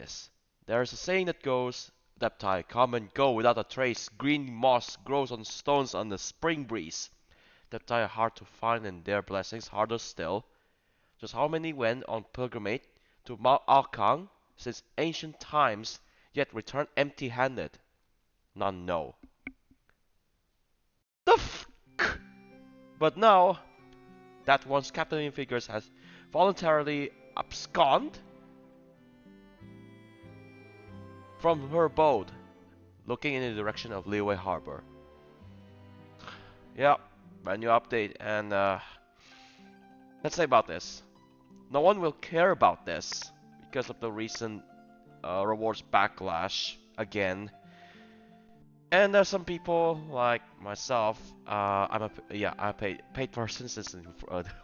this. There's a saying that goes, Adepti come and go without a trace. Green moss grows on stones on the spring breeze. Adepti are hard to find and their blessings harder still. Just how many went on pilgrimage to Mount Archon since ancient times, yet return empty-handed? None know. The fuck? But now that one's captivating figures has voluntarily absconded from her abode, looking in the direction of Liyue Harbor. Yeah, brand new update, and let's say about this. No one will care about this because of the recent rewards backlash again. And there's some people like myself. I paid person since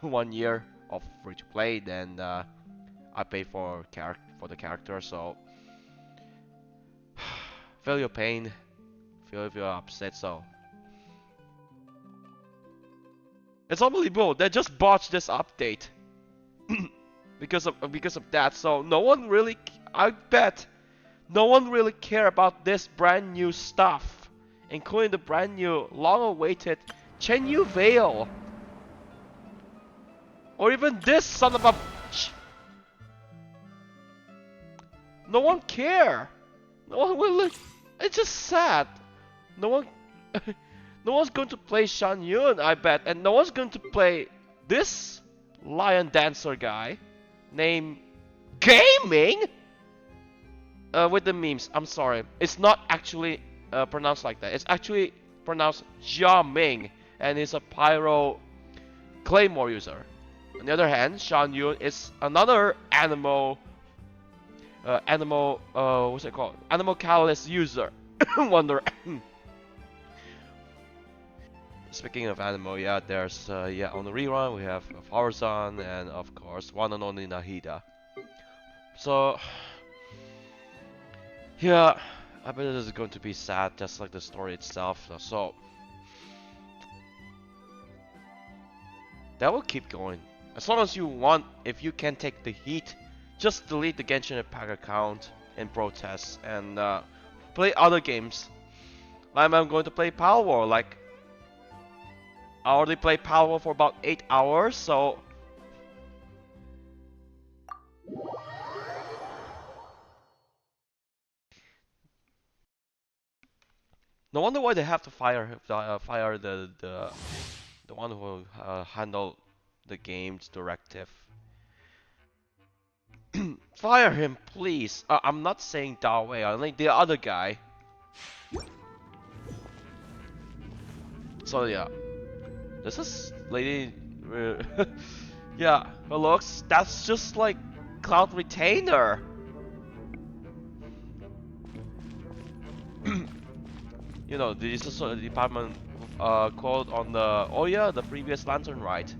1 year of free to play. Then I paid for the character. So feel your pain, feel if you're upset. So it's unbelievable. They just botched this update because of that. So no one really, I bet, no one really care about this brand new stuff, including the brand new, long-awaited Xianyun Veil, or even this son of a. No one care. No one will. It's just sad. No one. No one's going to play Xianyun, I bet, and no one's going to play this lion dancer guy named Gaming with the memes. I'm sorry, it's not actually pronounced like that. It's actually pronounced Jiaming, and he's a pyro claymore user. On the other hand, Xianyun is another Anemo what's it called? Anemo Catalyst user. Wonder. Speaking of Anemo, yeah, there's on the rerun we have Farzan and of course one and only Nahida. So yeah, I bet this is going to be sad, just like the story itself. So that will keep going as long as you want. If you can take the heat, just delete the Genshin Impact account in protest and play other games. Like I'm going to play Power War. Like I already played Power War for about 8 hours, so no wonder why they have to fire the one who handled the game's directive. Fire him, please. I'm not saying that way. I think the other guy. So yeah, this is lady. Yeah, her looks. That's just like Cloud Retainer. You know, this is the department quote on the the previous Lantern Rite.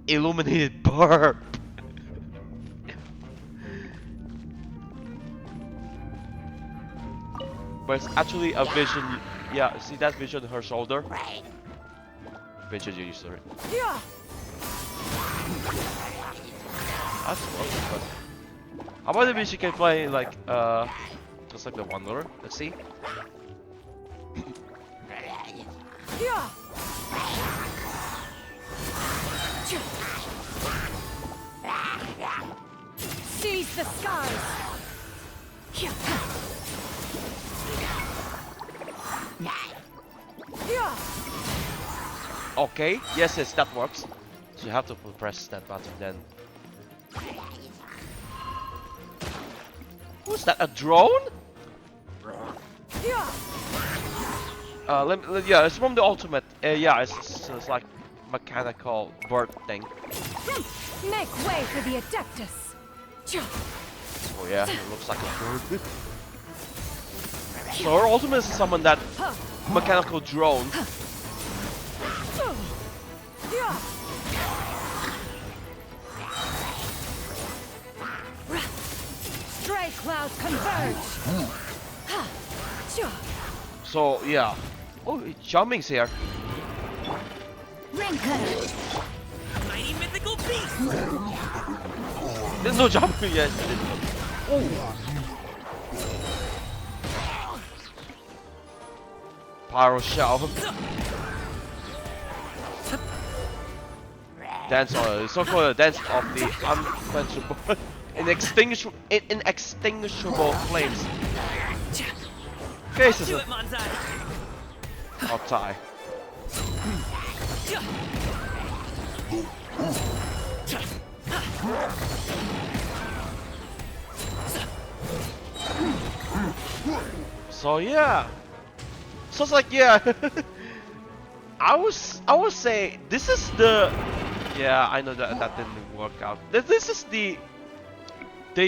Illuminated BIRB. But it's actually a vision. Yeah, see that vision on her shoulder? Vision user. Yeah. That's close, but how about if she can play like just like the Wanderer? Let's see. Yeah. Seize the skies. Okay, yes, that works. So you have to press that button then. Who's that? A drone? Yeah, it's from the ultimate. Yeah, it's like mechanical bird thing. Make way for the Adeptus. Oh yeah, it looks like a bird. So her ultimate is summon that mechanical drone. Stray clouds converge. So yeah. Oh, Xiaoming's here. Mighty mythical beast. There's no jumping yet. Oh. Pyro shell. Dance on it's called the dance of the unquenchable inextinguishable flames. Okay, sister. I'll tie. So yeah. So it's like yeah. I would say this is the yeah, I know that didn't work out. This is the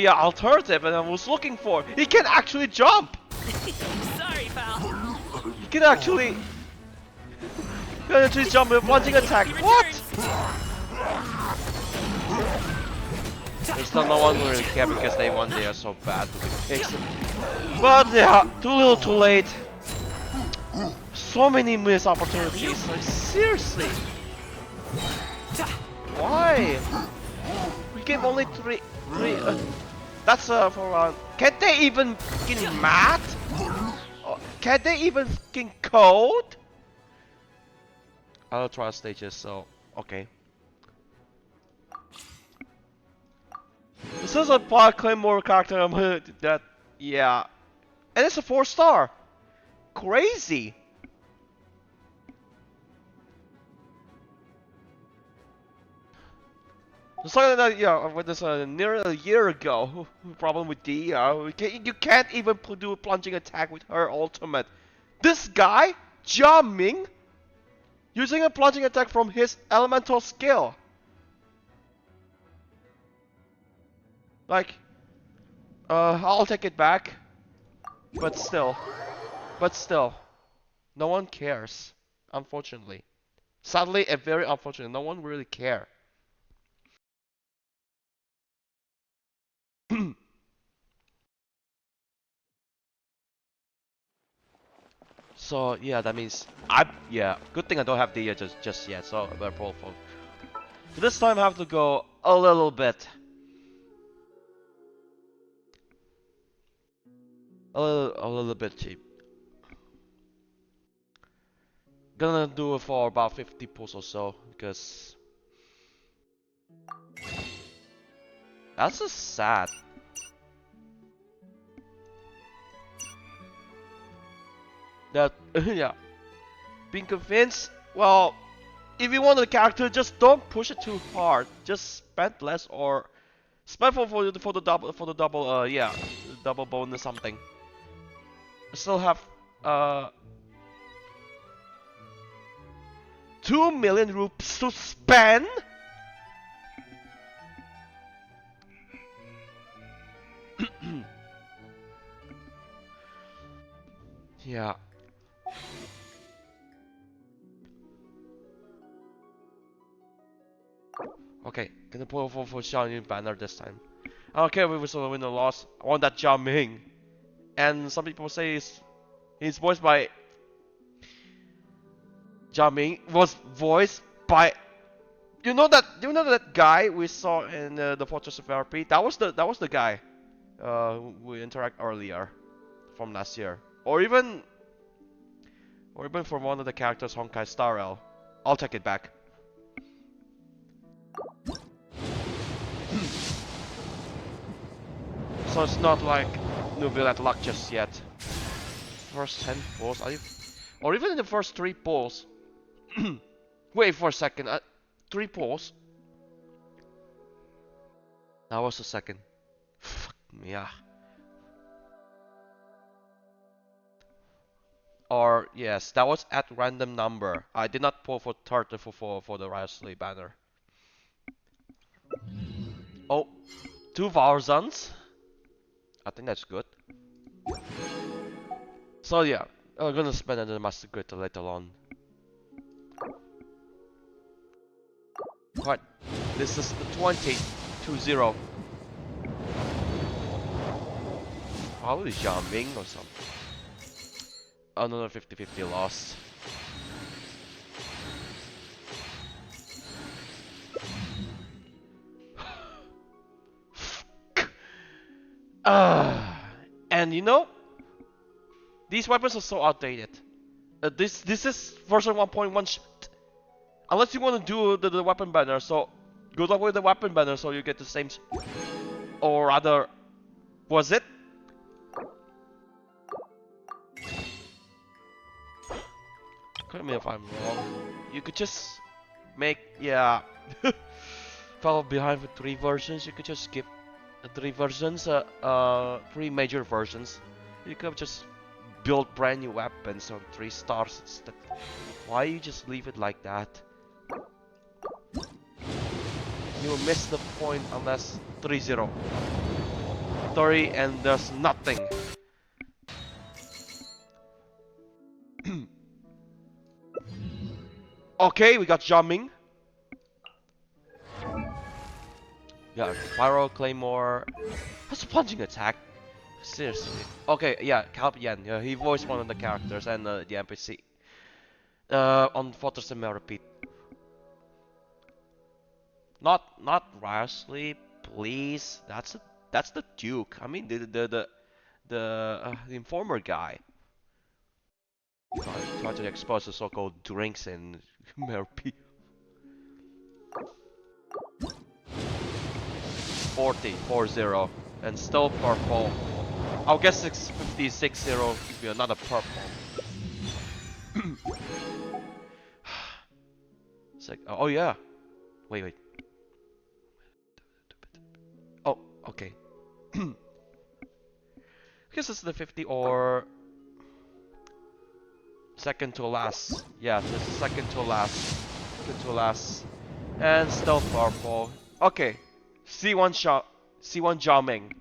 alternative, and I was looking for. He can actually jump. Sorry, pal. He can actually jump with plunging attack. What? There's still no one who really care because they want they are so bad to be fixed. But yeah, too little, too late. So many missed opportunities. Like seriously. Why? We gave only three. That's for can't they even fucking math? Can't they even fucking code? I'll try stages. So okay. This is a Plot Claymore character that yeah, and it's a 4-star. Crazy. Something that yeah, with this near a year ago, problem with D, you can't even do a plunging attack with her ultimate. This guy, Jia Ming, using a plunging attack from his elemental skill. Like, I'll take it back, but still, no one cares. Unfortunately, sadly, and very unfortunately, no one really cares. So yeah, that means yeah. Good thing I don't have the just yet. So we're for this time I have to go a little bit, a little bit cheap. Gonna do it for about 50 pulls or so because that's just sad. That yeah, being convinced. Well, if you want the character, just don't push it too hard. Just spend less or spend for the double yeah, double bonus something. Still have 2 million rupees to spend. Yeah. Okay, gonna pull for Xianyun banner this time. I don't care if it was a win or loss. I want that Jia Ming. And some people say he's voiced by Jia Ming was voiced by you know that guy we saw in the Fortress of RP? That was the guy we interact earlier from last year. Or even from one of the characters Honkai Star L. I'll take it back. So it's not like Nuville at luck just yet. First 10 pulls, are you? Or even in the first 3 pulls. Wait for a second, 3 pulls? That was the second. Fuck me, yeah. Or yes, that was at random number. I did not pull for third for the Risley banner. Oh, 2,000. I think that's good. So yeah, I'm gonna spend another Master Grid later on. Right, this is the 20-0. Probably Xiao Ming or something. Another 50-50 loss. And you know, these weapons are so outdated. This is version 1.1 shit. Unless you want to do the weapon banner, so good luck with the weapon banner so you get the same or rather, was it? Correct me if I'm wrong. You could just make, yeah, fell behind with 3 versions. You could just skip the 3 versions, 3 major versions. You could just build brand new weapons on 3 stars instead. Why you just leave it like that? You will miss the point unless 3-0. 30 and there's nothing. Okay, we got Jamming. Yeah, Pyro, Claymore. That's a plunging attack. Seriously. Okay, yeah, Calpian. Yeah, he voiced one of the characters and the NPC. On Fortress and repeat. Not rashly, please. That's the Duke. I mean the informer guy. Try to expose the so-called drinks in Merpy. 40, and still purple. I'll guess 650, 60 give you another purple. It's like, oh yeah. Wait. Oh, okay. I guess it's the 50 or second to last. Yeah, this is second to last. Second to last. And still purple. Okay. C1 Jamming.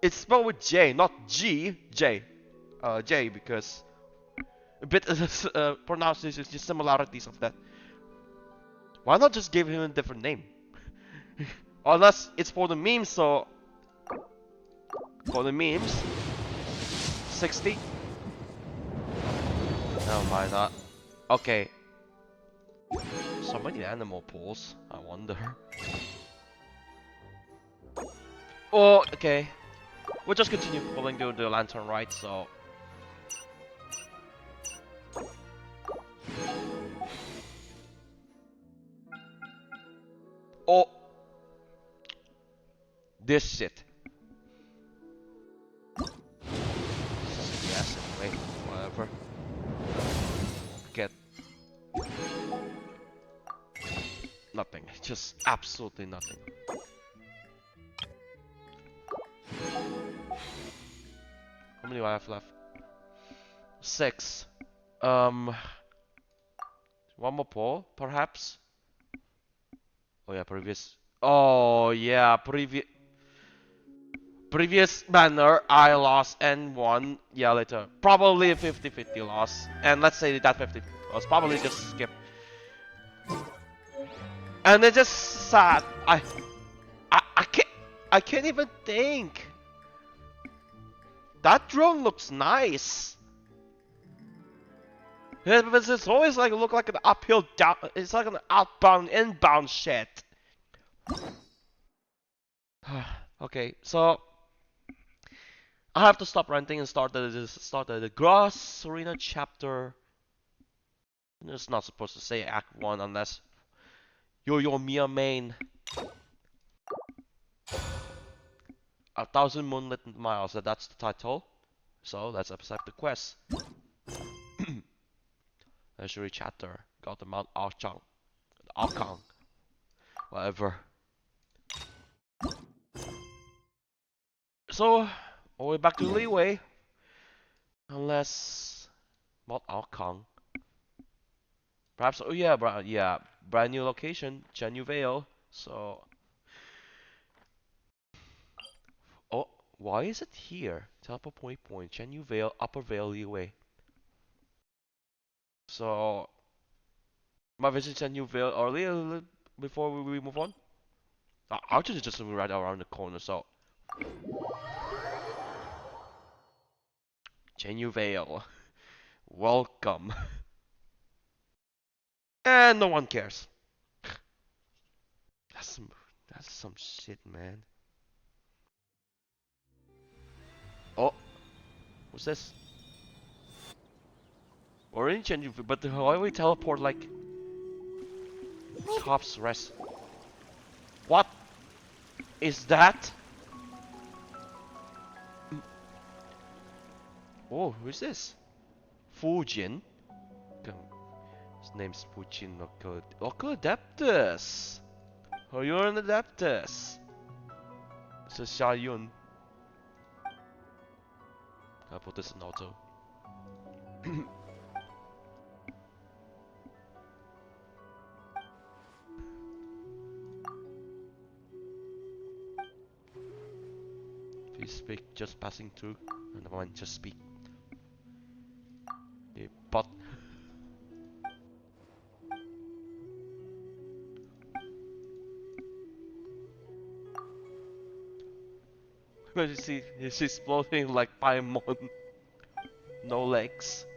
It's spelled with J, not G. J. J because a bit pronunciation, just similarities of that. Why not just give him a different name? Unless it's for the memes, so for the memes. 60? No, why not? Okay. So many animal pools, I wonder. Oh, okay. We'll just continue pulling the Lantern Rite, so... Oh! This shit. Yes, anyway, whatever. Get... Nothing, just absolutely nothing. How many do I have left? 6. One more pull, perhaps? Oh yeah, previous... Oh yeah, previous banner, I lost and won. Yeah, later. Probably a 50-50 loss. And let's say that 50 loss. Probably just skip. And it's just sad. I can't even think. That drone looks nice. Yeah, but it's always like look like an uphill down. It's like an outbound inbound shit. Okay, so I have to stop ranting and start the Grass Arena chapter. It's not supposed to say Act 1 unless you're your Mia main. 1,000 Moonlit Miles, that's the title. So let's accept the quest. Legendary chapter. Got the Mount Archon. Archon. Whatever. So, all the way back to Liyue. Unless Mount Archon. Perhaps, oh yeah, brand new location, Xianyun Vale. So, oh, why is it here? Teleport point, Xianyun Vale, Upper Vale, Liyue. So, my visit Xianyun Vale earlier before we move on. Archon is just right around the corner, so. Xianyun Vale, welcome. And no one cares. That's some shit, man. Oh, what's this? Orange and you, but why we teleport like cops rest? What is that? Oh, who's this? Fujin. His name's Fujin Local Adeptus. Oh, you're an Adeptus. This is Xianyun. I'll put this in auto. Please speak, just passing through. Never mind, just speak. Yeah, but but you see, she's floating like Paimon. No legs.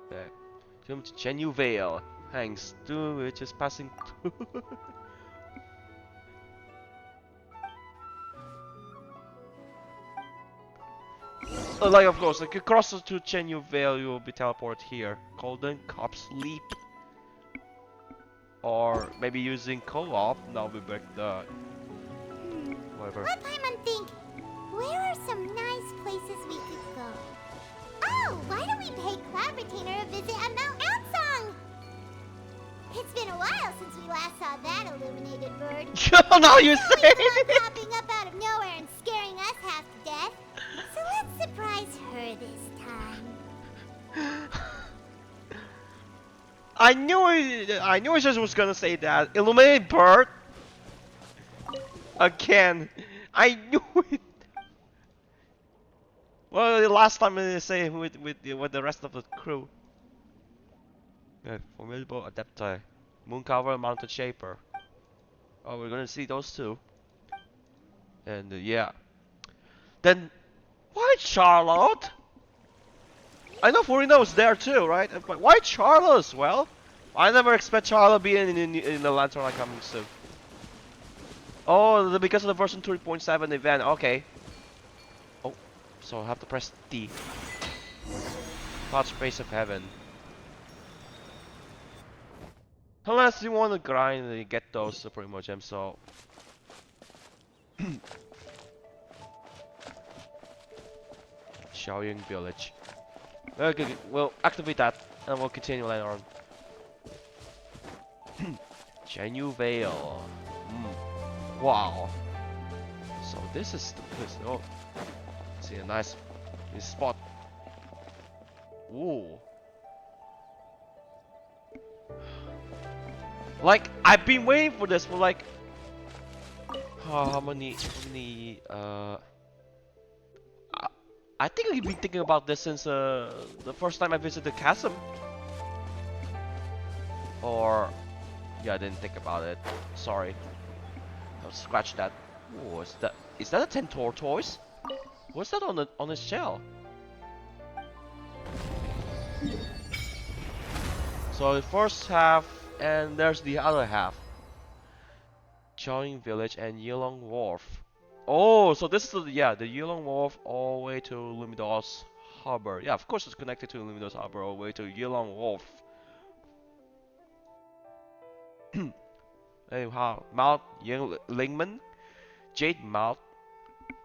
Back. Come to Genu Vale. Thanks to we're just passing through. Like of course, like you cross to Genu Vale, you will be teleported here. Golden Cop's Leap. Or maybe using co-op, now we break the whatever. Let Paimon think. Where are some nice places we could go? Oh, why don't we pay Cloud Retainer a visit at Mount Outsong? It's been a while since we last saw that illuminated bird. Now you say It's popping up out of nowhere and scaring us half to death. So let's surprise her this time. I knew it just was gonna say that. Illuminated bird. Again. I knew it. Well, the last time I say it with the rest of the crew. Formidable Adepti. Mooncover and Mounted Shaper. Oh, we're gonna see those two. And yeah. Then why Charlotte? I know Furina was there too, right? But why Charlotte as well? I never expect Charlotte being in the Lantern Rite coming soon. Oh, because of the version 3.7 event. Okay. Oh, so I have to press D. Cloud Space of Heaven. Unless you want to grind and get those Supremo Gems, so... Xianyun Village. Okay, we'll activate that and we'll continue later on. Genu Vale. Wow. So this is the place. Oh, see a nice spot. Ooh. Like I've been waiting for this for like how many I think I've been thinking about this since the first time I visited the chasm. Or yeah, I didn't think about it. Sorry. I'll scratch that. Oh, is that a 10 tortoise? What's that on his shell? So the first half and there's the other half. Xianyun Village and Yilong Wharf. Oh, so this is the Yilong Wharf all the way to Luminos Harbor. Yeah, of course it's connected to Luminos Harbor all the way to Yilong Wharf. Anyhow, Mount Lingman, Jade Mount.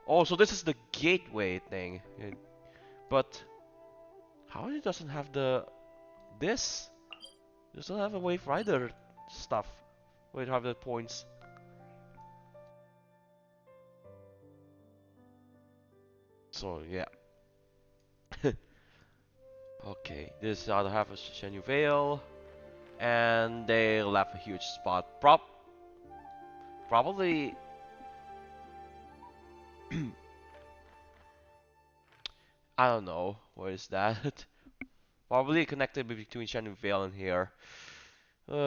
Oh, so this is the gateway thing. But how it doesn't have this? It doesn't have a Wave Rider stuff. Wait, have the points. So yeah. Okay, this is the other half of Genu Vale, and they left a huge spot. Probably. I don't know. Where is that? Probably connected between Genu Vale and here.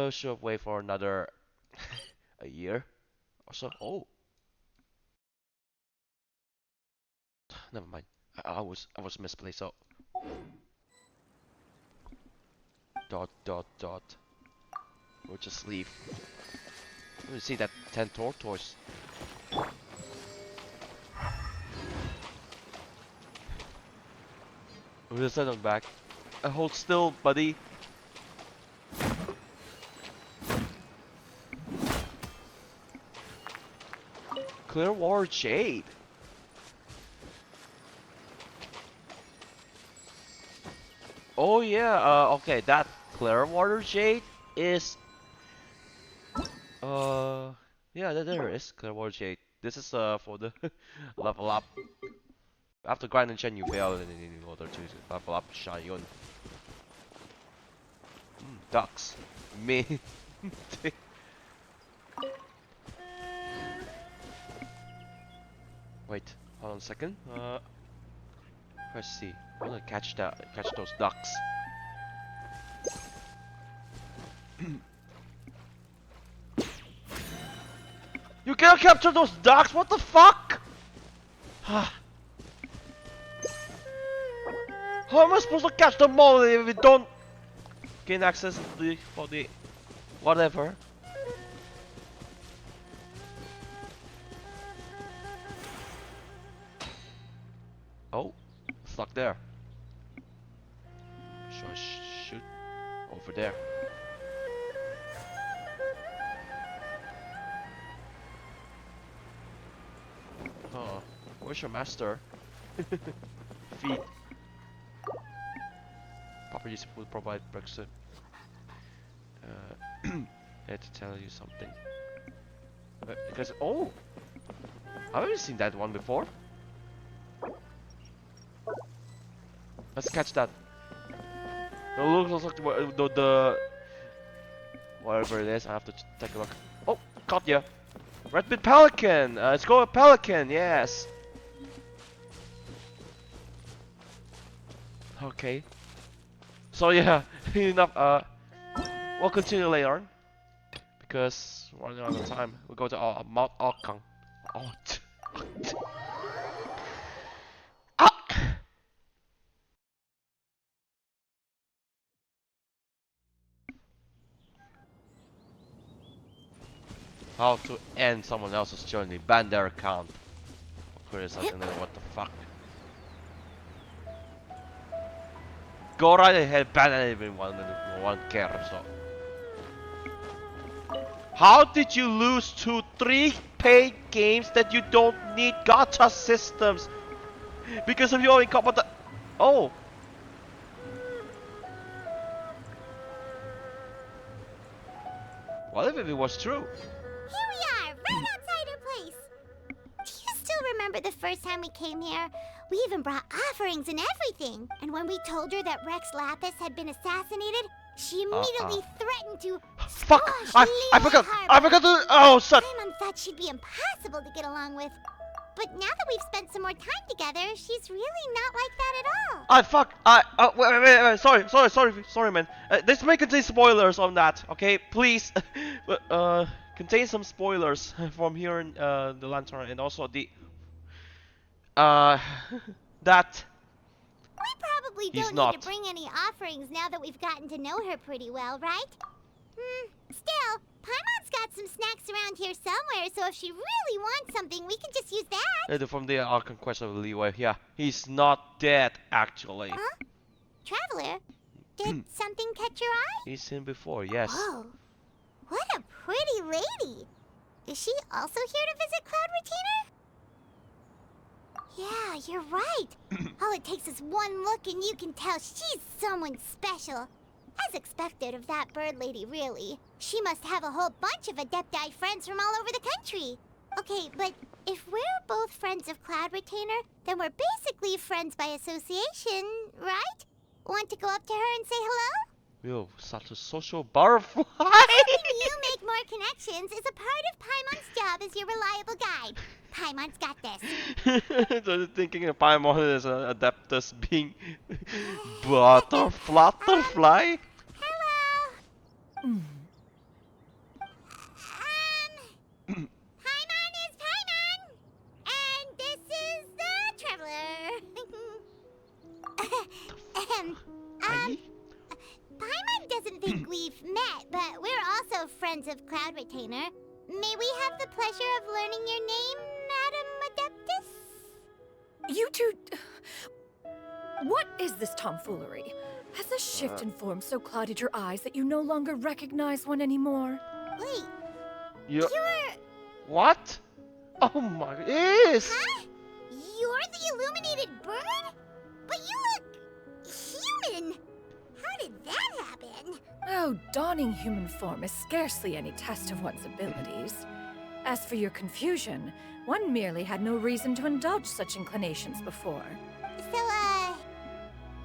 Should wait for another a year or so. Oh, never mind. I was misplaced. So dot. We'll just leave. Let me see that 10 tortoise. We'll send them back. Hold still, buddy. Clearwater Jade. Oh yeah, okay, that Clearwater Jade is yeah, there is Clearwater Jade. This is for the level up. After grind and Chen you fail in order to level up Xianyun. Ducks. Me. Wait, hold on a second. Press C. I wanna catch those ducks. You cannot capture those ducks. What the fuck? How am I supposed to catch them all if we don't gain access to the whatever? Oh, stuck there. Should I shoot over there? Oh, where's your master? Feet. Properties will provide Brexit. I had to tell you something. Because oh, I haven't seen that one before. Let's catch that. It looks like the whatever it is. I have to take a look. Oh, caught ya! Red-bit pelican. Let's go with pelican. Yes. Okay. So yeah, enough. We'll continue later on because we're running out of time. We'll go to Mount Archon. Oh. How to end someone else's journey? Ban their account. Criticize and then what the fuck? Go right ahead, ban everyone, and no one cares. So. How did you lose to 3 paid games that you don't need gacha systems? Because of your incompetent. Oh. What if it was true? Here we are, right outside her place. Do you still remember the first time we came here? We even brought offerings and everything. And when we told her that Rex Lapis had been assassinated, she immediately threatened to fuck! squash I forgot! Harbor. I forgot to. Oh, shit! Paimon thought she'd be impossible to get along with. But now that we've spent some more time together, she's really not like that at all. Fuck! Wait, sorry, man. This may contain spoilers on that, okay? Please, contain some spoilers from here in the Lantern and also the that We probably he's don't not. need to bring any offerings now that we've gotten to know her pretty well, right? Still, Paimon's got some snacks around here somewhere, so if she really wants something, we can just use that. From the Archon quest of Liyue, yeah, he's not dead actually. Huh? Traveler, did something catch your eye? He's seen before, yes. Whoa, what a pretty lady. Is she also here to visit Cloud Retainer? Yeah, you're right. All it takes is one look and you can tell she's someone special. As expected of that bird lady, really. She must have a whole bunch of Adepti friends from all over the country. Okay, but if we're both friends of Cloud Retainer, then we're basically friends by association, right? Want to go up to her and say hello? Yo, such a social butterfly! Helping you make more connections is a part of Paimon's job as your reliable guide. Paimon's got this. So thinking of Paimon as an Adeptus being butterfly? Hello. Paimon is Paimon, and this is the Traveler. Hi? Paimon doesn't think we've met, but we're also friends of Cloud Retainer. May we have the pleasure of learning your name, Madam Adeptus? You two... What is this tomfoolery? Has the shift in form so clouded your eyes that you no longer recognize one anymore? Wait, You're... you're... What? Oh my... It is! Huh? You're the illuminated bird? But you look... human! How did that happen? Oh, donning human form is scarcely any test of one's abilities. As for your confusion, one merely had no reason to indulge such inclinations before. So,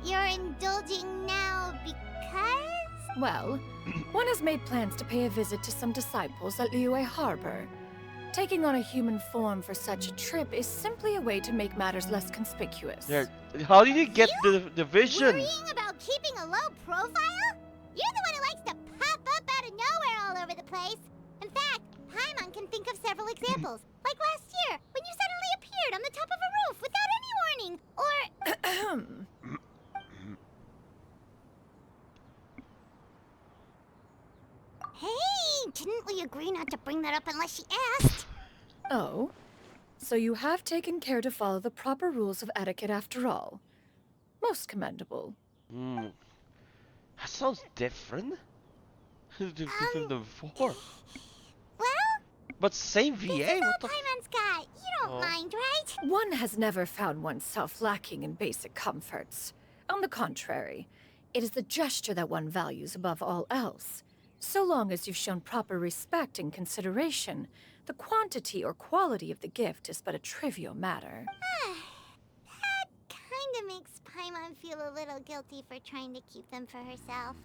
you're indulging now because? Well, one has made plans to pay a visit to some disciples at Liyue Harbor. Taking on a human form for such a trip is simply a way to make matters less conspicuous. Yeah, how did you get the vision? Worrying about keeping a low profile? You're the one who likes to pop up out of nowhere all over the place. In fact, Paimon can think of several examples. Like last year, when you suddenly appeared on the top of a roof without any warning. Or... Hey, didn't we agree not to bring that up unless she asked? Oh, so you have taken care to follow the proper rules of etiquette after all. Most commendable. Hmm. That sounds different. Than before. Well, But same this VA, is all what the Paimon's got. You don't Oh. mind, right? One has never found oneself lacking in basic comforts. On the contrary, it is the gesture that one values above all else. So long as you've shown proper respect and consideration, the quantity or quality of the gift is but a trivial matter. That kind of makes Paimon feel a little guilty for trying to keep them for herself.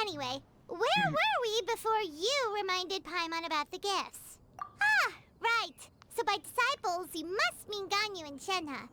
Anyway, where were we before you reminded Paimon about the gifts? Ah, right. So by disciples, you must mean Ganyu and Shenhe.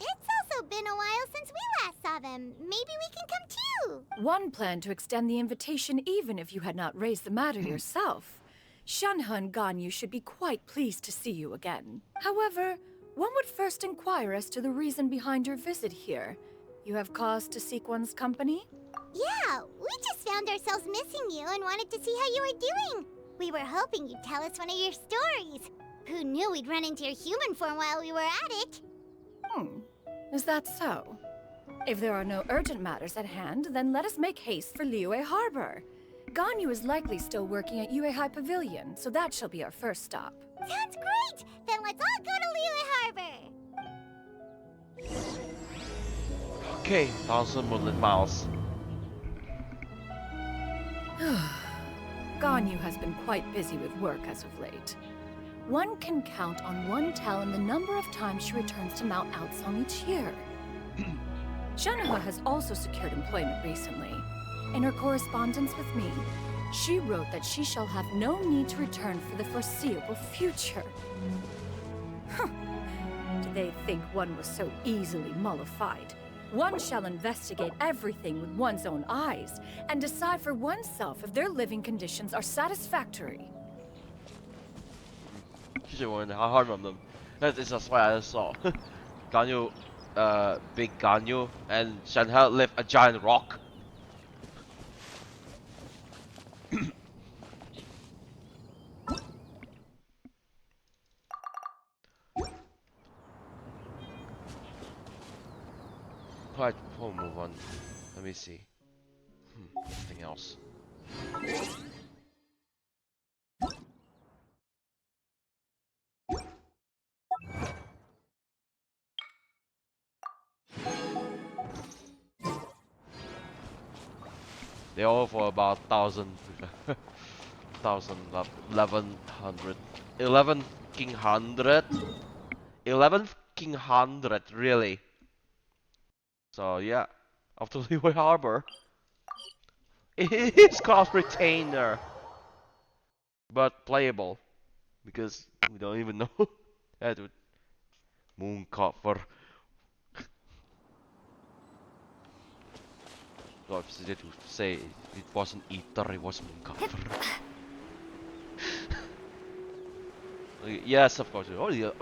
It's also been a while since we last saw them. Maybe we can come too. One planned to extend the invitation even if you had not raised the matter yourself. Shenhe and Ganyu should be quite pleased to see you again. However, one would first inquire as to the reason behind your visit here. You have cause to seek one's company? Yeah, we just found ourselves missing you and wanted to see how you were doing. We were hoping you'd tell us one of your stories. Who knew we'd run into your human form while we were at it? Is that so? If there are no urgent matters at hand, then let us make haste for Liyue Harbor. Ganyu is likely still working at Yue High Pavilion, so that shall be our first stop. Sounds great! Then let's all go to Liyue Harbor! Okay, 1,000 Moonlit miles. Ganyu has been quite busy with work as of late. One can count on one talon the number of times she returns to Mount Outsong each year. Shenhe has also secured employment recently. In her correspondence with me, she wrote that she shall have no need to return for the foreseeable future. Did they think one was so easily mollified? One shall investigate everything with one's own eyes and decide for oneself if their living conditions are satisfactory. You should wonder how hard on them. That is just why I saw. Ganyu, big Ganyu, and Shenhe lift a giant rock. Alright, we'll move on. Let me see. Nothing else. They all for about 1,000, 1,100, 11 king 100, 11 king 100 really. So yeah, after Liyue Harbor, it is called Retainer, but playable because we don't even know that would moon cover. God, if they to say it wasn't Ether, it was moon cover. Yes, of course. You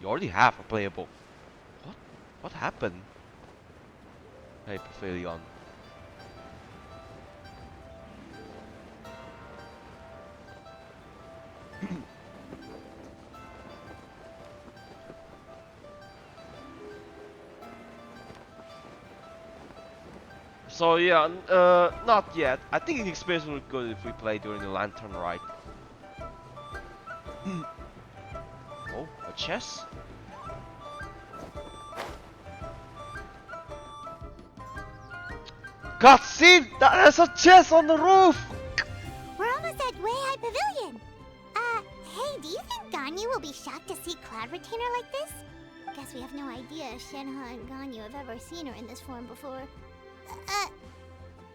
already have a playable. What? What happened? Hey, Pavilion. So yeah, not yet. I think the experience will be good if we play during the Lantern Rite. Oh, a chest? God, see! There's a chest on the roof! We're almost at Liyue Harbor Pavilion. Hey, do you think Ganyu will be shocked to see Cloud Retainer like this? Guess we have no idea if Shenhe and Ganyu have ever seen her in this form before.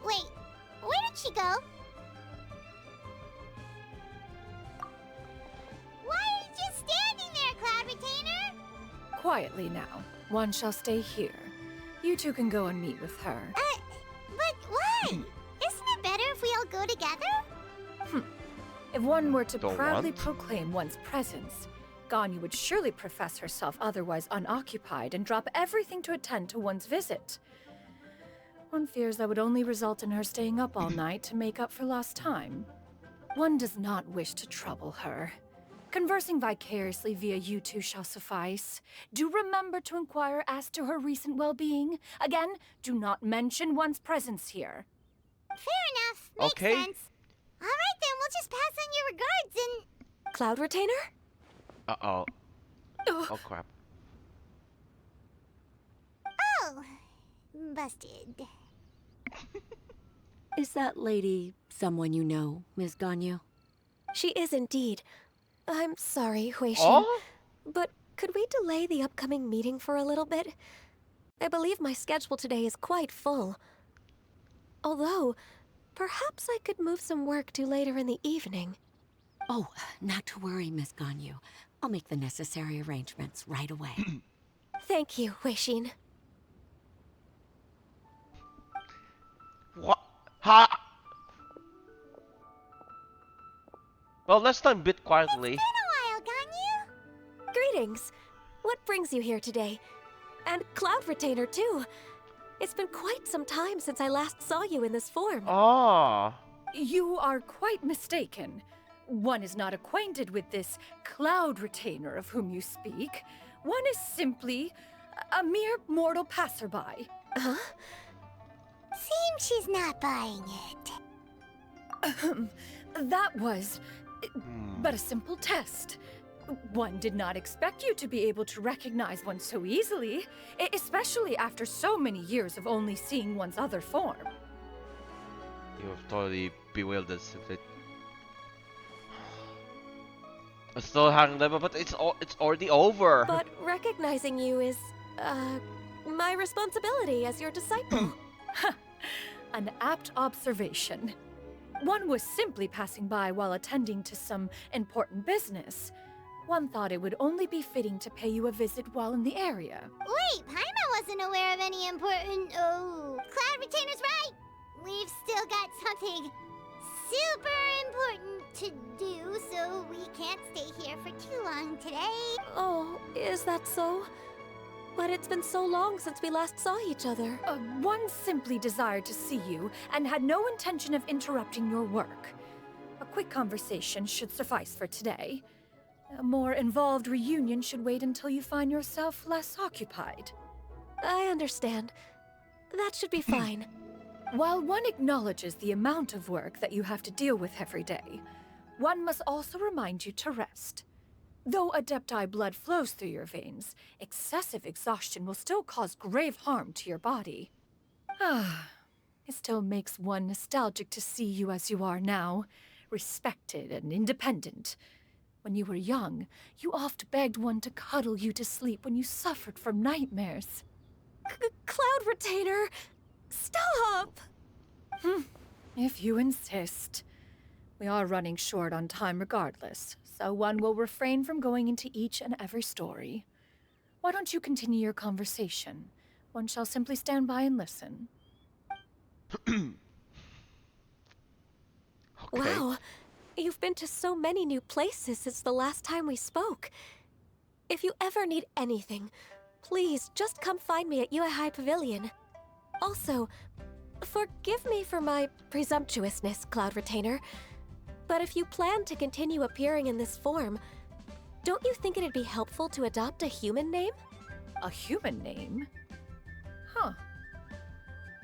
Wait, where did she go? Why are you just standing there, Cloud Retainer? Quietly now. One shall stay here. You two can go and meet with her. But why? Isn't it better if we all go together? If one were to Don't proudly want? proclaim one's presence, Ganyu would surely profess herself otherwise unoccupied and drop everything to attend to one's visit. One fears that would only result in her staying up all night to make up for lost time. One does not wish to trouble her. Conversing vicariously via you two shall suffice. Do remember to inquire as to her recent well-being. Again, do not mention one's presence here. Fair enough. Makes Okay. sense. All right, then we'll just pass on your regards and... Cloud Retainer? Uh-oh. Ugh. Oh crap. Oh, busted. Is that lady someone you know, Ms. Ganyu? She is indeed. I'm sorry, Huixin, Oh? but could we delay the upcoming meeting for a little bit? I believe my schedule today is quite full. Although, perhaps I could move some work to later in the evening. Oh, not to worry, Miss Ganyu. I'll make the necessary arrangements right away. Thank you, Huixin. What? Ha! Well, let's time bit quietly. Been a while, Ganyu. Greetings. What brings you here today? And Cloud Retainer, too. It's been quite some time since I last saw you in this form. Ah. You are quite mistaken. One is not acquainted with this Cloud Retainer of whom you speak. One is simply a mere mortal passerby. Huh? Seems she's not buying it. That was but a simple test. One did not expect you to be able to recognize one so easily, especially after so many years of only seeing one's other form. You have totally bewildered simply. I still haven't done, but it's already over. But recognizing you is, my responsibility as your disciple. An apt observation. One was simply passing by while attending to some important business. One thought it would only be fitting to pay you a visit while in the area. Wait, Paimon wasn't aware of any important... Oh, Cloud Retainer's right. We've still got something super important to do, so we can't stay here for too long today. Oh, is that so? But it's been so long since we last saw each other. One simply desired to see you and had no intention of interrupting your work. A quick conversation should suffice for today. A more involved reunion should wait until you find yourself less occupied. I understand. That should be fine. While one acknowledges the amount of work that you have to deal with every day, one must also remind you to rest. Though Adepti blood flows through your veins, excessive exhaustion will still cause grave harm to your body. It still makes one nostalgic to see you as you are now, respected and independent. When you were young, you oft begged one to cuddle you to sleep when you suffered from nightmares. Cloud Retainer! Stop! If you insist. We are running short on time regardless, so one will refrain from going into each and every story. Why don't you continue your conversation? One shall simply stand by and listen. Okay. Wow, you've been to so many new places since the last time we spoke. If you ever need anything, please just come find me at Liyue Harbor Pavilion. Also, forgive me for my presumptuousness, Cloud Retainer, but if you plan to continue appearing in this form, don't you think it'd be helpful to adopt a human name? A human name? Huh.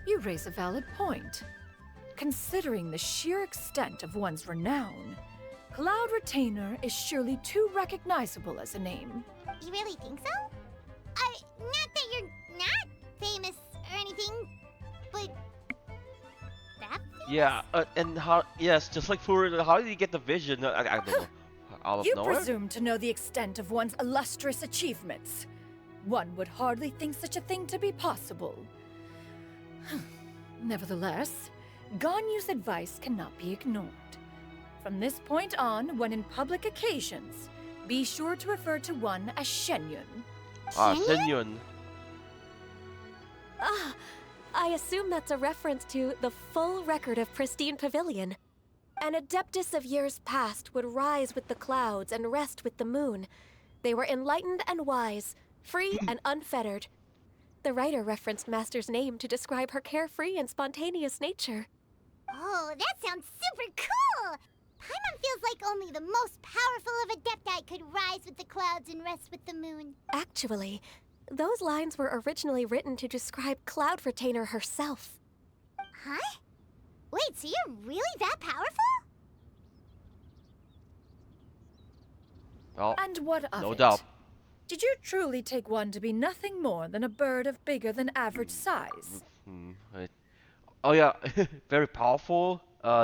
You raise a valid point. Considering the sheer extent of one's renown, Cloud Retainer is surely too recognizable as a name. You really think so? Not that you're not famous or anything, but that famous? Yeah, and how? Yes, just like for how did he get the vision? I don't know. Out of You nowhere? presume to know the extent of one's illustrious achievements. One would hardly think such a thing to be possible. Nevertheless, Ganyu's advice cannot be ignored. From this point on, when in public occasions, be sure to refer to one as Xianyun. Xianyun. Ah, I assume that's a reference to the full record of Pristine Pavilion. An Adeptus of years past would rise with the clouds and rest with the moon. They were enlightened and wise, free and unfettered. The writer referenced Master's name to describe her carefree and spontaneous nature. Oh, that sounds super cool! Paimon feels like only the most powerful of Adepti could rise with the clouds and rest with the moon. Actually, those lines were originally written to describe Cloud Retainer herself. Huh? Wait, so you're really that powerful? Oh, And what of no it? doubt. Did you truly take one to be nothing more than a bird of bigger than average size? Right. Oh yeah, very powerful.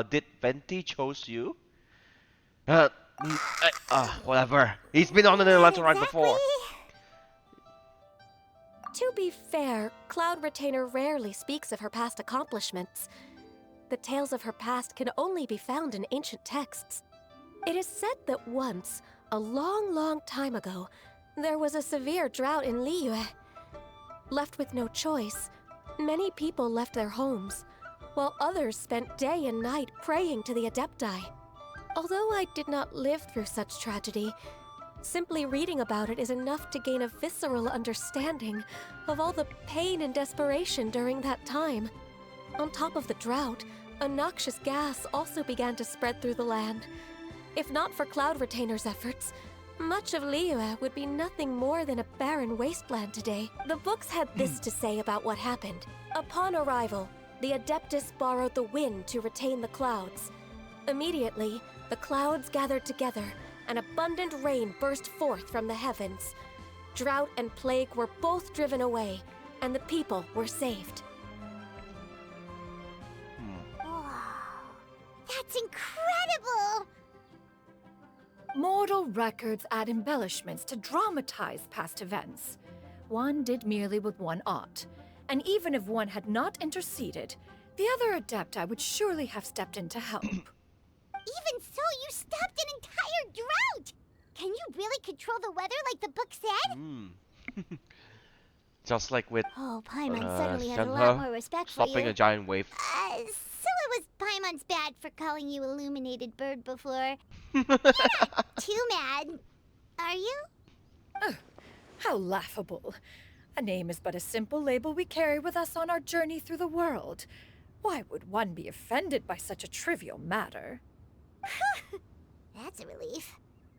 Did Venti chose you? Whatever. He's been on the Lantern Rite before. To be fair, Cloud Retainer rarely speaks of her past accomplishments. The tales of her past can only be found in ancient texts. It is said that once, a long, long time ago, there was a severe drought in Liyue. Left with no choice, many people left their homes, while others spent day and night praying to the Adepti. Although I did not live through such tragedy, simply reading about it is enough to gain a visceral understanding of all the pain and desperation during that time. On top of the drought, a noxious gas also began to spread through the land. If not for Cloud Retainer's efforts, much of Liyue would be nothing more than a barren wasteland today. The books had this to say about what happened. Upon arrival, the Adeptus borrowed the wind to retain the clouds. Immediately, the clouds gathered together, and abundant rain burst forth from the heavens. Drought and plague were both driven away, and the people were saved. Wow, that's incredible! Mortal records add embellishments to dramatize past events. One did merely what one ought, and even if one had not interceded, the other Adepti would surely have stepped in to help. Even so, you stopped an entire drought! Can you really control the weather like the book said? Just like with Oh, Paimon suddenly had a Shenhe lot more respect for stopping you. a giant wave. So it was Paimon's bad for calling you Illuminated Bird before. You're not too mad, are you? How laughable. A name is but a simple label we carry with us on our journey through the world. Why would one be offended by such a trivial matter? That's a relief.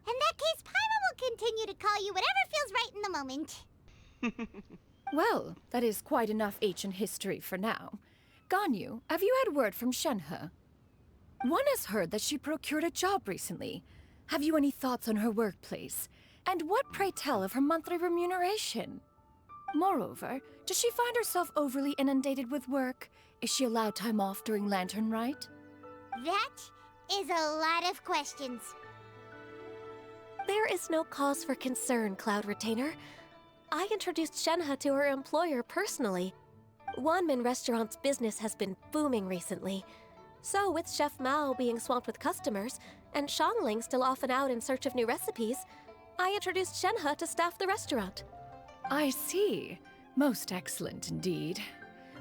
In that case, Paimon will continue to call you whatever feels right in the moment. Well, that is quite enough ancient history for now. Ganyu, have you had word from Shenhe? One has heard that she procured a job recently. Have you any thoughts on her workplace? And what, pray tell, of her monthly remuneration? Moreover, does she find herself overly inundated with work? Is she allowed time off during Lantern Rite? That is a lot of questions. There is no cause for concern, Cloud Retainer. I introduced Shenhe to her employer personally. Wanmin Restaurant's business has been booming recently. So with Chef Mao being swamped with customers, and Xiangling still off and out in search of new recipes, I introduced Shenhe to staff the restaurant. I see. Most excellent indeed.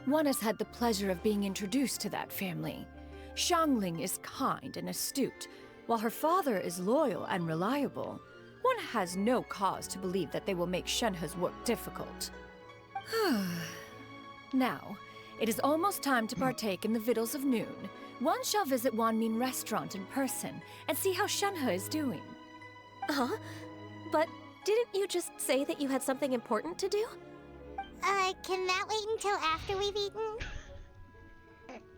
One has had the pleasure of being introduced to that family. Xiangling is kind and astute, while her father is loyal and reliable. One has no cause to believe that they will make Shenhe's work difficult. Now, it is almost time to partake in the victuals of noon. One shall visit Wanmin Restaurant in person and see how Shenhe is doing. Huh? But didn't you just say that you had something important to do? Can that wait until after we've eaten?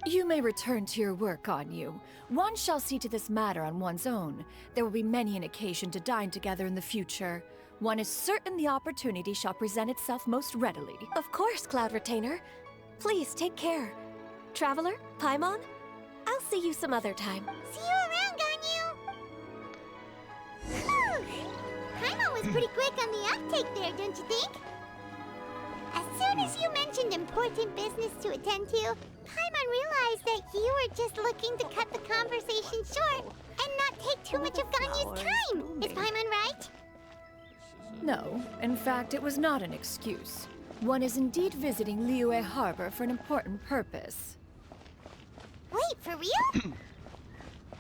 You may return to your work, Anyu. One shall see to this matter on one's own. There will be many an occasion to dine together in the future. One is certain the opportunity shall present itself most readily. Of course, Cloud Retainer. Please take care. Traveler, Paimon, I'll see you some other time. See you around, Ganyu! Whew! Paimon was pretty quick on the uptake there, don't you think? As soon as you mentioned important business to attend to, Paimon realized that you were just looking to cut the conversation short and not take too much of Ganyu's time. Is Paimon right? No, in fact, it was not an excuse. One is indeed visiting Liyue Harbor for an important purpose. Wait, for real?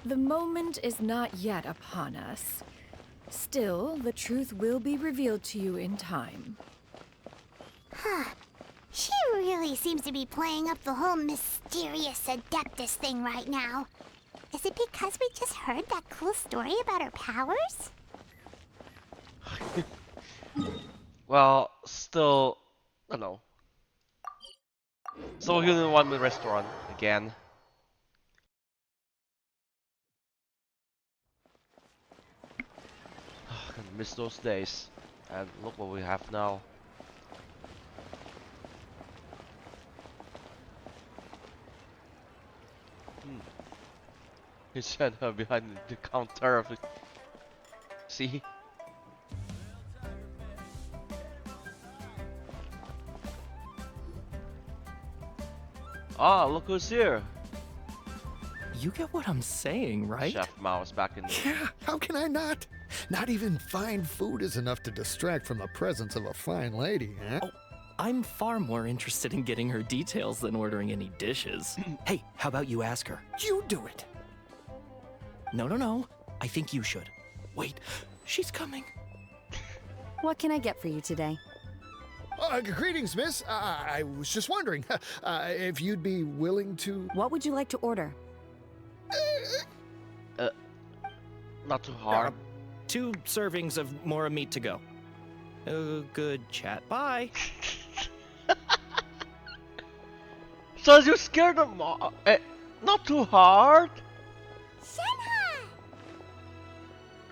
The moment is not yet upon us. Still, the truth will be revealed to you in time. Huh. She really seems to be playing up the whole mysterious Adeptus thing right now. Is it because we just heard that cool story about her powers? Well, still, I don't know. So we're in one restaurant again. I miss those days. And look what we have now. It's Shanha behind the counter of the... See? Ah, look who's here. You get what I'm saying, right? Chef Mao is back in the... Yeah, how can I not? Not even fine food is enough to distract from the presence of a fine lady, huh? Oh, I'm far more interested in getting her details than ordering any dishes. Hey, how about you ask her? You do it! No. I think you should. Wait, she's coming. What can I get for you today? Greetings, miss. I was just wondering if you'd be willing to... What would you like to order? Not too hard. 2 servings of more meat to go. Good chat. Bye. So you scared them? Not too hard.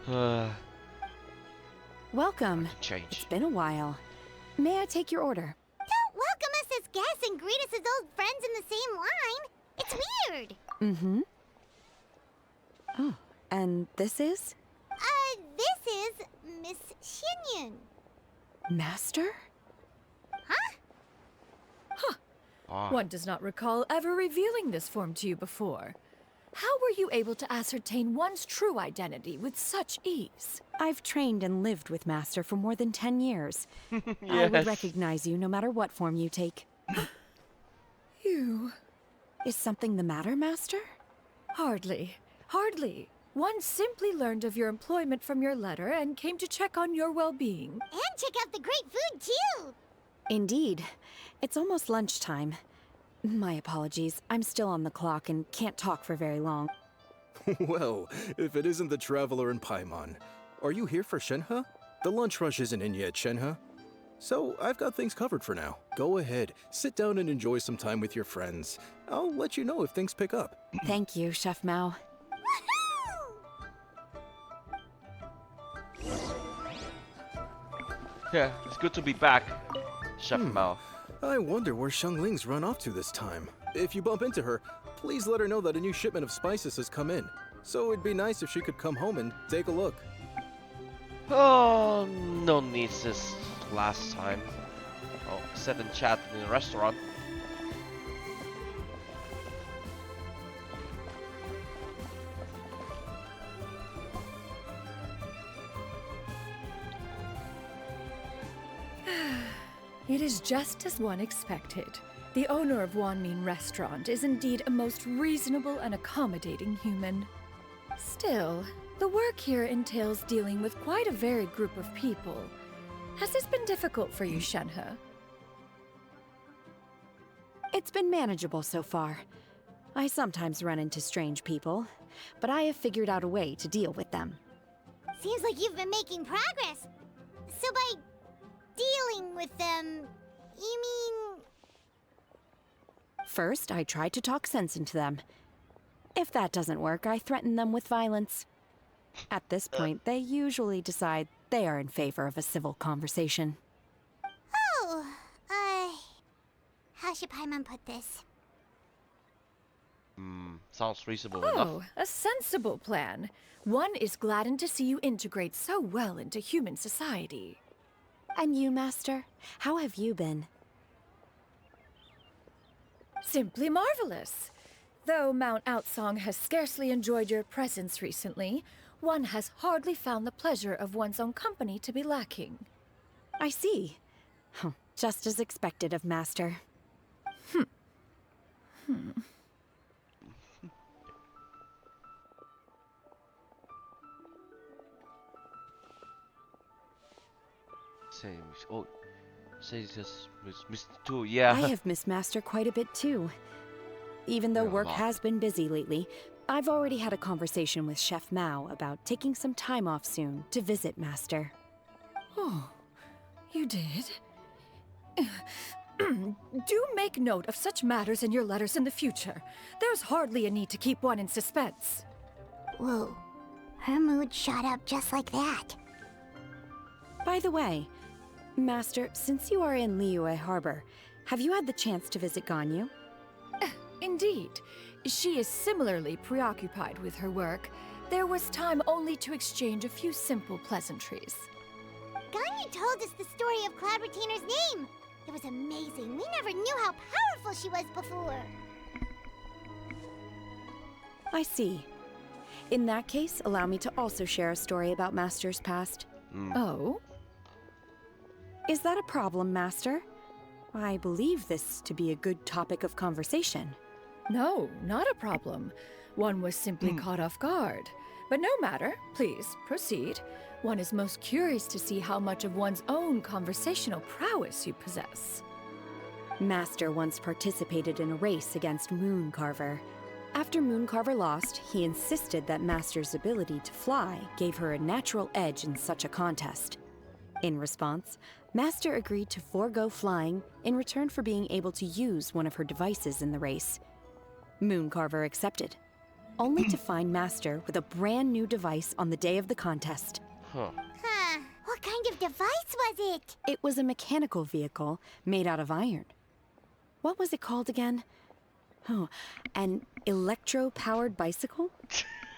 Shenhe! Welcome. Change. It's been a while. May I take your order? Don't welcome us as guests and greet us as old friends in the same line. It's weird. Mm-hmm. Oh, and this is? This is Miss Xianyun. Master? Ah. One does not recall ever revealing this form to you before. How were you able to ascertain one's true identity with such ease? I've trained and lived with Master for more than 10 years. I would Yes. recognize you no matter what form you take. You... Is something the matter, Master? Hardly. Hardly. One simply learned of your employment from your letter and came to check on your well-being. And check out the great food, too. Indeed. It's almost lunchtime. My apologies. I'm still on the clock and can't talk for very long. Well, if it isn't the Traveler and Paimon. Are you here for Shenhe? The lunch rush isn't in yet, Shenhe. So, I've got things covered for now. Go ahead, sit down and enjoy some time with your friends. I'll let you know if things pick up. Thank you, Chef Mao. Yeah, it's good to be back, Chef Mao. I wonder where Xiangling's run off to this time. If you bump into her, please let her know that a new shipment of spices has come in. So it'd be nice if she could come home and take a look. Oh, no needs this last time. Oh, sit and chat in the restaurant. It is just as one expected. The owner of Wanmin Restaurant is indeed a most reasonable and accommodating human. Still, the work here entails dealing with quite a varied group of people. Has this been difficult for you, Shenhe? It's been manageable so far. I sometimes run into strange people, but I have figured out a way to deal with them. Seems like you've been making progress. So by dealing with them, you mean... First, I try to talk sense into them. If that doesn't work, I threaten them with violence. At this point, they usually decide they are in favor of a civil conversation. Oh, how should Paimon put this? Sounds reasonable enough. Oh, a sensible plan. One is gladdened to see you integrate so well into human society. And you, Master? How have you been? Simply marvelous. Though Mount Outsong has scarcely enjoyed your presence recently, one has hardly found the pleasure of one's own company to be lacking. I see. Just as expected of Master. Same. Oh, say just missed too. Yeah. I have missed Master quite a bit too. Even though Yeah, a work lot. has been busy lately, I've already had a conversation with Chef Mao about taking some time off soon to visit Master. Oh, you did? Do make note of such matters in your letters in the future. There's hardly a need to keep one in suspense. Whoa, her mood shot up just like that. By the way, Master, since you are in Liyue Harbor, have you had the chance to visit Ganyu? Indeed. She is similarly preoccupied with her work. There was time only to exchange a few simple pleasantries. Ganyu told us the story of Cloud Retainer's name. It was amazing. We never knew how powerful she was before. I see. In that case, allow me to also share a story about Master's past. Oh? Is that a problem, Master? I believe this to be a good topic of conversation. No, not a problem. One was simply caught off guard. But no matter. Please, proceed. One is most curious to see how much of one's own conversational prowess you possess. Master once participated in a race against Mooncarver. After Mooncarver lost, he insisted that Master's ability to fly gave her a natural edge in such a contest. In response, Master agreed to forego flying in return for being able to use one of her devices in the race. Mooncarver accepted, only to find Master with a brand new device on the day of the contest. Huh. What kind of device was it? It was a mechanical vehicle made out of iron. What was it called again? Oh, an electro-powered bicycle?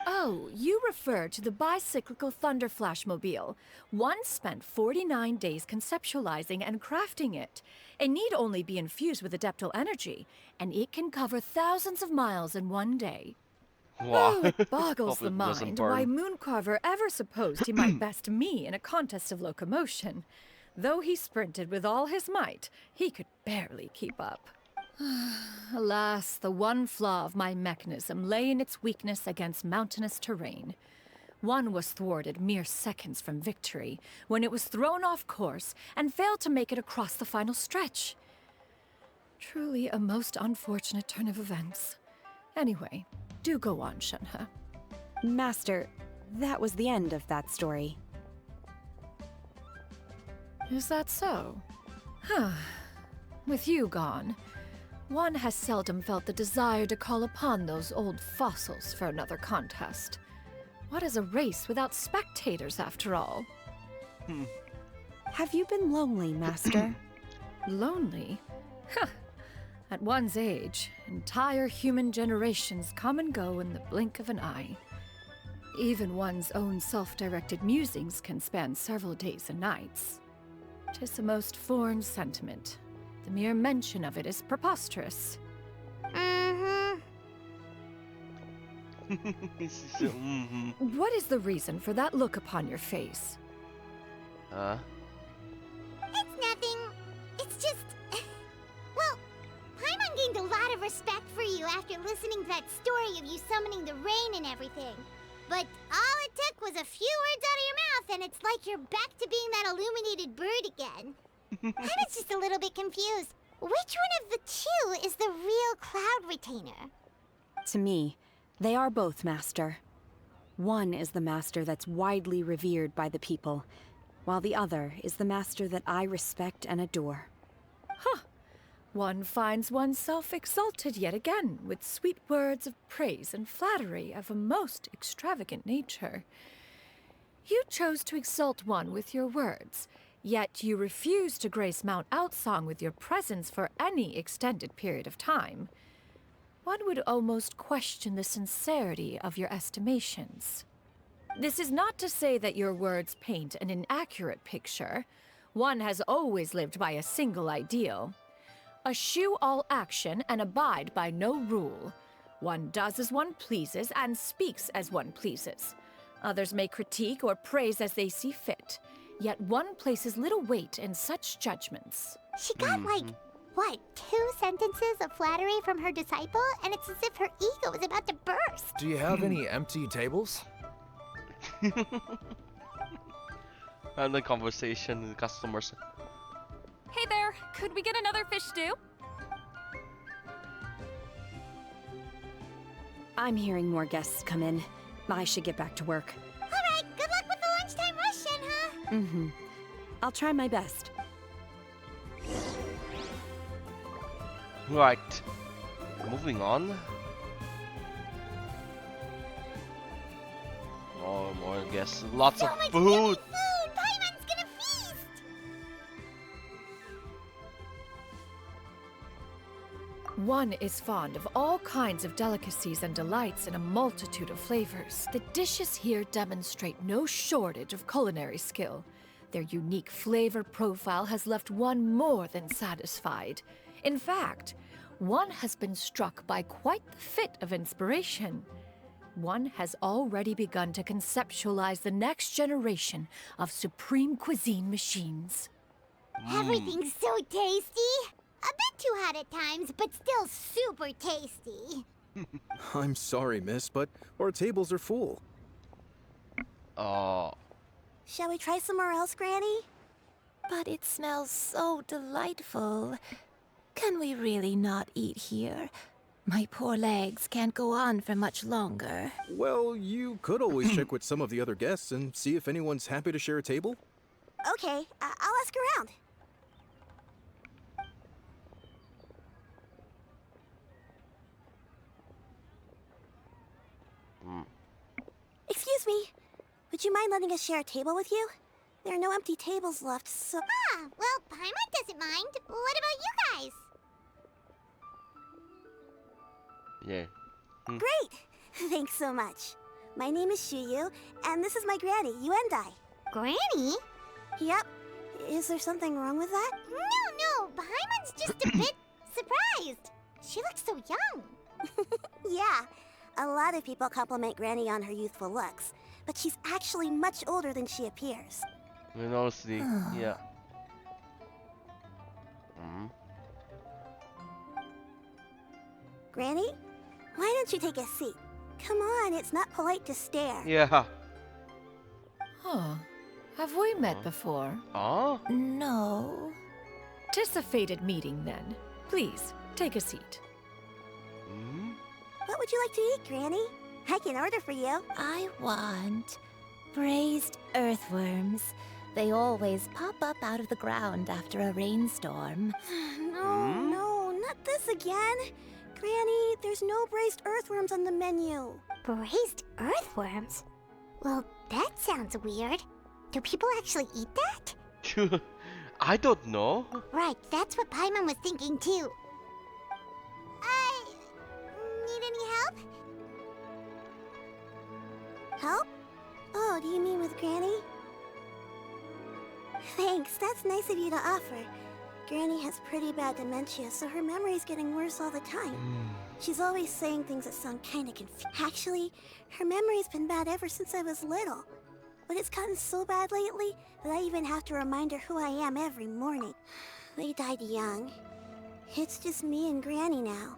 Oh, you refer to the bicyclical Thunder Flashmobile. One spent 49 days conceptualizing and crafting it. It need only be infused with adeptal energy, and it can cover thousands of miles in one day. Wow. Oh, it boggles Hope the it doesn't mind why burn. Mooncarver ever supposed he might best me in a contest of locomotion. Though he sprinted with all his might, he could barely keep up. Alas, the one flaw of my mechanism lay in its weakness against mountainous terrain. One was thwarted mere seconds from victory, when it was thrown off course and failed to make it across the final stretch. Truly a most unfortunate turn of events. Anyway, do go on, Shenhe. Master, that was the end of that story. Is that so? Huh. With you gone, one has seldom felt the desire to call upon those old fossils for another contest. What is a race without spectators, after all? Have you been lonely, Master? Lonely? Huh. At one's age, entire human generations come and go in the blink of an eye. Even one's own self-directed musings can span several days and nights. 'Tis a most foreign sentiment. The mere mention of it is preposterous. What is the reason for that look upon your face? It's nothing. It's just... Well, Paimon gained a lot of respect for you after listening to that story of you summoning the rain and everything. But all it took was a few words out of your mouth and it's like you're back to being that illuminated bird again. I was just a little bit confused. Which one of the two is the real Cloud Retainer? To me, they are both, Master. One is the Master that's widely revered by the people, while the other is the Master that I respect and adore. Huh. One finds oneself exalted yet again with sweet words of praise and flattery of a most extravagant nature. You chose to exalt one with your words, yet you refuse to grace Mount Outsong with your presence for any extended period of time. One would almost question the sincerity of your estimations. This is not to say that your words paint an inaccurate picture. One has always lived by a single ideal. Eschew all action and abide by no rule. One does as one pleases and speaks as one pleases. Others may critique or praise as they see fit, yet one places little weight in such judgments. She got like, what, 2 sentences of flattery from her disciple? And it's as if her ego is about to burst. Do you have any empty tables? And the conversation with customers. Hey there, could we get another fish stew? I'm hearing more guests come in. I should get back to work. Alright, good luck with the lunchtime rush, Shenhe. Mm-hmm. I'll try my best. Right. Moving on. More guests. Lots So of much food. yummy food! Paimon's gonna feast! One is fond of all kinds of delicacies and delights in a multitude of flavors. The dishes here demonstrate no shortage of culinary skill. Their unique flavor profile has left one more than satisfied. In fact, one has been struck by quite the fit of inspiration. One has already begun to conceptualize the next generation of supreme cuisine machines. Everything's so tasty! A bit too hot at times, but still super tasty. I'm sorry, miss, but our tables are full. Oh. Shall we try somewhere else, Granny? But it smells so delightful. Can we really not eat here? My poor legs can't go on for much longer. Well, you could always check with some of the other guests and see if anyone's happy to share a table. Okay, I'll ask around. Excuse me. Would you mind letting us share a table with you? There are no empty tables left, so... Ah, well, Paimon doesn't mind. What about you guys? Yeah. Great! Thanks so much. My name is Xianyun, and this is my granny, Yuendai. Granny? Yep. Is there something wrong with that? No, Paimon's just a bit surprised. She looks so young. Yeah. A lot of people compliment Granny on her youthful looks, but she's actually much older than she appears. You know, see, yeah. Granny? Why don't you take a seat? Come on, it's not polite to stare. Yeah. Huh. Have we met before? Oh? No. Tis a fated meeting, then. Please, take a seat. What would you like to eat, Granny? I can order for you. I want braised earthworms. They always pop up out of the ground after a rainstorm. No, not this again. Granny, there's no braised earthworms on the menu. Braised earthworms? Well, that sounds weird. Do people actually eat that? I don't know. Right, that's what Paimon was thinking too. Need any help? Help? Oh, do you mean with Granny? Thanks, that's nice of you to offer. Granny has pretty bad dementia, so her memory's getting worse all the time. She's always saying things that sound kinda confusing. Actually, her memory's been bad ever since I was little. But it's gotten so bad lately that I even have to remind her who I am every morning. They died young. It's just me and Granny now.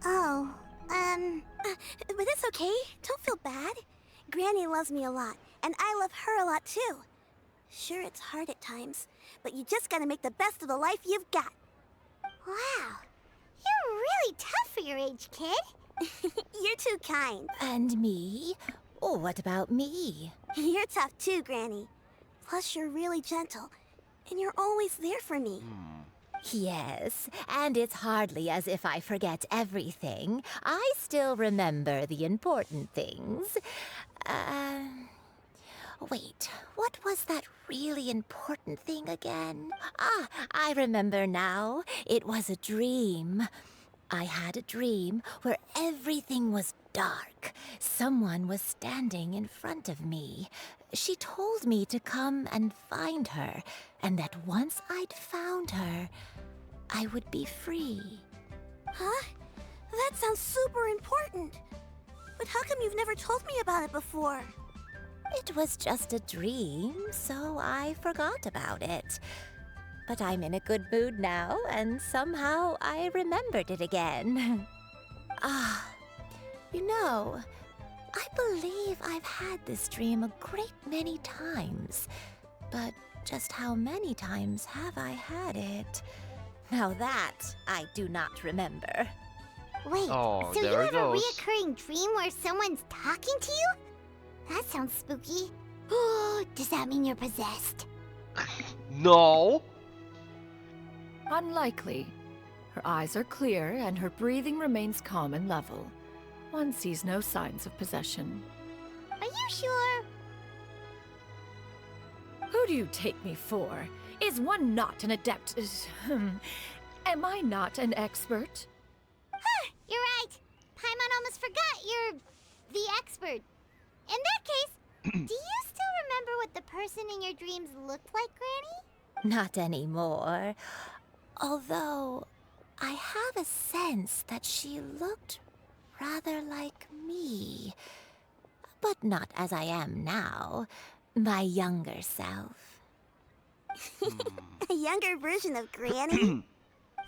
Oh, but it's okay. Don't feel bad. Granny loves me a lot, and I love her a lot too. Sure, it's hard at times, but you just gotta make the best of the life you've got. wow. You're really tough for your age, kid. You're too kind. And me? Oh, what about me? You're tough too, Granny. Plus, you're really gentle, and you're always there for me. Yes, and it's hardly as if I forget everything. I still remember the important things. Wait, what was that really important thing again? Ah, I remember now. It was a dream. I had a dream where everything was dark. Someone was standing in front of me. She told me to come and find her, and that once I'd found her, I would be free. Huh? That sounds super important. But how come you've never told me about it before? It was just a dream, so I forgot about it. But I'm in a good mood now, and somehow I remembered it again. You know, I believe I've had this dream a great many times. But just how many times have I had it? Now that I do not remember. Wait, Oh, so you there it have goes. a reoccurring dream where someone's talking to you? That sounds spooky. Oh, does that mean you're possessed? No. Unlikely. Her eyes are clear and her breathing remains calm and level. One sees no signs of possession. Are you sure? Who do you take me for? Is one not an adept? Am I not an expert? Huh, you're right. Paimon almost forgot you're the expert. In that case, do you still remember what the person in your dreams looked like, Granny? Not anymore. Although, I have a sense that she looked rather like me. But not as I am now. My younger self. A younger version of Granny?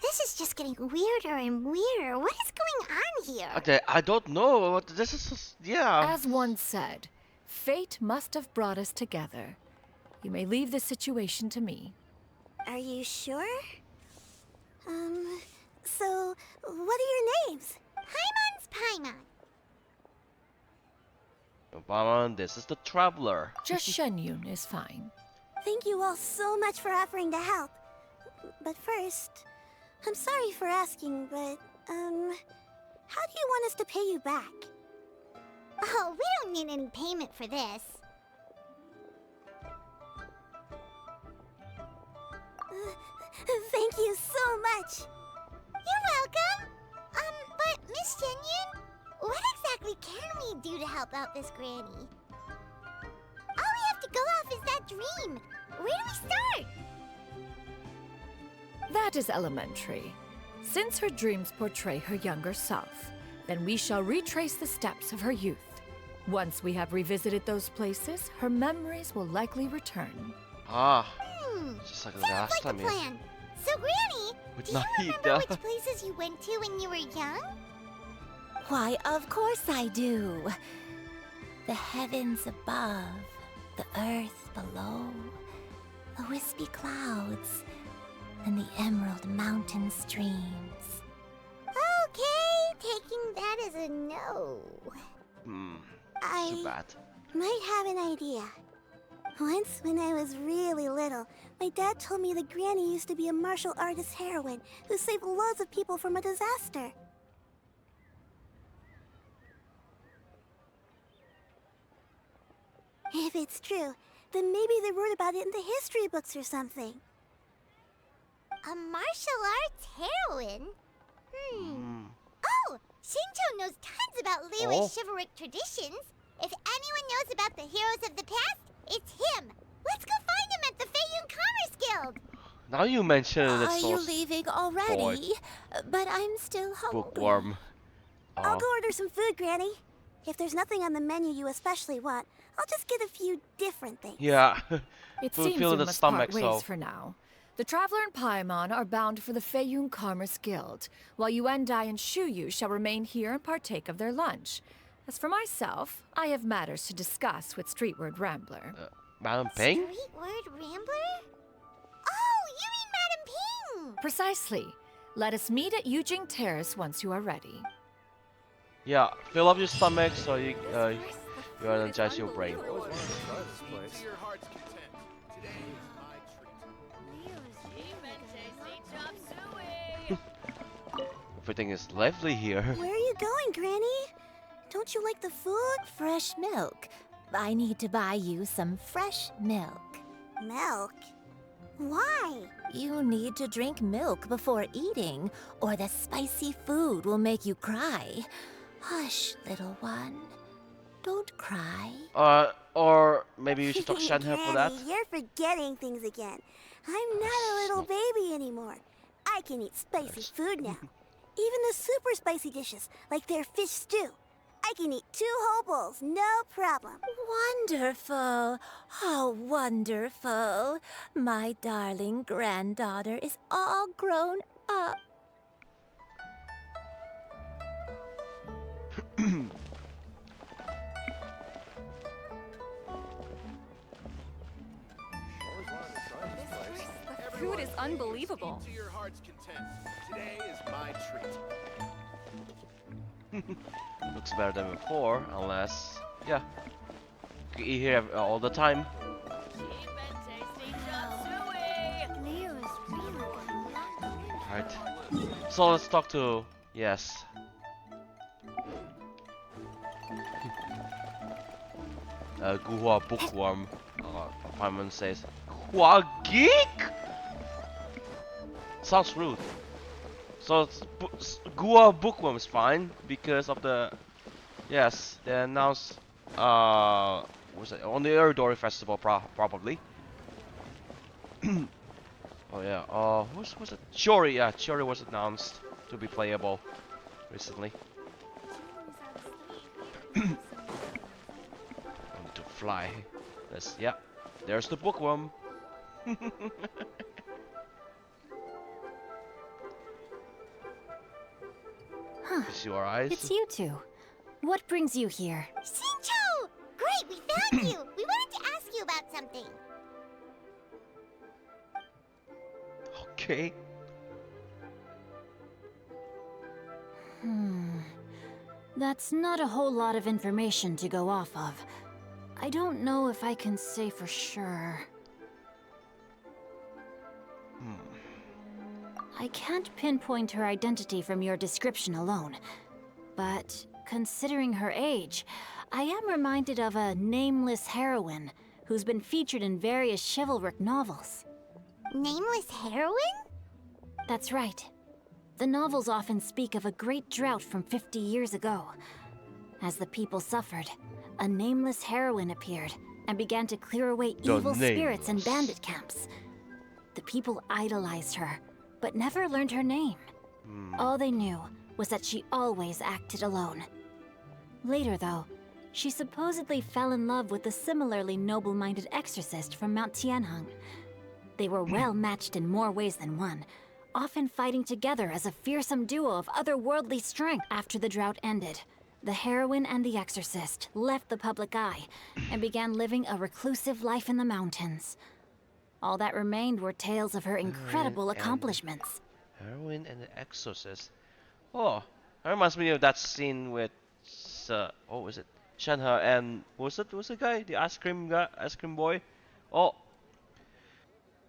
This is just getting weirder and weirder. What is going on here? Okay, I don't know. What this is? Yeah. As one said, fate must have brought us together. You may leave this situation to me. Are you sure? So, what are your names? Paimon's Paimon. Paimon, this is the traveler. Just Xianyun is fine. Thank you all so much for offering to help. But first, I'm sorry for asking, but, how do you want us to pay you back? Oh, we don't need any payment for this. Thank you so much. You're welcome. But Miss Xianyun, what exactly can we do to help out this granny? All we have to go off is that dream. Where do we start? That is elementary. Since her dreams portray her younger self, then we shall retrace the steps of her youth. Once we have revisited those places, her memories will likely return. Ah, just like Sounds last like time. a Yeah. plan. So, Granny, With do you remember Nahida. which places you went to when you were young? Why, of course I do. The heavens above, the earth below, the wispy clouds, and the emerald mountain streams. Okay, taking that as a no. Too bad. Might have an idea. Once, when I was really little, my dad told me that Granny used to be a martial artist heroine who saved loads of people from a disaster. If it's true, then maybe they wrote about it in the history books or something. A martial arts heroine? Oh, Shinjo knows tons about Liyue's chivalric traditions. If anyone knows about the heroes of the past, it's him. Let's go find him at the Feiyun Commerce Guild. Now you mention it, Are it's you so leaving already? But I'm still hungry. bookworm. I'll go order some food, Granny. If there's nothing on the menu you especially want, I'll just get a few different things. Yeah. It Feel seems in we the must stomach, part ways so. for now. The Traveler and Paimon are bound for the Feiyun Commerce Guild, while Yuendai and Shuyu shall remain here and partake of their lunch. As for myself, I have matters to discuss with Streetward Rambler. Madam Ping? Streetward Rambler? Oh, you mean Madam Ping! Precisely. Let us meet at Yujing Terrace once you are ready. Yeah, fill up your stomach so you energize your brain. everything is lively here. Where are you going, Granny? Don't you like the food? Fresh milk. I need to buy you some fresh milk. Milk? Why? You need to drink milk before eating, or the spicy food will make you cry. Hush, little one. Don't cry. Or maybe you should talk Shanha for that. Granny, you're forgetting things again. I'm not a little baby anymore. I can eat spicy food now. Even the super spicy dishes, like their fish stew. I can eat 2 whole bowls, no problem. Wonderful. Oh, wonderful. My darling granddaughter is all grown up. The food is unbelievable. To your heart's content. Today is my treat. Looks better than before, unless, yeah, you can eat here all the time. Right. So let's talk to, yes. Guhua bookworm. Paimon says, Hua geek? Sounds rude. So Gua bookworm is fine because of the, yes, they announced what's it, on the Eridori festival probably. Oh yeah, who's it? Chori, yeah, Chori was announced to be playable recently. I need to fly. Yeah, there's the bookworm. Is your eyes? It's you two. What brings you here? Shincho! Great, we found you! We wanted to ask you about something. Okay. That's not a whole lot of information to go off of. I don't know if I can say for sure. I can't pinpoint her identity from your description alone. But considering her age, I am reminded of a nameless heroine who's been featured in various chivalric novels. Nameless heroine? That's right. The novels often speak of a great drought from 50 years ago. As the people suffered, a nameless heroine appeared and began to clear away evil spirits in bandit camps. The people idolized her, but never learned her name. All they knew was that she always acted alone. Later, though, she supposedly fell in love with a similarly noble-minded exorcist from Mount Tianheng. They were well matched in more ways than one, often fighting together as a fearsome duo of otherworldly strength. After the drought ended, the heroine and the exorcist left the public eye and began living a reclusive life in the mountains. All that remained were tales of her incredible accomplishments. Heroine and the Exorcist. Oh, that reminds me of that scene with, what was it? Shanha and what's the guy? The ice cream guy, ice cream boy. Oh,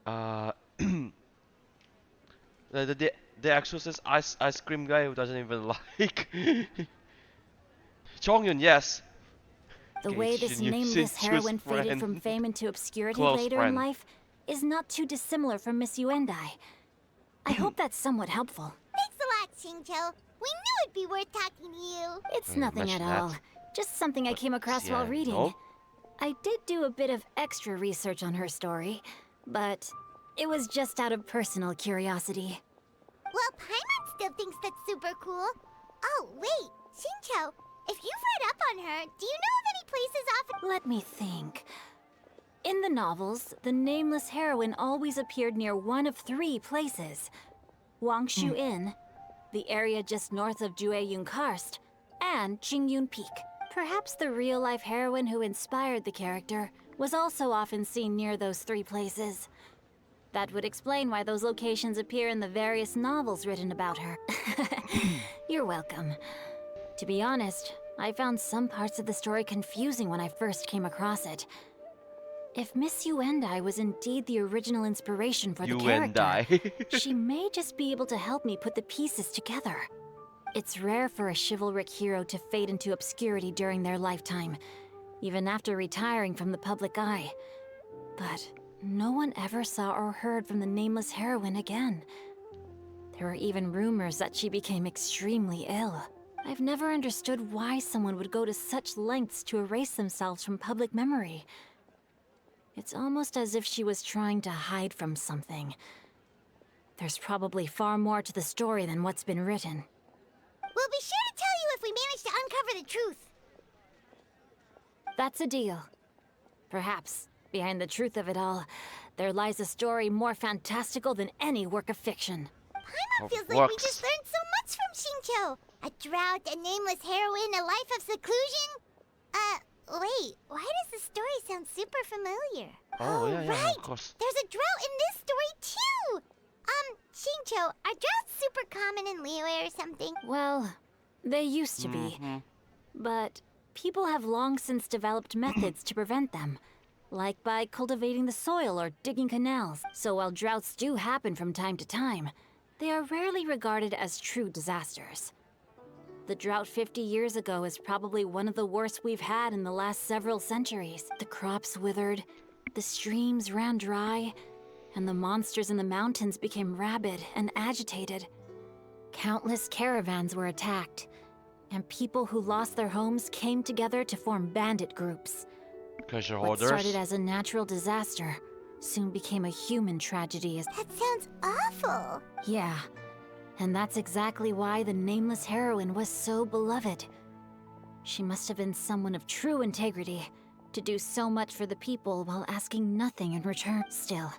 the Exorcist ice cream guy who doesn't even like Xianyun, yes. The way this nameless heroine faded from fame into obscurity later in life is not too dissimilar from Miss Yuendai. I hope that's somewhat helpful. Thanks a lot, Shincho. We knew it'd be worth talking to you. It's nothing at all. Just something I came across while reading. No? I did do a bit of extra research on her story, but it was just out of personal curiosity. Well, Paimon still thinks that's super cool. Oh, wait, Shincho, if you've read up on her, do you know of any places often— Let me think. In the novels, the nameless heroine always appeared near one of 3 places. Wangshu Inn, the area just north of Jueyun Karst, and Qingyun Peak. Perhaps the real-life heroine who inspired the character was also often seen near those 3 places. That would explain why those locations appear in the various novels written about her. You're welcome. To be honest, I found some parts of the story confusing when I first came across it. If Miss Yuendai was indeed the original inspiration for the character, she may just be able to help me put the pieces together. It's rare for a chivalric hero to fade into obscurity during their lifetime, even after retiring from the public eye. But no one ever saw or heard from the nameless heroine again. There were even rumors that she became extremely ill. I've never understood why someone would go to such lengths to erase themselves from public memory. It's almost as if she was trying to hide from something. There's probably far more to the story than what's been written. We'll be sure to tell you if we manage to uncover the truth. That's a deal. Perhaps, behind the truth of it all, there lies a story more fantastical than any work of fiction. Paimon feels like we just learned so much from Xingqiu. A drought, a nameless heroine, a life of seclusion. Wait, why does the story sound super familiar? Oh, yeah, right. of course. There's a drought in this story too. Xingqiu, are droughts super common in Liyue or something? Well, they used to be. But people have long since developed methods to prevent them. Like by cultivating the soil or digging canals. So while droughts do happen from time to time, they are rarely regarded as true disasters. The drought 50 years ago is probably one of the worst we've had in the last several centuries. The crops withered, the streams ran dry, and the monsters in the mountains became rabid and agitated. Countless caravans were attacked, and people who lost their homes came together to form bandit groups. Treasure What hoarders. started as a natural disaster soon became a human tragedy. That sounds awful. Yeah, and that's exactly why the nameless heroine was so beloved. She must have been someone of true integrity, to do so much for the people while asking nothing in return. Still,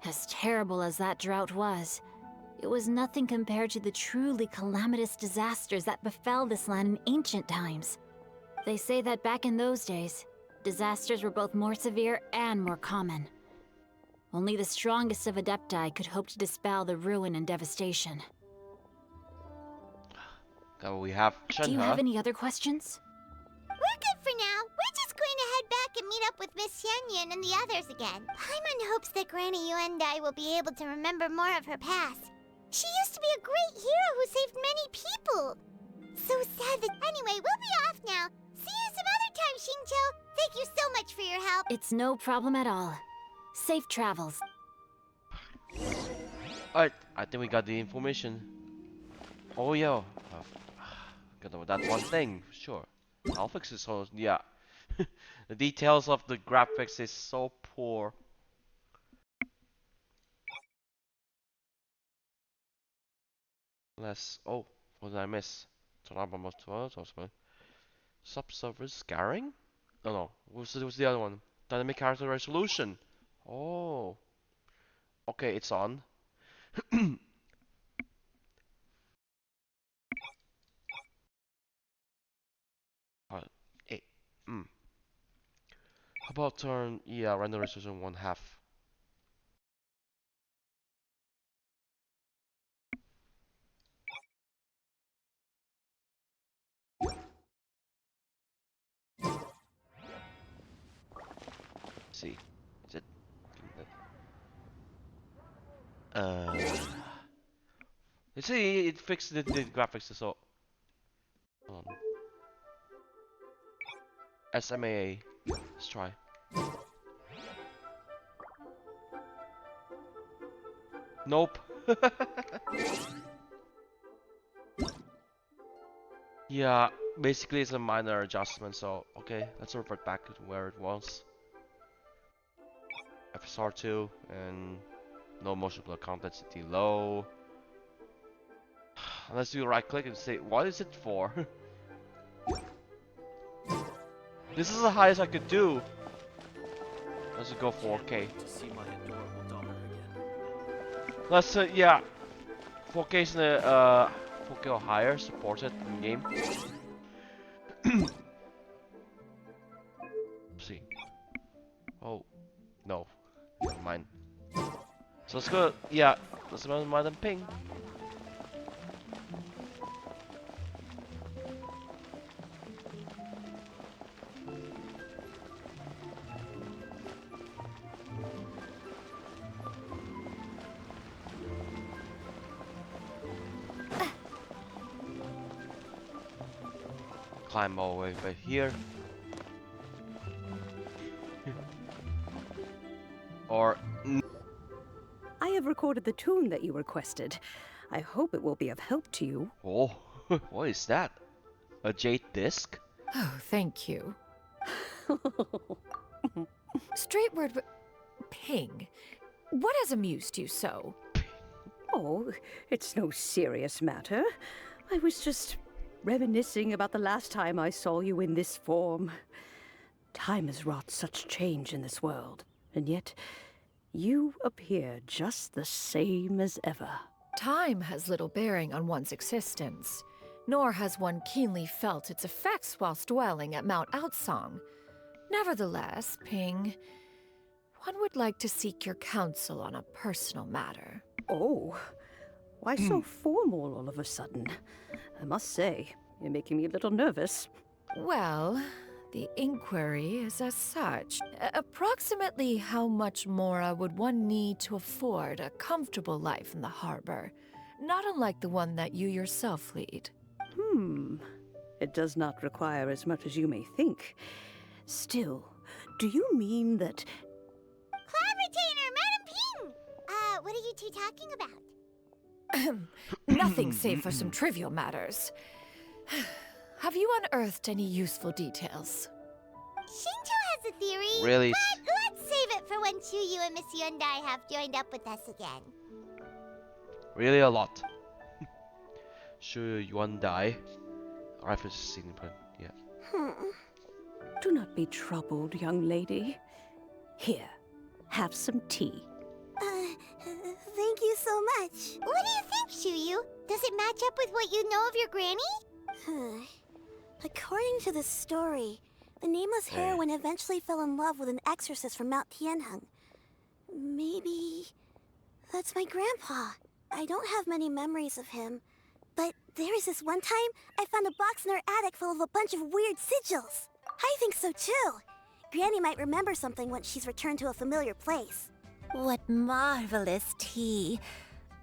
as terrible as that drought was, it was nothing compared to the truly calamitous disasters that befell this land in ancient times. They say that back in those days, disasters were both more severe and more common. Only the strongest of Adepti could hope to dispel the ruin and devastation. We have Shenhe. Do you have any other questions? We're good for now. We're just going to head back and meet up with Miss Xianyun and the others again. Paimon hopes that Granny Yuendai will be able to remember more of her past. She used to be a great hero who saved many people. So sad that... Anyway, we'll be off now. See you some other time, Xingqiu. Thank you so much for your help. It's no problem at all. Safe travels. Alright, I think we got the information. Oh yeah, got that one thing, sure. I'll fix this whole, yeah. The details of the graphics is so poor. Oh, what did I miss? Subsurface scarring? No, what's the other one? Dynamic character resolution. Oh. Okay, it's on. How about turn, yeah, render resolution 1/2. See, is it? Let's see, it fixed the graphics, so. Hold on. SMAA. Let's try. Nope. Yeah, basically it's a minor adjustment, so okay, let's revert back to where it was. FSR2 and no motion blur count density low. Let's do right click and say what is it for? This is the highest I could do. Let's go 4K. Let's yeah, 4K is in the 4K or higher, supported in game. See. Oh no, never mind. So let's go. Yeah, let's mind them ping. climb all the way by here. Or I have recorded the tune that you requested. I hope it will be of help to you. oh, what is that? A jade disc? Oh, thank you. Straight word, Ping. What has amused you so? Oh, it's no serious matter. I was just reminiscing about the last time I saw you in this form. Time has wrought such change in this world, and yet you appear just the same as ever. Time has little bearing on one's existence, nor has one keenly felt its effects whilst dwelling at Mount Outsong. Nevertheless, Ping, one would like to seek your counsel on a personal matter. Oh, why so formal all of a sudden? I must say, you're making me a little nervous. Well, the inquiry is as such. Approximately how much more would one need to afford a comfortable life in the harbor, not unlike the one that you yourself lead? It does not require as much as you may think. Still, do you mean that... Clavitainer, Madam Ping! What are you two talking about? Nothing save for some trivial matters. Have you unearthed any useful details? Shinto has a theory, Really? but let's save it for when Chuyu and Miss Yundai have joined up with us again. Really a lot. Sure, you want to die? Reference to scene, yeah. Do not be troubled, young lady. Here, have some tea. Thank you so much. What do you think, Chuyu? Does it match up with what you know of your granny? According to the story, the nameless heroine eventually fell in love with an exorcist from Mount Tianheng. Maybe that's my grandpa. I don't have many memories of him, but there was this one time I found a box in her attic full of a bunch of weird sigils. I think so too. Granny might remember something once she's returned to a familiar place. What marvelous tea.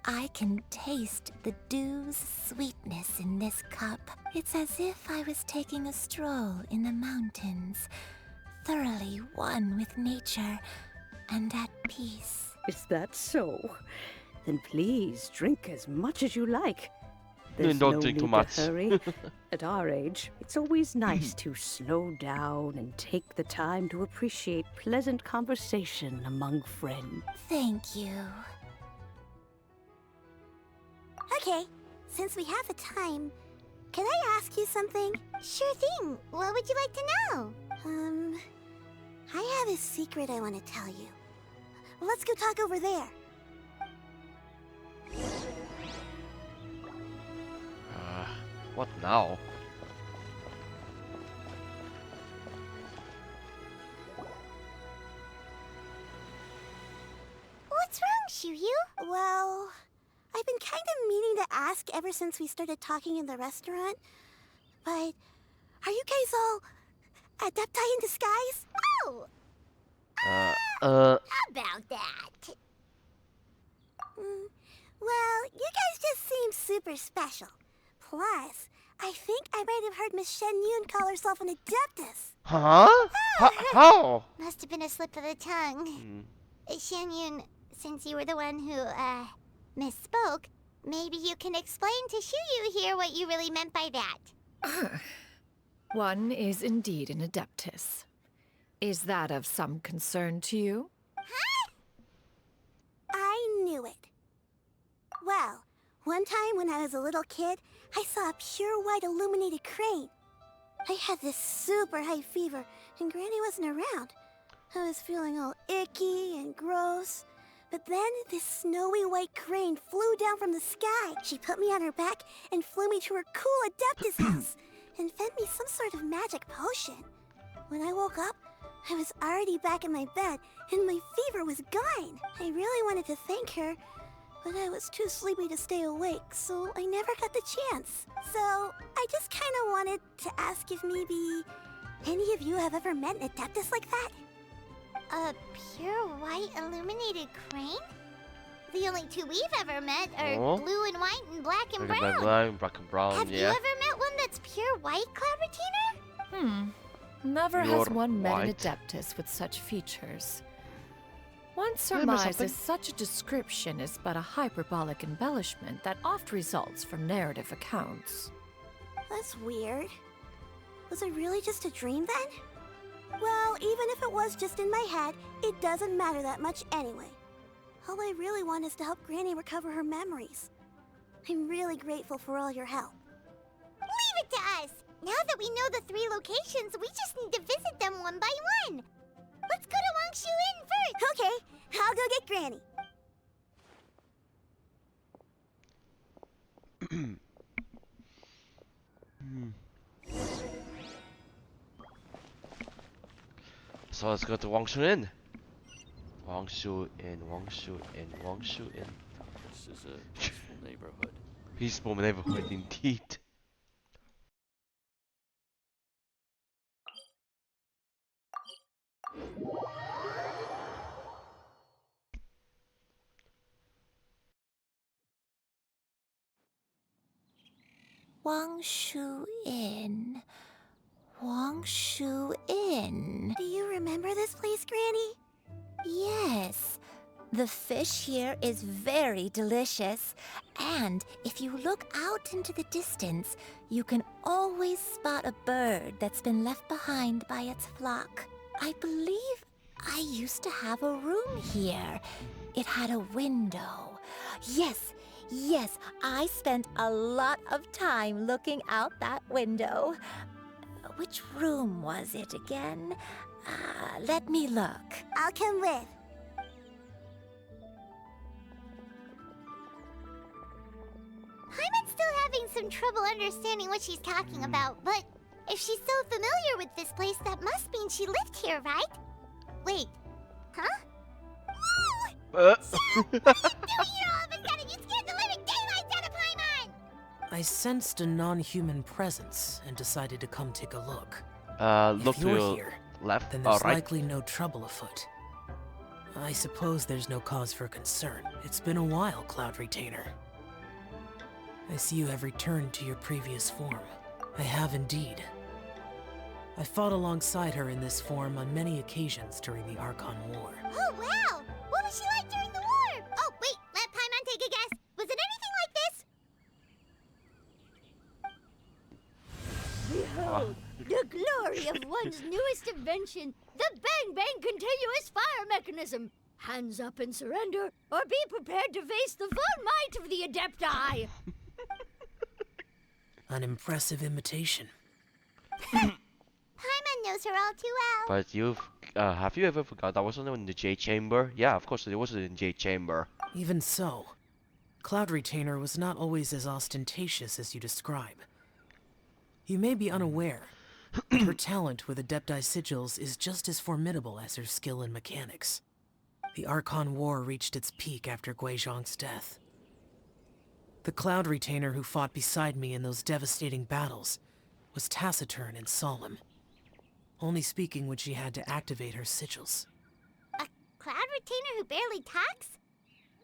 I can taste the dew's sweetness in this cup. It's as if I was taking a stroll in the mountains, thoroughly one with nature and at peace. Is that so? Then please drink as much as you like. There's Don't no drink too need much. to hurry. At our age, it's always nice to slow down and take the time to appreciate pleasant conversation among friends. Thank you. Okay, since we have the time, can I ask you something? Sure thing. What would you like to know? I have a secret I want to tell you. Let's go talk over there. What now? What's wrong, Chuyu? Well, I've been kind of meaning to ask ever since we started talking in the restaurant, but are you guys all Adepti in disguise? Oh! Uh, About that. Well, you guys just seem super special. Plus, I think I might have heard Miss Xianyun call herself an Adeptus. Huh? How? Must have been a slip of the tongue. Xianyun, since you were the one who, misspoke, maybe you can explain to Chuyu here what you really meant by that. One is indeed an Adeptus. Is that of some concern to you? Huh? I knew it. Well, one time when I was a little kid, I saw a pure white illuminated crane. I had this super high fever, and Granny wasn't around. I was feeling all icky and gross. But then this snowy white crane flew down from the sky. She put me on her back and flew me to her cool Adeptus house and fed me some sort of magic potion. When I woke up, I was already back in my bed and my fever was gone. I really wanted to thank her, but I was too sleepy to stay awake, so I never got the chance. So I just kind of wanted to ask if maybe any of you have ever met an Adeptus like that? A pure white illuminated crane? The only two we've ever met are Oh. blue and white and black and Black and brown. black and brown, Have you yeah. ever met one that's pure white, Cloud Retainer? Never has You're one met an white. Adeptus with such features. One Did I miss something? surmises such a description is but a hyperbolic embellishment that oft results from narrative accounts. That's weird. Was it really just a dream then? Well, even if it was just in my head, it doesn't matter that much anyway. All I really want is to help Granny recover her memories. I'm really grateful for all your help. Leave it to us! Now that we know the 3 locations, we just need to visit them one by one. Let's go to Wangshu Inn first! Okay, I'll go get Granny. So let's go to Wangshu Inn. Wangshu Inn, Wangshu Inn, Wangshu Inn. This is a peaceful neighborhood. Peaceful neighborhood indeed. Wangshu Inn. Wangshu Inn. Do you remember this place, Granny? Yes. The fish here is very delicious. And if you look out into the distance, you can always spot a bird that's been left behind by its flock. I believe I used to have a room here. It had a window. Yes, I spent a lot of time looking out that window. Which room was it again? Let me look. I'll come with. Paimon's still having some trouble understanding what she's talking about, but if she's so familiar with this place, that must mean she lived here, right? Wait, huh? Uh. Doing it all of a sudden, you scared the living daylights out of Paimon! I sensed a non-human presence and decided to come take a look. Look If to you're your here, left then or there's right. likely no trouble afoot. I suppose there's no cause for concern. It's been a while, Cloud Retainer. I see you have returned to your previous form. I have indeed. I fought alongside her in this form on many occasions during the Archon War. Oh, wow! What was she like during the war? Oh, wait, let Paimon take a guess. Was it anything like this? Behold, the glory of one's newest invention, the Bang Bang Continuous Fire Mechanism. Hands up and surrender, or be prepared to face the full might of the Adepti. An impressive imitation. Paimon knows her all too well. But have you ever forgot that wasn't in the J Chamber? Yeah, of course it was in J Chamber. Even so, Cloud Retainer was not always as ostentatious as you describe. You may be unaware, her talent with Adepti sigils is just as formidable as her skill in mechanics. The Archon War reached its peak after Guizhong's death. The Cloud Retainer who fought beside me in those devastating battles was taciturn and solemn, only speaking when she had to activate her sigils. A Cloud Retainer who barely talks?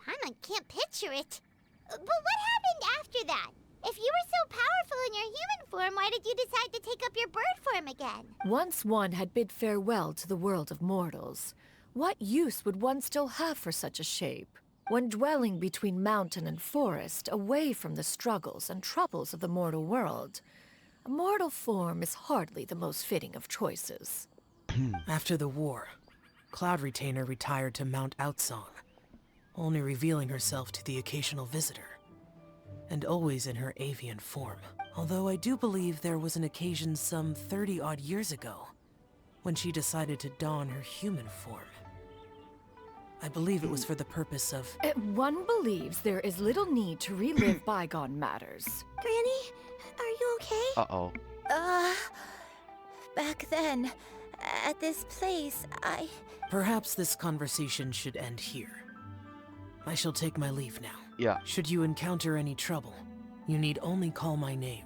Paimon can't picture it. But what happened after that? If you were so powerful in your human form, why did you decide to take up your bird form again? Once one had bid farewell to the world of mortals, what use would one still have for such a shape? When dwelling between mountain and forest, away from the struggles and troubles of the mortal world, a mortal form is hardly the most fitting of choices. After the war, Cloud Retainer retired to Mount Outsong, only revealing herself to the occasional visitor, and always in her avian form. Although I do believe there was an occasion some 30-odd years ago when she decided to don her human form. I believe it was for the purpose of... One believes there is little need to relive bygone matters. Granny, are you okay? Uh-oh. Back then, at this place, Perhaps this conversation should end here. I shall take my leave now. Yeah. Should you encounter any trouble, you need only call my name.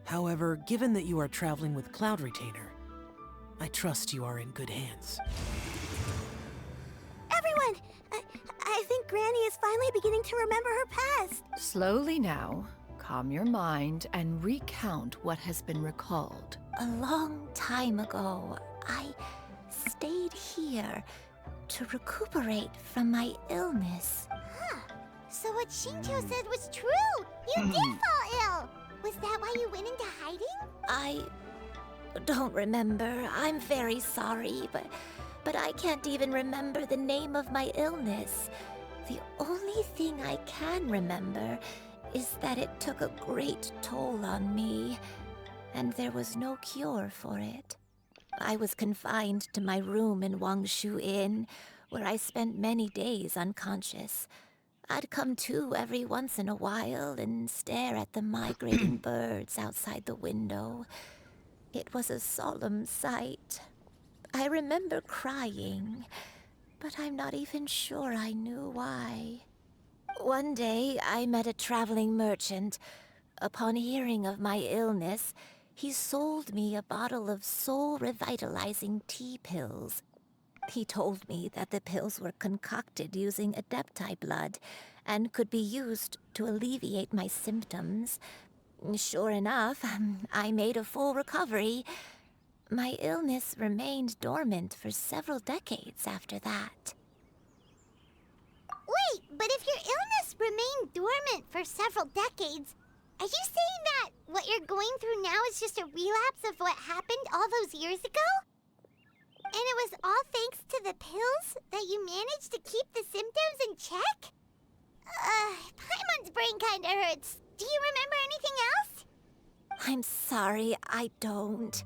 However, given that you are traveling with Cloud Retainer, I trust you are in good hands. Everyone! I think Granny is finally beginning to remember her past. Slowly now, calm your mind and recount what has been recalled. A long time ago, I stayed here to recuperate from my illness. Huh. So what Shinjo said was true! You did fall ill! Was that why you went into hiding? I don't remember. I'm very sorry, but I can't even remember the name of my illness. The only thing I can remember is that it took a great toll on me, and there was no cure for it. I was confined to my room in Wangshu Inn, where I spent many days unconscious. I'd come to every once in a while and stare at the migrating birds outside the window. It was a solemn sight. I remember crying, but I'm not even sure I knew why. One day, I met a traveling merchant. Upon hearing of my illness, he sold me a bottle of soul-revitalizing tea pills. He told me that the pills were concocted using Adepti blood and could be used to alleviate my symptoms. Sure enough, I made a full recovery. My illness remained dormant for several decades after that. Wait, but if your illness remained dormant for several decades, are you saying that what you're going through now is just a relapse of what happened all those years ago? And it was all thanks to the pills that you managed to keep the symptoms in check? Paimon's brain kinda hurts. Do you remember anything else? I'm sorry, I don't.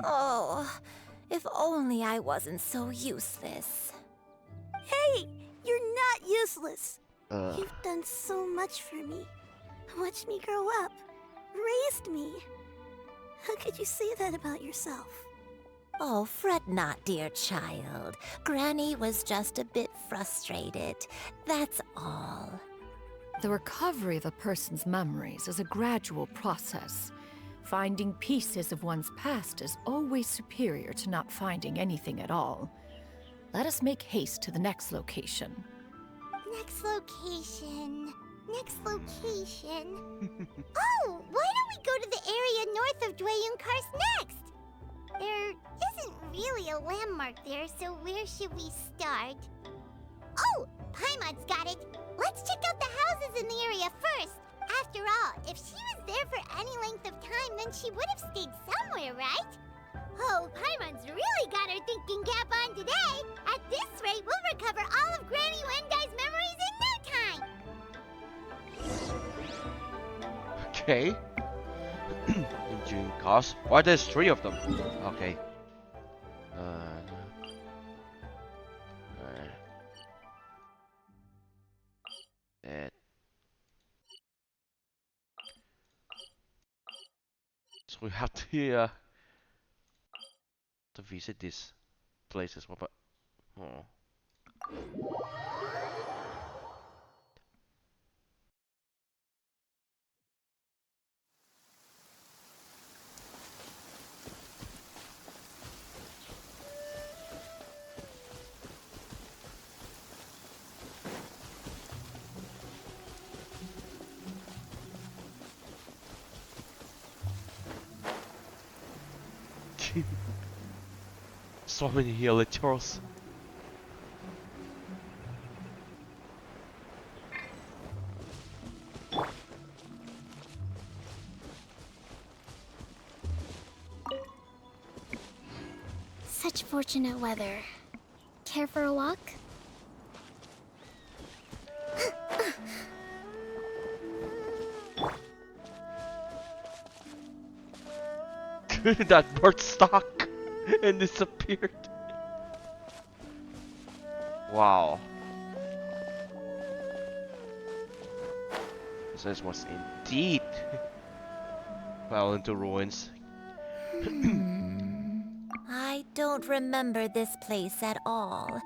Oh, if only I wasn't so useless. Hey, you're not useless. You've done so much for me. Watched me grow up. Raised me. How could you say that about yourself? Oh, fret not, dear child. Granny was just a bit frustrated. That's all. The recovery of a person's memories is a gradual process. Finding pieces of one's past is always superior to not finding anything at all. Let us make haste to the next location. Next location. Next location. Oh, why don't we go to the area north of Dwayunkars next? There isn't really a landmark there, so where should we start? Oh, Paimon's got it. Let's check out the houses in the area first. After all, if she was there for any length of time, then she would have stayed somewhere, right? Oh, Paimon's really got her thinking cap on today. At this rate, we'll recover all of Granny Wendai's memories in no time. Okay. Engine cost. Why there's 3 of them? Okay. That. So we have to visit these places. What about? Oh. So many electros. Such fortunate weather. Care for a walk? That bird stuck and disappeared. Wow. This was indeed fell into ruins. I don't remember this place at all.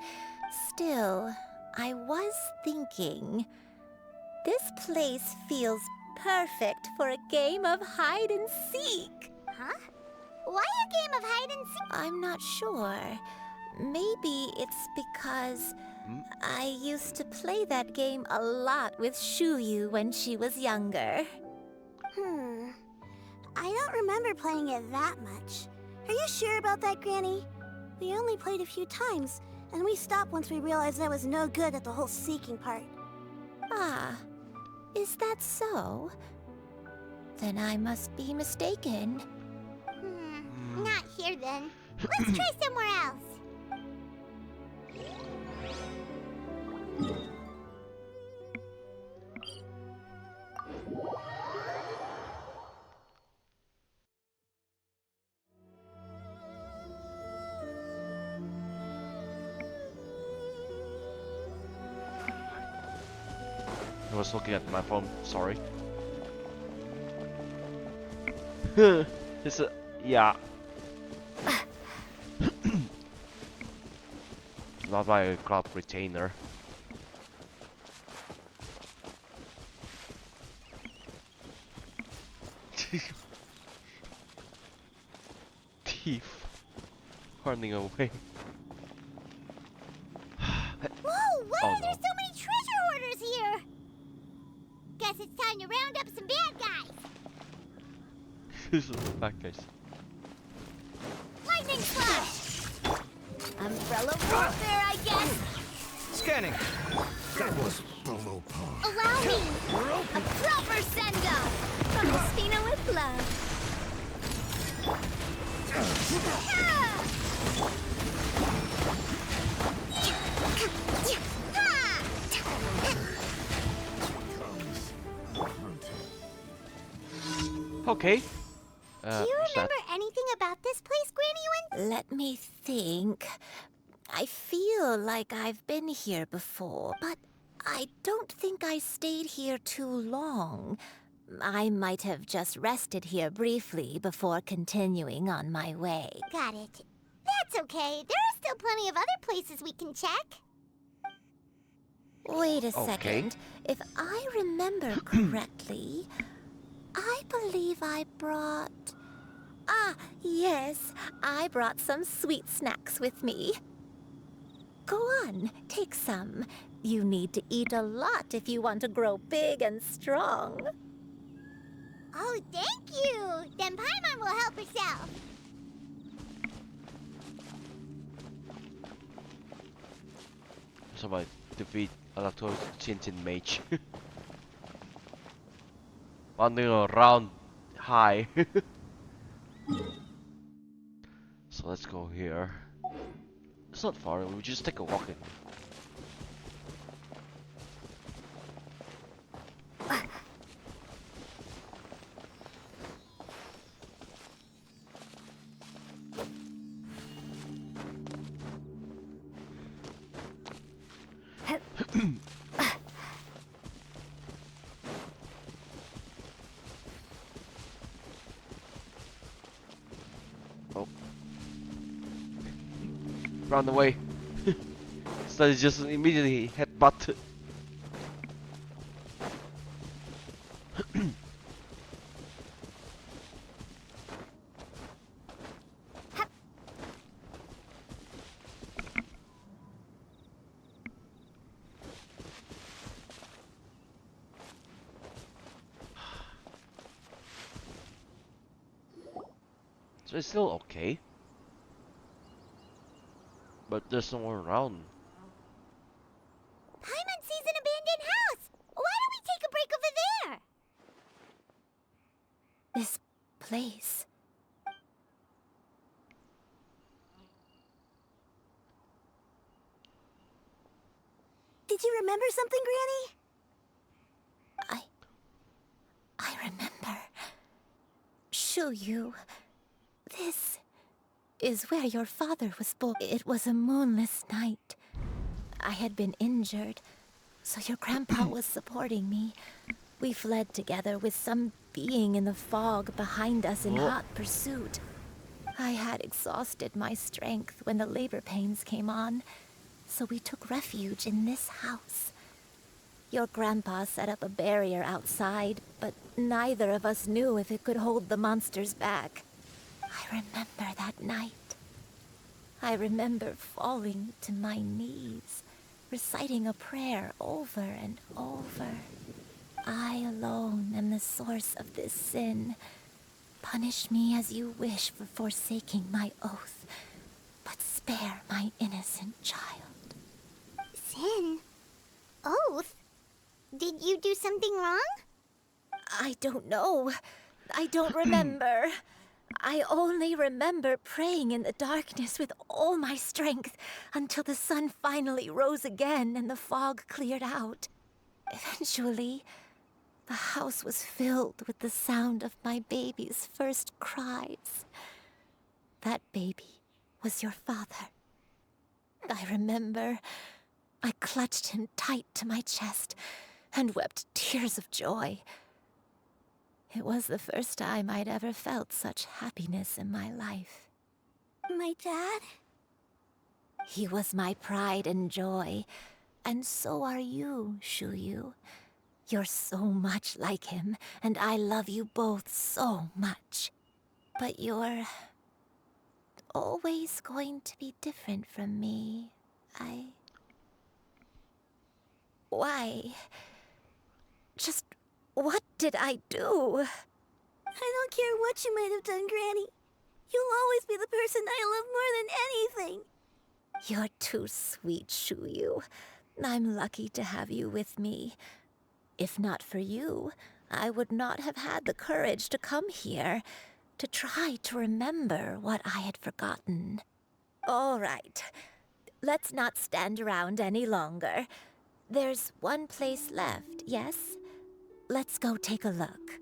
Still, I was thinking. This place feels perfect for a game of hide and seek. Huh? Why a game of hide and seek? I'm not sure. Maybe it's because I used to play that game a lot with Shuyu when she was younger. I don't remember playing it that much. Are you sure about that, Granny? We only played a few times, and we stopped once we realized I was no good at the whole seeking part. Ah, is that so? Then I must be mistaken. Not here then. Let's try somewhere else. I was looking at my phone, sorry. It's a... yeah. Not my cloud retainer. Thief. Running away. Whoa, why are there so many treasure hoarders here? Guess it's time to round up some bad guys. This is the bad guys. Lightning slash! Umbrella warfare, I guess. Scanning. That was below par. Allow me a proper send-up from Christina with love. Okay. Do you remember anything about this place, Granny? Let me think. I feel like I've been here before, but I don't think I stayed here too long. I might have just rested here briefly before continuing on my way. Got it. That's okay. There are still plenty of other places we can check. Wait a second. If I remember correctly, I believe I brought... Ah, yes. I brought some sweet snacks with me. Go on, take some. You need to eat a lot if you want to grow big and strong. Oh, thank you. Then Paimon will help herself. So I defeat Alator's Chinchin Mage. Wandering around high. So let's go here. It's not far, we just take a walk in. Oh. Run away. So he just immediately headbutt. So it's still okay. But there's no one around. Paimon sees an abandoned house. Why don't we take a break over there? This place. Did you remember something, Granny? I remember. Shuyu. This is where your father was born. It was a moonless night. I had been injured, so your grandpa was supporting me. We fled together with some being in the fog behind us in hot pursuit. I had exhausted my strength when the labor pains came on, so we took refuge in this house. Your grandpa set up a barrier outside, but neither of us knew if it could hold the monsters back. I remember that night. I remember falling to my knees, reciting a prayer over and over. I alone am the source of this sin. Punish me as you wish for forsaking my oath, but spare my innocent child. Sin? Oath? Did you do something wrong? I don't know. I don't remember. I only remember praying in the darkness with all my strength until the sun finally rose again and the fog cleared out. Eventually, the house was filled with the sound of my baby's first cries. That baby was your father. I remember I clutched him tight to my chest and wept tears of joy. It was the first time I'd ever felt such happiness in my life. My dad? He was my pride and joy, and so are you, Xianyun. You're so much like him, and I love you both so much. But you're always going to be different from me. Why? Just what did I do? I don't care what you might have done, Granny. You'll always be the person I love more than anything. You're too sweet, Xianyun. I'm lucky to have you with me. If not for you, I would not have had the courage to come here, to try to remember what I had forgotten. All right, let's not stand around any longer. There's one place left, yes? Let's go take a look.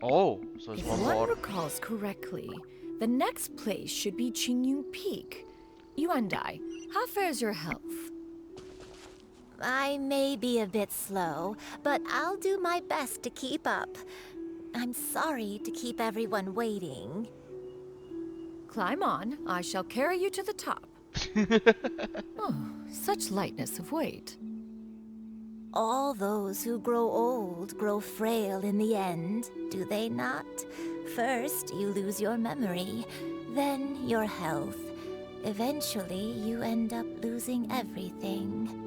Oh, so it's If one one more. recalls correctly, the next place should be Xianyun Peak. You and I, how fares your health? I may be a bit slow, but I'll do my best to keep up. I'm sorry to keep everyone waiting. Climb on, I shall carry you to the top. Oh, such lightness of weight. All those who grow old grow frail in the end, do they not? First, you lose your memory, then your health. Eventually, you end up losing everything.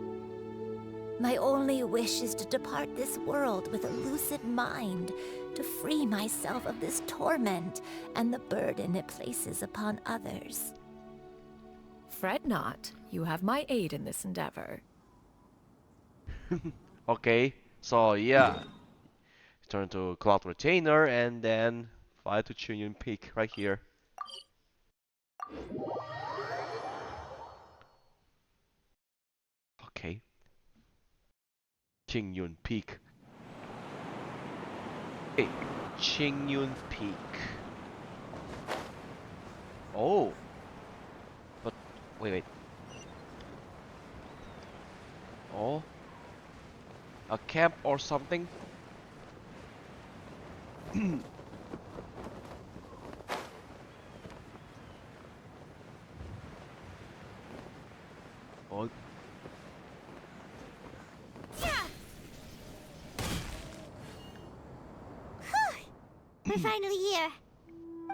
My only wish is to depart this world with a lucid mind, to free myself of this torment and the burden it places upon others. Fret not, you have my aid in this endeavor. Okay, so yeah. Turn to Cloud Retainer and then fly to Xianyun Peak right here. Okay. Xianyun Peak. Okay, Xianyun Peak. Oh. But wait. Oh. A camp or something? Oh. We're finally here.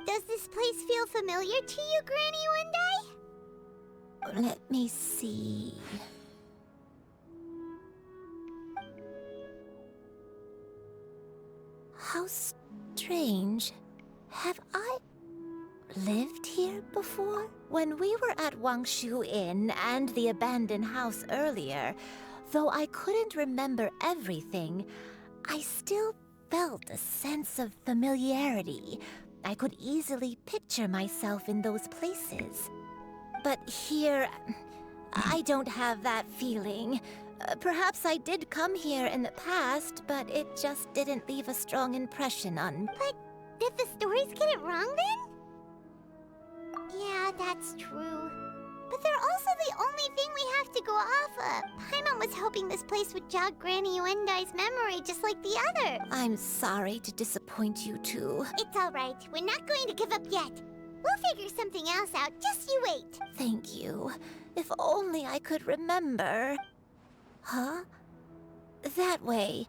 Does this place feel familiar to you, Granny One Day? Let me see. How strange. Have I lived here before? When we were at Wangshu Inn and the abandoned house earlier, though I couldn't remember everything, I still felt a sense of familiarity. I could easily picture myself in those places. But here, I don't have that feeling. Perhaps I did come here in the past, but it just didn't leave a strong impression on... But did the stories get it wrong then? Yeah, that's true. But they're also the only thing we have to go off of. Paimon was hoping this place would jog Granny Uendai's memory just like the others. I'm sorry to disappoint you too. It's alright. We're not going to give up yet. We'll figure something else out. Just you wait. Thank you. If only I could remember. Huh? That way.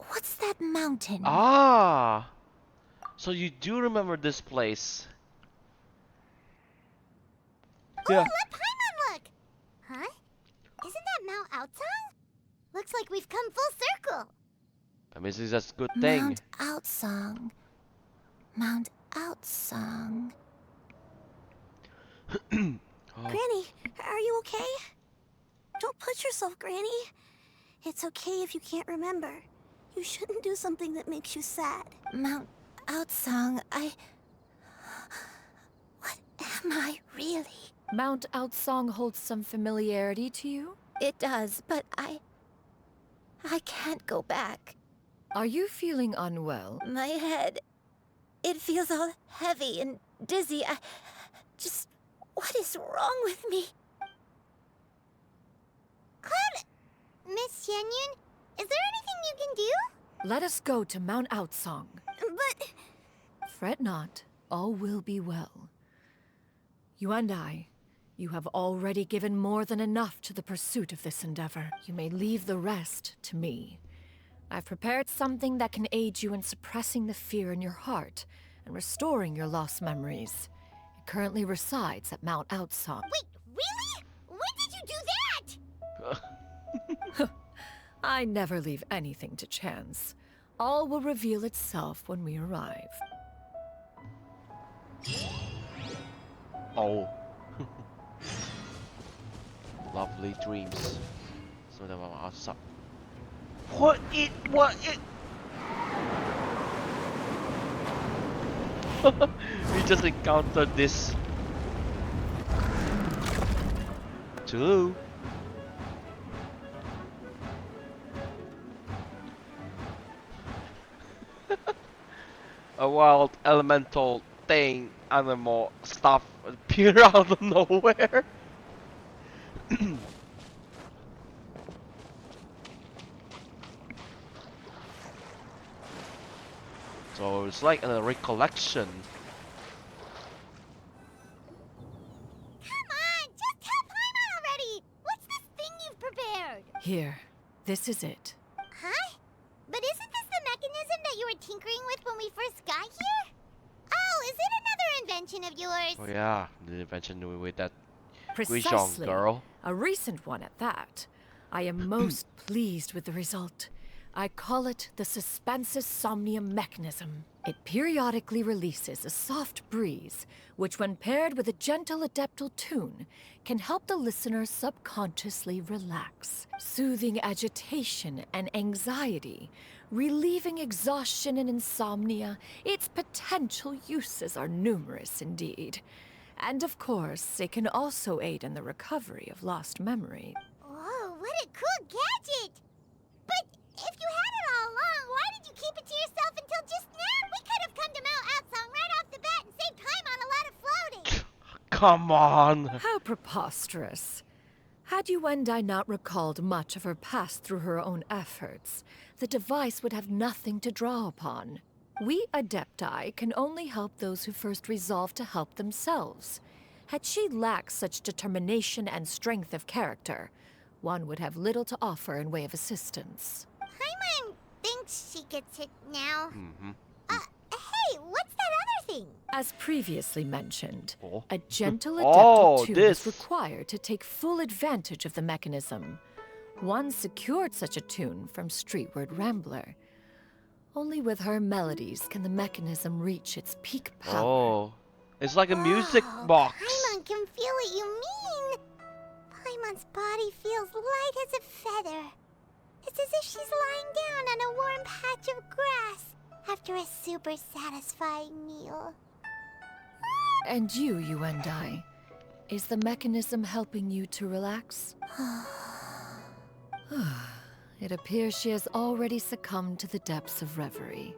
What's that mountain? Ah! So you do remember this place. Oh, Yeah. let Paimon look! Huh? Isn't Outsong? Looks like we've come full circle. I mean, this is a good thing. Mount Outsong. Mount Outsong. Granny, are you okay? Don't push yourself, Granny. It's okay if you can't remember. You shouldn't do something that makes you sad. Mount Outsong, What am I really? Mount Outsong holds some familiarity to you? It does, but I can't go back. Are you feeling unwell? My head, it feels all heavy and dizzy. What is wrong with me? Cloud, Miss Xianyun, is there anything you can do? Let us go to Mount Outsong. But... Fret not, all will be well. You and I, you have already given more than enough to the pursuit of this endeavor. You may leave the rest to me. I've prepared something that can aid you in suppressing the fear in your heart and restoring your lost memories. It currently resides at Mount Outsong. Wait, really? When did you do that? I never leave anything to chance. All will reveal itself when we arrive. Oh. Lovely dreams. So that was awesome. What it? We just encountered this. Too. A wild elemental thing, animal stuff appear out of nowhere. So it's like a recollection. Come on, just tell Paimon already! What's this thing you've prepared? Here, this is it. Huh? But isn't this the mechanism that you were tinkering with when we first got here? Oh, is it another invention of yours? Oh yeah, the invention with that Guizhong Precisely. girl. A recent one at that. I am most pleased with the result. I call it the Suspensus Somnium mechanism. It periodically releases a soft breeze, which when paired with a gentle adeptal tune, can help the listener subconsciously relax, soothing agitation and anxiety, relieving exhaustion and insomnia. Its potential uses are numerous indeed. And of course, it can also aid in the recovery of lost memory. Whoa, what a cool gadget! But if you had it all along, why did you keep it to yourself until just now? We could have come to Mount Outsong right off the bat and saved Paimon a lot of floating! Come on! How preposterous. Had you and I not recalled much of her past through her own efforts, the device would have nothing to draw upon. We Adepti can only help those who first resolve to help themselves. Had she lacked such determination and strength of character, one would have little to offer in way of assistance. Paimon thinks she gets it now. Mm-hmm. Hey, what's that other thing? As previously mentioned, Oh. a gentle Oh, adeptal tune this. is required to take full advantage of the mechanism. One secured such a tune from Streetward Rambler. Only with her melodies can the mechanism reach its peak power. Oh. It's like a music box. Paimon can feel what you mean. Paimon's body feels light as a feather. It's as if she's lying down on a warm patch of grass after a super satisfying meal. And you and I, is the mechanism helping you to relax? It appears she has already succumbed to the depths of reverie.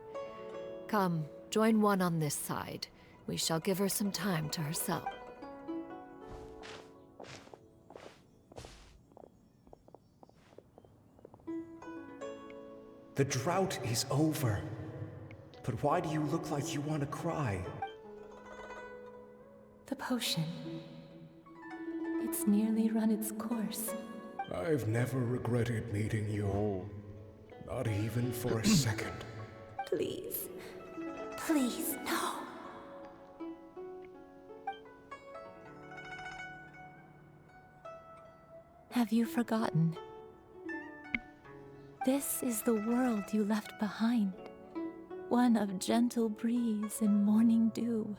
Come, join one on this side. We shall give her some time to herself. The drought is over. But why do you look like you want to cry? The potion. It's nearly run its course. I've never regretted meeting you. Not even for a second. Please. Please, no. Have you forgotten? This is the world you left behind. One of gentle breeze and morning dew,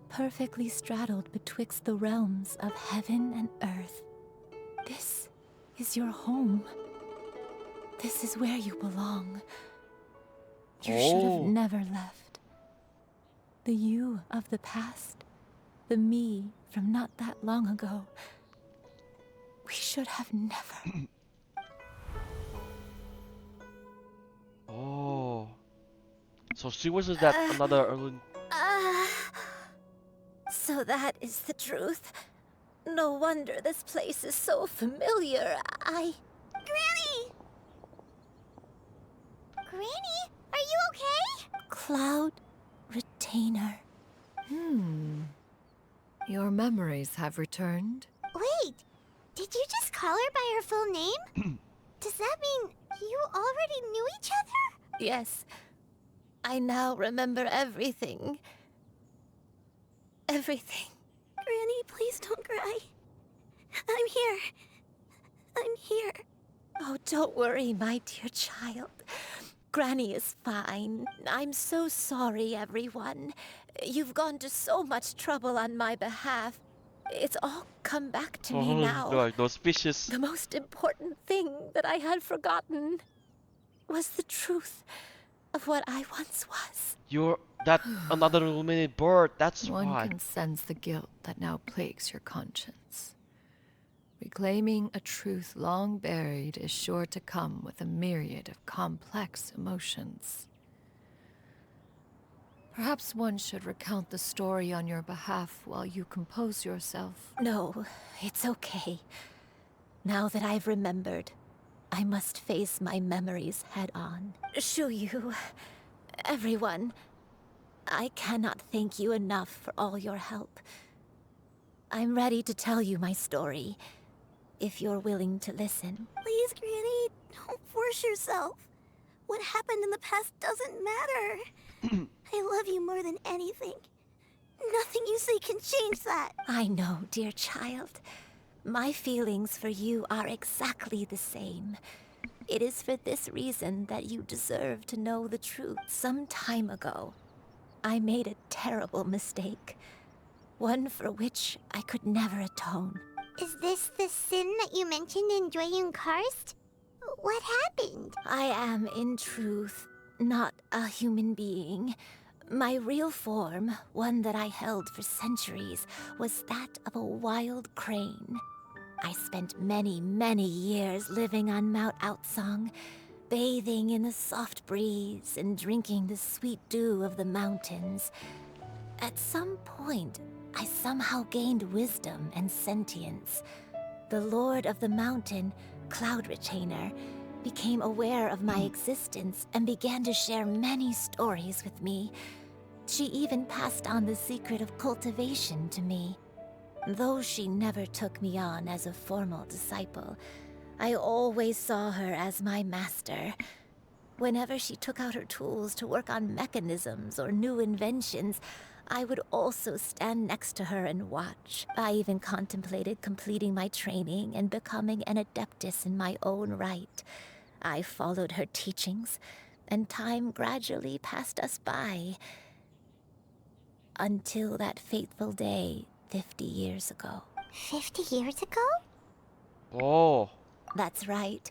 perfectly straddled betwixt the realms of heaven and earth. This is your home. This is where you belong. You should have never left. The you of the past, the me from not that long ago. We should have never. Oh. So she was that another early... So that is the truth. No wonder this place is so familiar. Granny! Granny, are you okay? Cloud Retainer. Your memories have returned. Wait, did you just call her by her full name? Does that mean you already knew each other? Yes. I now remember everything. Everything. Granny, please don't cry. I'm here. I'm here. Oh, don't worry, my dear child. Granny is fine. I'm so sorry, everyone. You've gone to so much trouble on my behalf. It's all come back to me now. Like those fishes. The most important thing that I had forgotten was the truth of what I once was. You're that another illuminated bird, that's One why. can sense the guilt that now plagues your conscience. Reclaiming a truth long buried is sure to come with a myriad of complex emotions. Perhaps one should recount the story on your behalf while you compose yourself. No, it's okay. Now that I've remembered, I must face my memories head on. Xianyun, everyone, I cannot thank you enough for all your help. I'm ready to tell you my story, if you're willing to listen. Please, Granny, don't force yourself. What happened in the past doesn't matter. I love you more than anything. Nothing you say can change that. I know, dear child. My feelings for you are exactly the same. It is for this reason that you deserve to know the truth. Some time ago, I made a terrible mistake. One for which I could never atone. Is this the sin that you mentioned in Xianyun Karst? What happened? I am, in truth, not a human being. My real form, one that I held for centuries, was that of a wild crane. I spent many, many years living on Mount Outsong, bathing in the soft breeze and drinking the sweet dew of the mountains. At some point, I somehow gained wisdom and sentience. The Lord of the Mountain, Cloud Retainer, became aware of my existence and began to share many stories with me. She even passed on the secret of cultivation to me. Though she never took me on as a formal disciple, I always saw her as my master. Whenever she took out her tools to work on mechanisms or new inventions, I would also stand next to her and watch. I even contemplated completing my training and becoming an Adeptus in my own right. I followed her teachings, and time gradually passed us by. Until that fateful day 50 years ago. 50 years ago? Oh. That's right.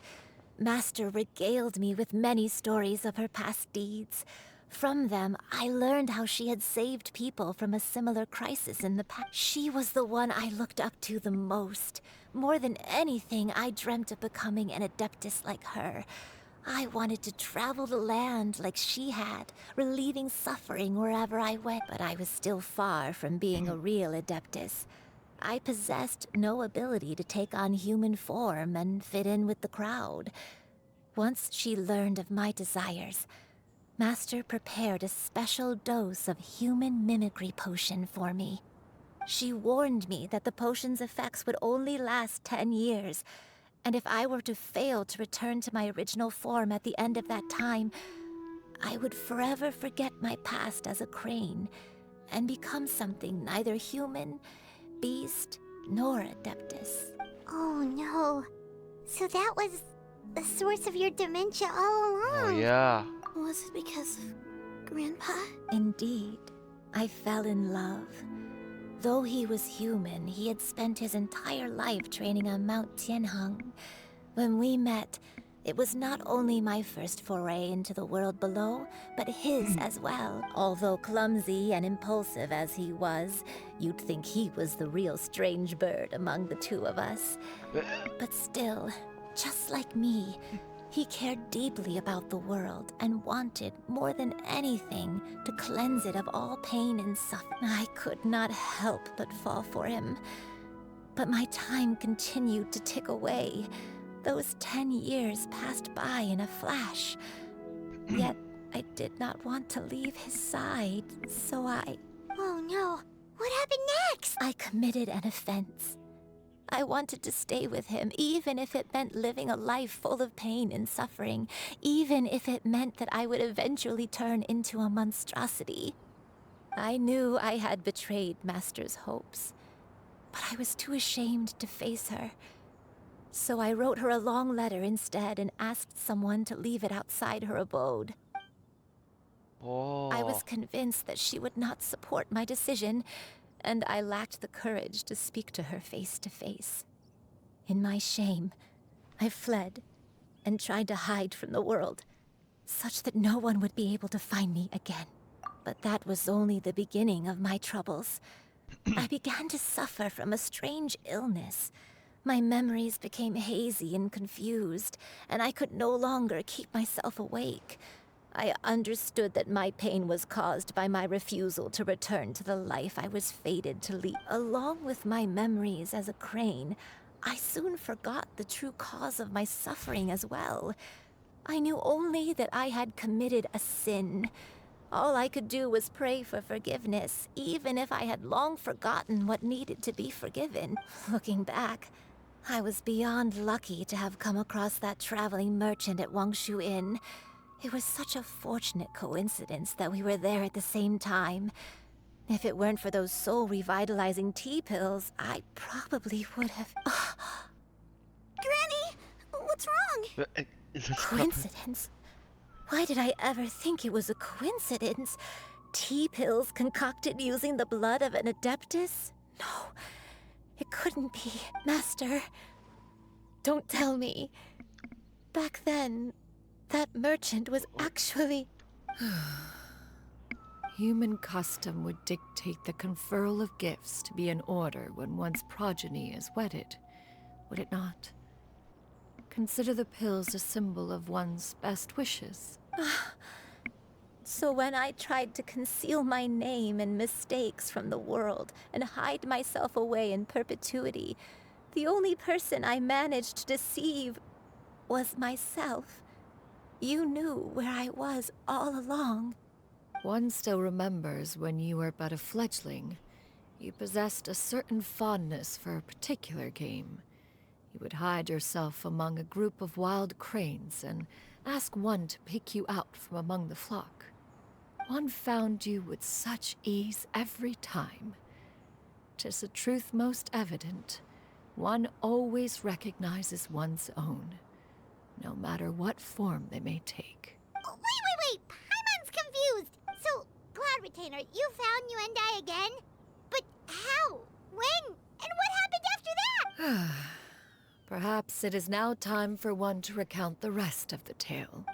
Master regaled me with many stories of her past deeds. From them, I learned how she had saved people from a similar crisis in the past. She was the one I looked up to the most. More than anything, I dreamt of becoming an Adeptus like her. I wanted to travel the land like she had, relieving suffering wherever I went. But I was still far from being a real Adeptus. I possessed no ability to take on human form and fit in with the crowd. Once she learned of my desires, Master prepared a special dose of human mimicry potion for me. She warned me that the potion's effects would only last 10 years, and if I were to fail to return to my original form at the end of that time, I would forever forget my past as a crane and become something neither human, beast, nor Adeptus. Oh no. So that was the source of your dementia all along. Oh yeah. Was it because of Grandpa? Indeed, I fell in love. Though he was human, he had spent his entire life training on Mount Tianheng. When we met, it was not only my first foray into the world below, but his as well. Although clumsy and impulsive as he was, you'd think he was the real strange bird among the two of us. But still, just like me, he cared deeply about the world and wanted, more than anything, to cleanse it of all pain and suffering. I could not help but fall for him. But my time continued to tick away. Those 10 years passed by in a flash. Yet, I did not want to leave his side, so I... Oh no, what happened next? I committed an offense. I wanted to stay with him, even if it meant living a life full of pain and suffering, even if it meant that I would eventually turn into a monstrosity. I knew I had betrayed Master's hopes, but I was too ashamed to face her. So I wrote her a long letter instead and asked someone to leave it outside her abode. Oh. I was convinced that she would not support my decision, and I lacked the courage to speak to her face to face. In my shame, I fled and tried to hide from the world, such that no one would be able to find me again. But that was only the beginning of my troubles. I began to suffer from a strange illness. My memories became hazy and confused, and I could no longer keep myself awake. I understood that my pain was caused by my refusal to return to the life I was fated to lead. Along with my memories as a crane, I soon forgot the true cause of my suffering as well. I knew only that I had committed a sin. All I could do was pray for forgiveness, even if I had long forgotten what needed to be forgiven. Looking back, I was beyond lucky to have come across that traveling merchant at Wangshu Inn. It was such a fortunate coincidence that we were there at the same time. If it weren't for those soul-revitalizing tea pills, I probably would have... Granny! What's wrong? Coincidence? Why did I ever think it was a coincidence? Tea pills concocted using the blood of an Adeptus? No, it couldn't be. Master, don't tell me. Back then, that merchant was actually... Human custom would dictate the conferral of gifts to be in order when one's progeny is wedded, would it not? Consider the pills a symbol of one's best wishes. So when I tried to conceal my name and mistakes from the world and hide myself away in perpetuity, the only person I managed to deceive was myself. You knew where I was all along. One still remembers when you were but a fledgling. You possessed a certain fondness for a particular game. You would hide yourself among a group of wild cranes and ask one to pick you out from among the flock. One found you with such ease every time. 'Tis a truth most evident. One always recognizes one's own, no matter what form they may take. Wait! Paimon's confused! So, Cloud Retainer, you found Yuendai again? But how? When? And what happened after that? Perhaps it is now time for one to recount the rest of the tale.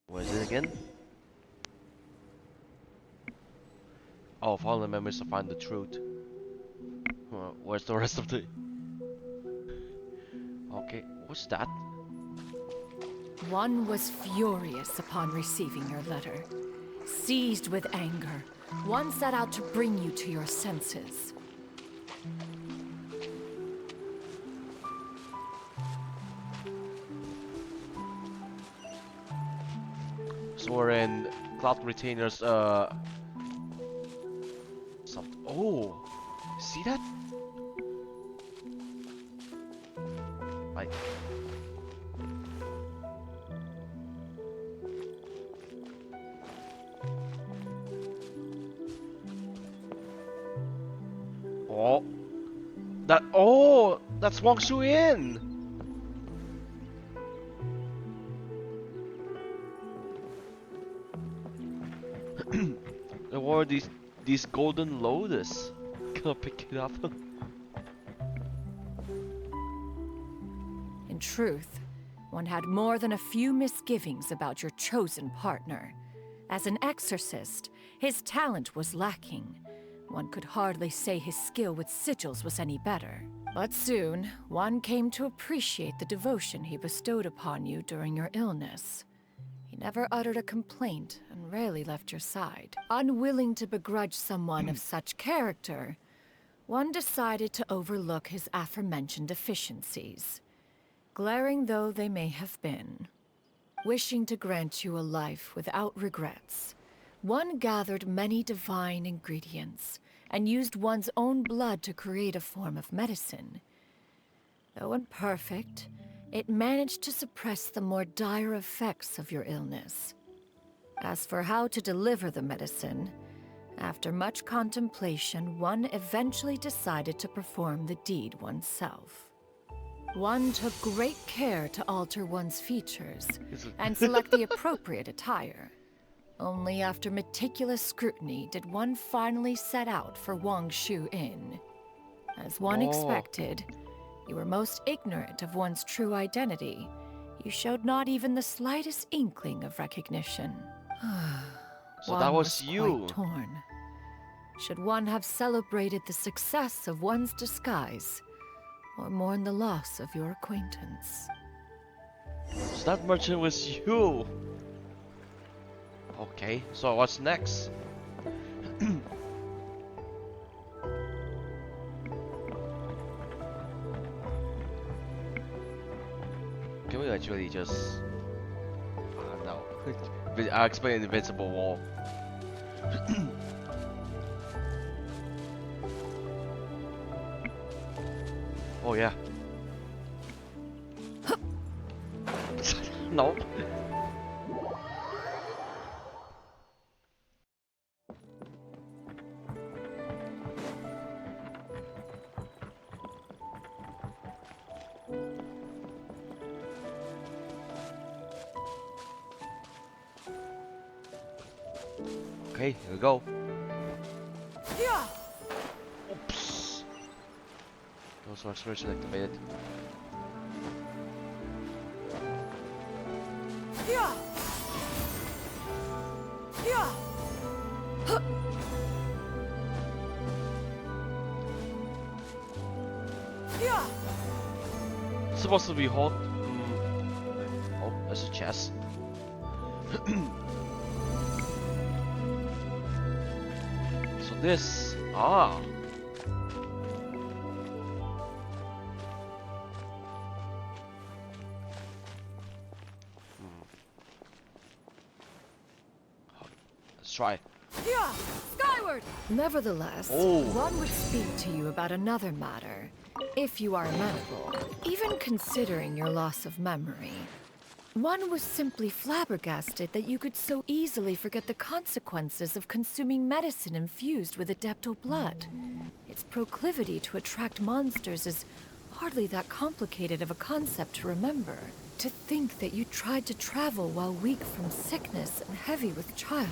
What is it again? Oh, follow the memories to find the truth. Where's the rest of the... Okay, what's that? One was furious upon receiving your letter. Seized with anger, one set out to bring you to your senses. So we're in Cloud Retainer's soft. Oh, see that? Like. Oh, that's Wang Shu-in. Or these golden lotus. Can I pick it up? In truth, one had more than a few misgivings about your chosen partner. As an exorcist, his talent was lacking. One could hardly say his skill with sigils was any better. But soon, one came to appreciate the devotion he bestowed upon you during your illness. He never uttered a complaint and rarely left your side. Unwilling to begrudge someone of such character, one decided to overlook his aforementioned deficiencies, glaring though they may have been. Wishing to grant you a life without regrets, one gathered many divine ingredients and used one's own blood to create a form of medicine. Though imperfect, it managed to suppress the more dire effects of your illness. As for how to deliver the medicine, after much contemplation, one eventually decided to perform the deed oneself. One took great care to alter one's features and select the appropriate attire. Only after meticulous scrutiny did one finally set out for Wang Shu-in. As one expected, you were most ignorant of one's true identity. You showed not even the slightest inkling of recognition. So that was you. Quite torn. Should one have celebrated the success of one's disguise, or mourn the loss of your acquaintance? So that merchant was you. Okay, so what's next? Can we actually just... no. I'll explain Invincible Wall. Oh yeah. No. Okay, here we go. Oops. No source version activated. It's supposed to be hot. Oh, there's a chest. So this, let's try. Skyward! Nevertheless, one would speak to you about another matter, if you are amenable. Even considering your loss of memory, one was simply flabbergasted that you could so easily forget the consequences of consuming medicine infused with Adeptal blood. Its proclivity to attract monsters is hardly that complicated of a concept to remember. To think that you tried to travel while weak from sickness and heavy with child.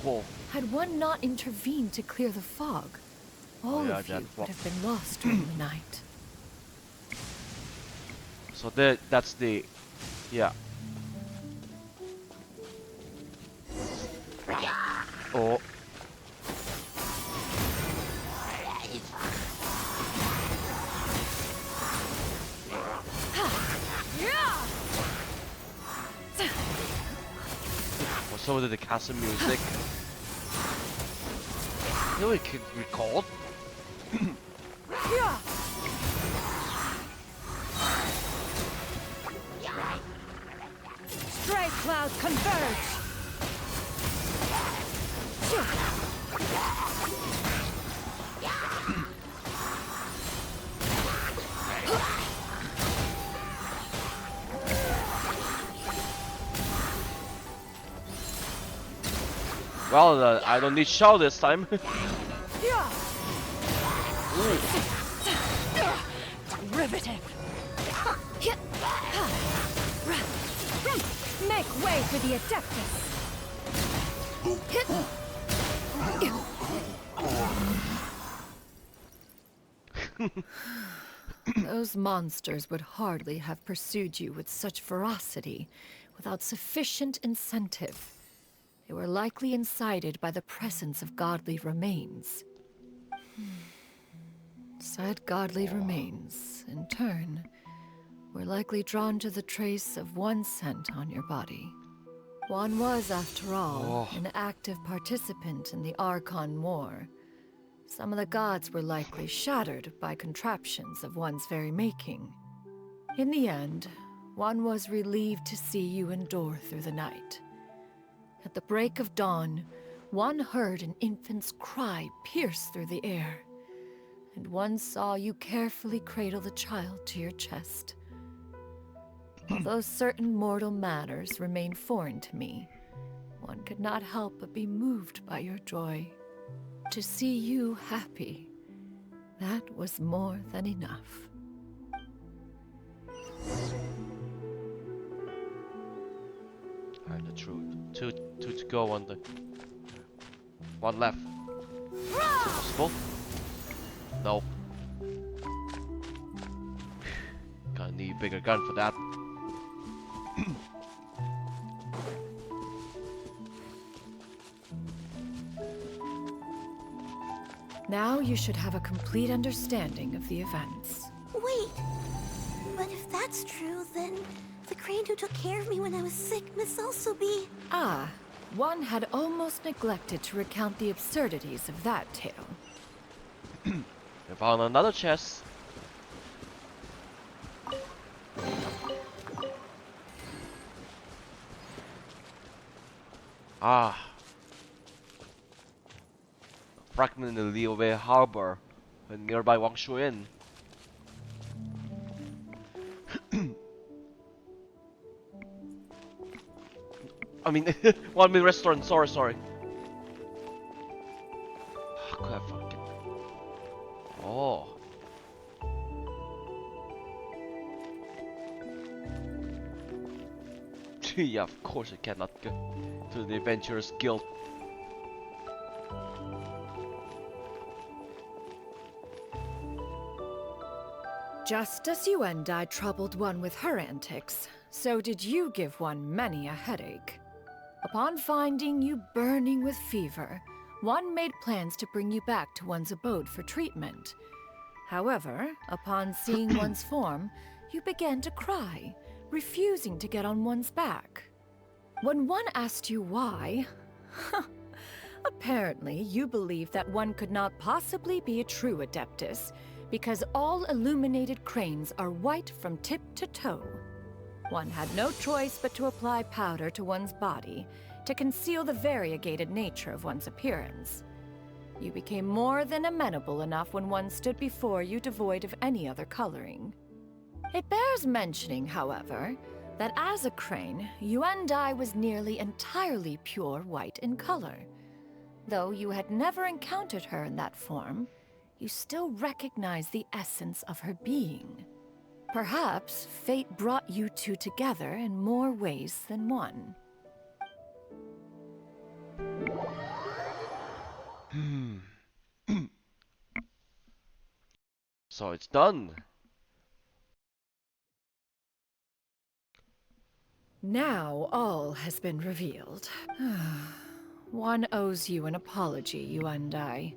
Whoa. Had one not intervened to clear the fog, all of you would have been lost during the night. So that's the... yeah. Oh. What's over the castle music? You know we could record? Stray clouds converge! Well, I don't need shell this time. Derivative. Make way for the Adeptus. Those monsters would hardly have pursued you with such ferocity without sufficient incentive. They were likely incited by the presence of godly remains. Said godly remains, in turn, were likely drawn to the trace of one scent on your body. One was, after all, an active participant in the Archon War. Some of the gods were likely shattered by contraptions of one's very making. In the end, one was relieved to see you endure through the night. At the break of dawn, one heard an infant's cry pierce through the air, and one saw you carefully cradle the child to your chest. Although certain mortal matters remain foreign to me, one could not help but be moved by your joy. To see you happy, that was more than enough. And the truth. Two to go on the... One left. Possible? No. Gonna need a bigger gun for that. Now you should have a complete understanding of the events. Wait, but if that's true, then the crane who took care of me when I was sick must also be... Ah, one had almost neglected to recount the absurdities of that tale. I found another chest. Ah. A fragment in the Liyue Harbor, nearby Xianyun. I mean, 1 minute restaurant. Sorry. How could I forget? Oh. Yeah, of course I cannot go to the Adventurers Guild. Just as you and I troubled one with her antics, so did you give one many a headache. Upon finding you burning with fever, one made plans to bring you back to one's abode for treatment. However, upon seeing one's form, you began to cry, refusing to get on one's back. When one asked you why, apparently you believed that one could not possibly be a true Adeptus, because all illuminated cranes are white from tip to toe. One had no choice but to apply powder to one's body to conceal the variegated nature of one's appearance. You became more than amenable enough when one stood before you devoid of any other coloring. It bears mentioning, however, that as a crane, Yuandai was nearly entirely pure white in color. Though you had never encountered her in that form, you still recognize the essence of her being. Perhaps fate brought you two together in more ways than one. So it's done. Now all has been revealed. One owes you an apology, you and I.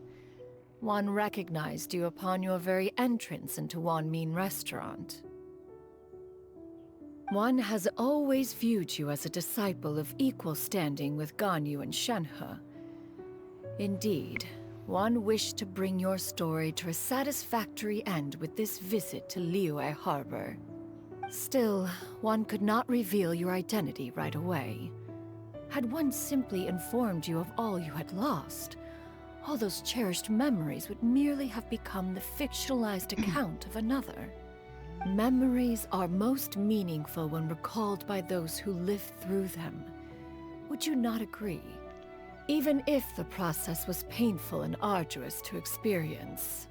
One recognized you upon your very entrance into Wanmin Restaurant. One has always viewed you as a disciple of equal standing with Ganyu and Shenhe. Indeed, one wished to bring your story to a satisfactory end with this visit to Liyue Harbor. Still, one could not reveal your identity right away. Had one simply informed you of all you had lost, all those cherished memories would merely have become the fictionalized account of another. Memories are most meaningful when recalled by those who lived through them. Would you not agree? Even if the process was painful and arduous to experience.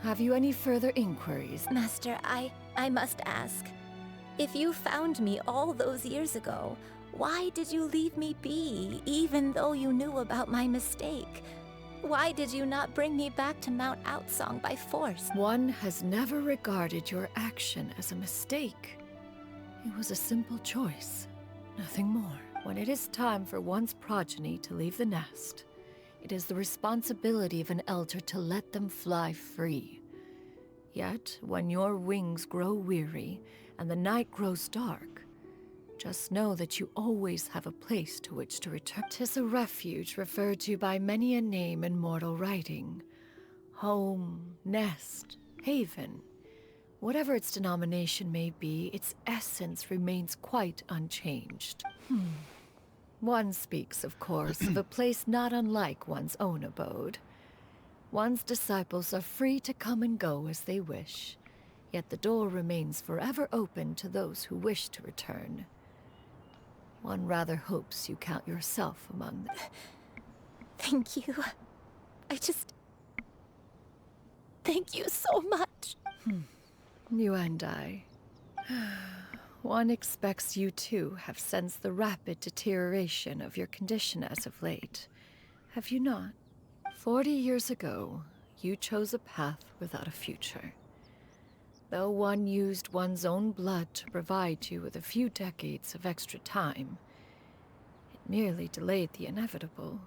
Have you any further inquiries? Master, I must ask. If you found me all those years ago, why did you leave me be, even though you knew about my mistake? Why did you not bring me back to Mount Outsong by force? One has never regarded your action as a mistake. It was a simple choice, nothing more. When it is time for one's progeny to leave the nest, it is the responsibility of an elder to let them fly free. Yet, when your wings grow weary and the night grows dark, just know that you always have a place to which to return. 'Tis a refuge referred to by many a name in mortal writing. Home, nest, haven. Whatever its denomination may be, its essence remains quite unchanged. One speaks, of course, of a place not unlike one's own abode. One's disciples are free to come and go as they wish, yet the door remains forever open to those who wish to return. One rather hopes you count yourself among them. Thank you. Thank you so much. You and I. One expects you too have sensed the rapid deterioration of your condition as of late. Have you not? 40 years ago, you chose a path without a future. Though one used one's own blood to provide you with a few decades of extra time, it merely delayed the inevitable.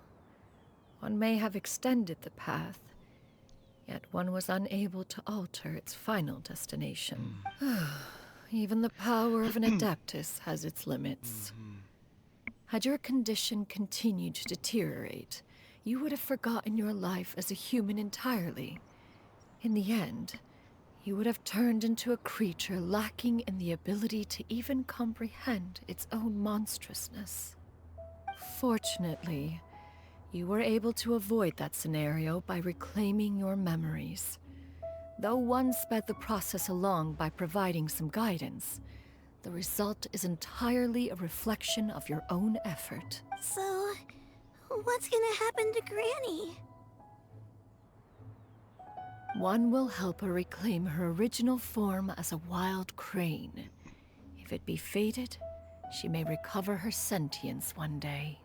One may have extended the path, yet one was unable to alter its final destination. Even the power of an Adeptus has its limits. Had your condition continued to deteriorate, you would have forgotten your life as a human entirely. In the end, you would have turned into a creature lacking in the ability to even comprehend its own monstrousness. Fortunately, you were able to avoid that scenario by reclaiming your memories. Though one sped the process along by providing some guidance, the result is entirely a reflection of your own effort. So, what's gonna happen to Granny? One will help her reclaim her original form as a wild crane. If it be fated, she may recover her sentience one day.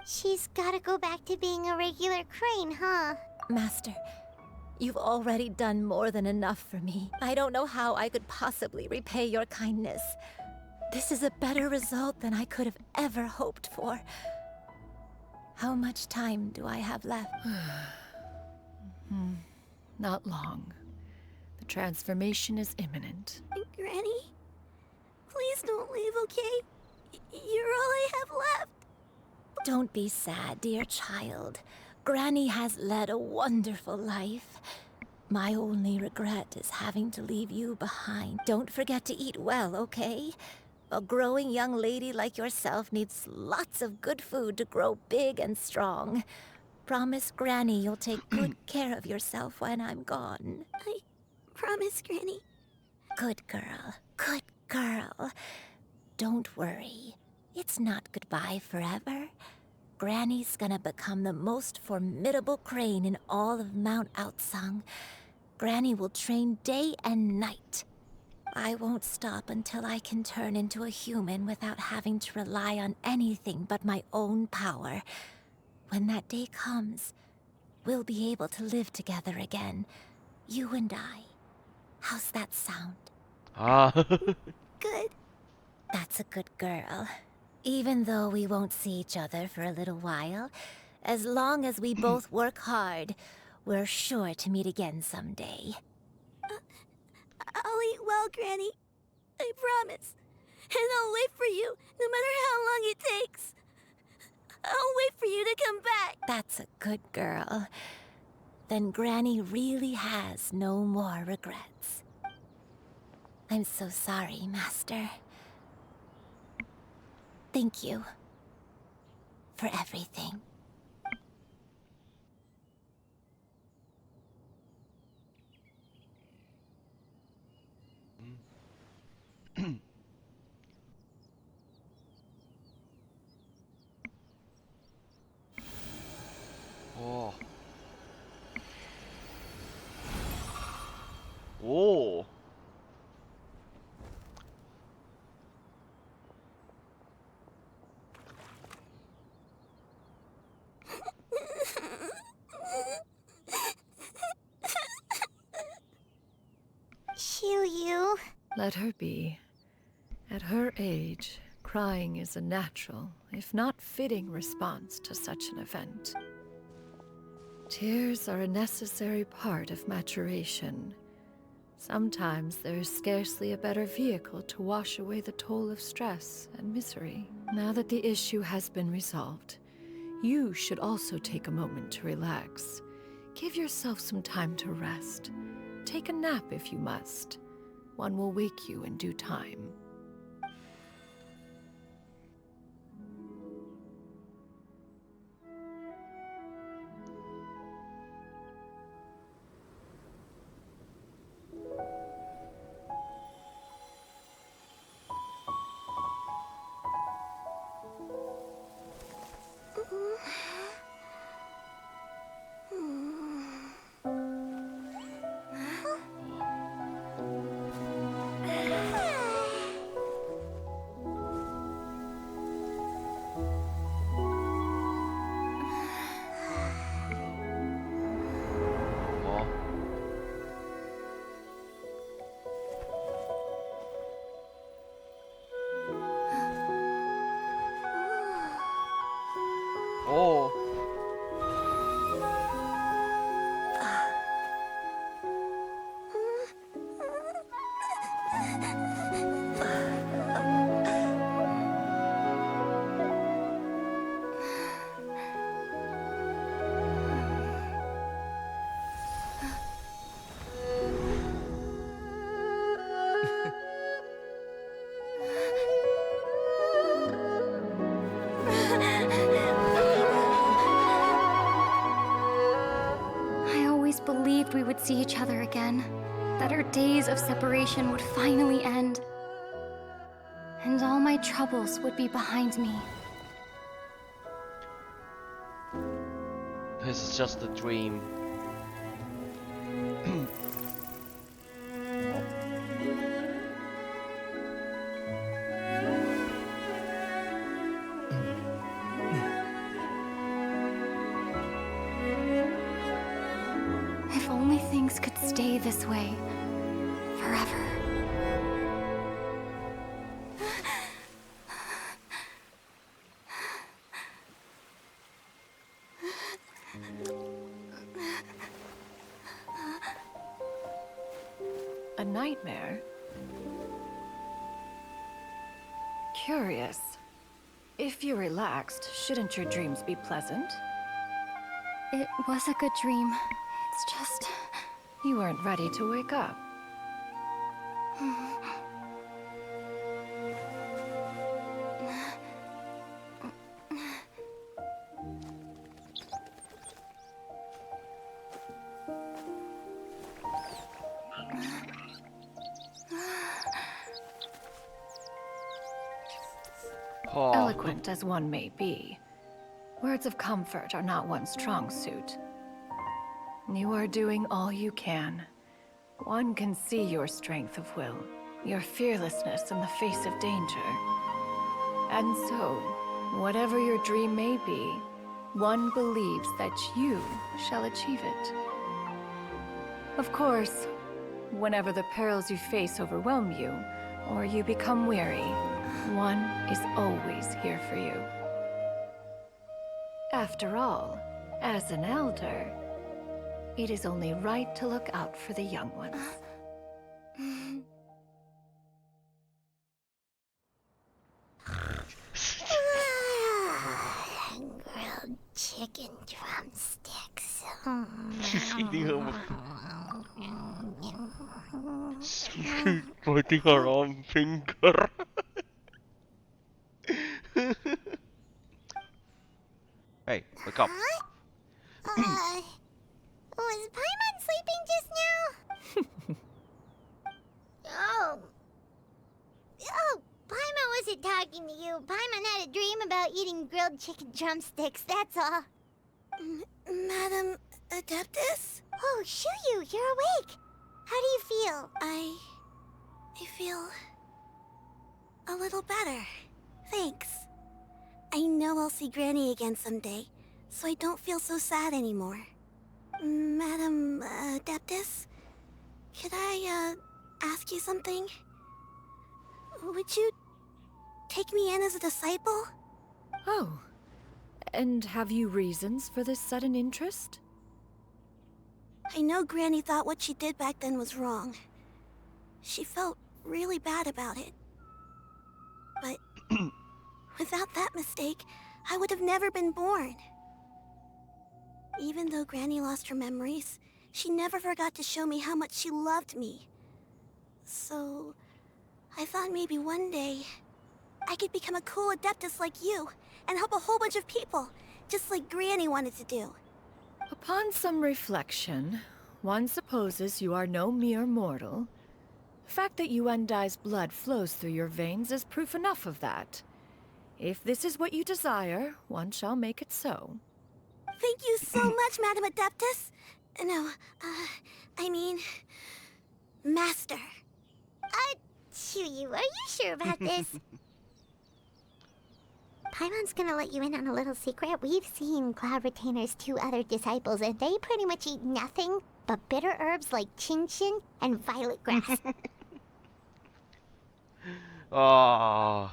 She's gotta go back to being a regular crane, huh? Master, you've already done more than enough for me. I don't know how I could possibly repay your kindness. This is a better result than I could have ever hoped for. How much time do I have left? Not long. The transformation is imminent. Granny? Please don't leave, okay? You're all I have left. Don't be sad, dear child. Granny has led a wonderful life. My only regret is having to leave you behind. Don't forget to eat well, okay? A growing young lady like yourself needs lots of good food to grow big and strong. Promise Granny you'll take good care of yourself when I'm gone. I promise, Granny. Good girl. Good girl. Don't worry. It's not goodbye forever. Granny's gonna become the most formidable crane in all of Mount Outsong. Granny will train day and night. I won't stop until I can turn into a human without having to rely on anything but my own power. When that day comes, we'll be able to live together again. You and I. How's that sound? Good. That's a good girl. Even though we won't see each other for a little while, as long as we both work hard, we're sure to meet again someday. I'll eat well, Granny. I promise. And I'll wait for you, no matter how long it takes. I'll wait for you to come back. That's a good girl. Then Granny really has no more regrets. I'm so sorry, Master. Thank you for everything. Oh. Let her be. At her age, crying is a natural, if not fitting, response to such an event. Tears are a necessary part of maturation. Sometimes there is scarcely a better vehicle to wash away the toll of stress and misery. Now that the issue has been resolved, you should also take a moment to relax. Give yourself some time to rest. Take a nap if you must. One will wake you in due time. Oh. I always believed we would see each other again, that our days of separation would finally end, and all my troubles would be behind me. This is just a dream. If only things could stay this way forever. A nightmare? Curious. If you're relaxed, shouldn't your dreams be pleasant? It was a good dream. It's just... You weren't ready to wake up. Oh. Eloquent as one may be, words of comfort are not one's strong suit. You are doing all you can. One can see your strength of will, your fearlessness in the face of danger. And so, whatever your dream may be, one believes that you shall achieve it. Of course, whenever the perils you face overwhelm you, or you become weary, one is always here for you. After all, as an elder, it is only right to look out for the young ones. Grilled chicken drumsticks. She's eating her. She's biting her own finger. Hey, wake up. Was Paimon sleeping just now? Oh, Paimon wasn't talking to you. Paimon had a dream about eating grilled chicken drumsticks, that's all. Madam Adeptus? Oh, Xianyun, you're awake. How do you feel? I feel a little better. Thanks. I know I'll see Granny again someday, so I don't feel so sad anymore. Madam Adeptus, could I ask you something? Would you take me in as a disciple? Oh, and have you reasons for this sudden interest? I know Granny thought what she did back then was wrong. She felt really bad about it. But without that mistake, I would have never been born. Even though Granny lost her memories, she never forgot to show me how much she loved me. So, I thought maybe one day I could become a cool Adeptus like you and help a whole bunch of people, just like Granny wanted to do. Upon some reflection, one supposes you are no mere mortal. The fact that Yuendai's blood flows through your veins is proof enough of that. If this is what you desire, one shall make it so. Thank you so much, Madam Adeptus. No, I mean, Master. Xianyun, are you sure about this? Paimon's gonna let you in on a little secret. We've seen Cloud Retainer's 2 other disciples, and they pretty much eat nothing but bitter herbs like chin-chin and violet grass. Oh,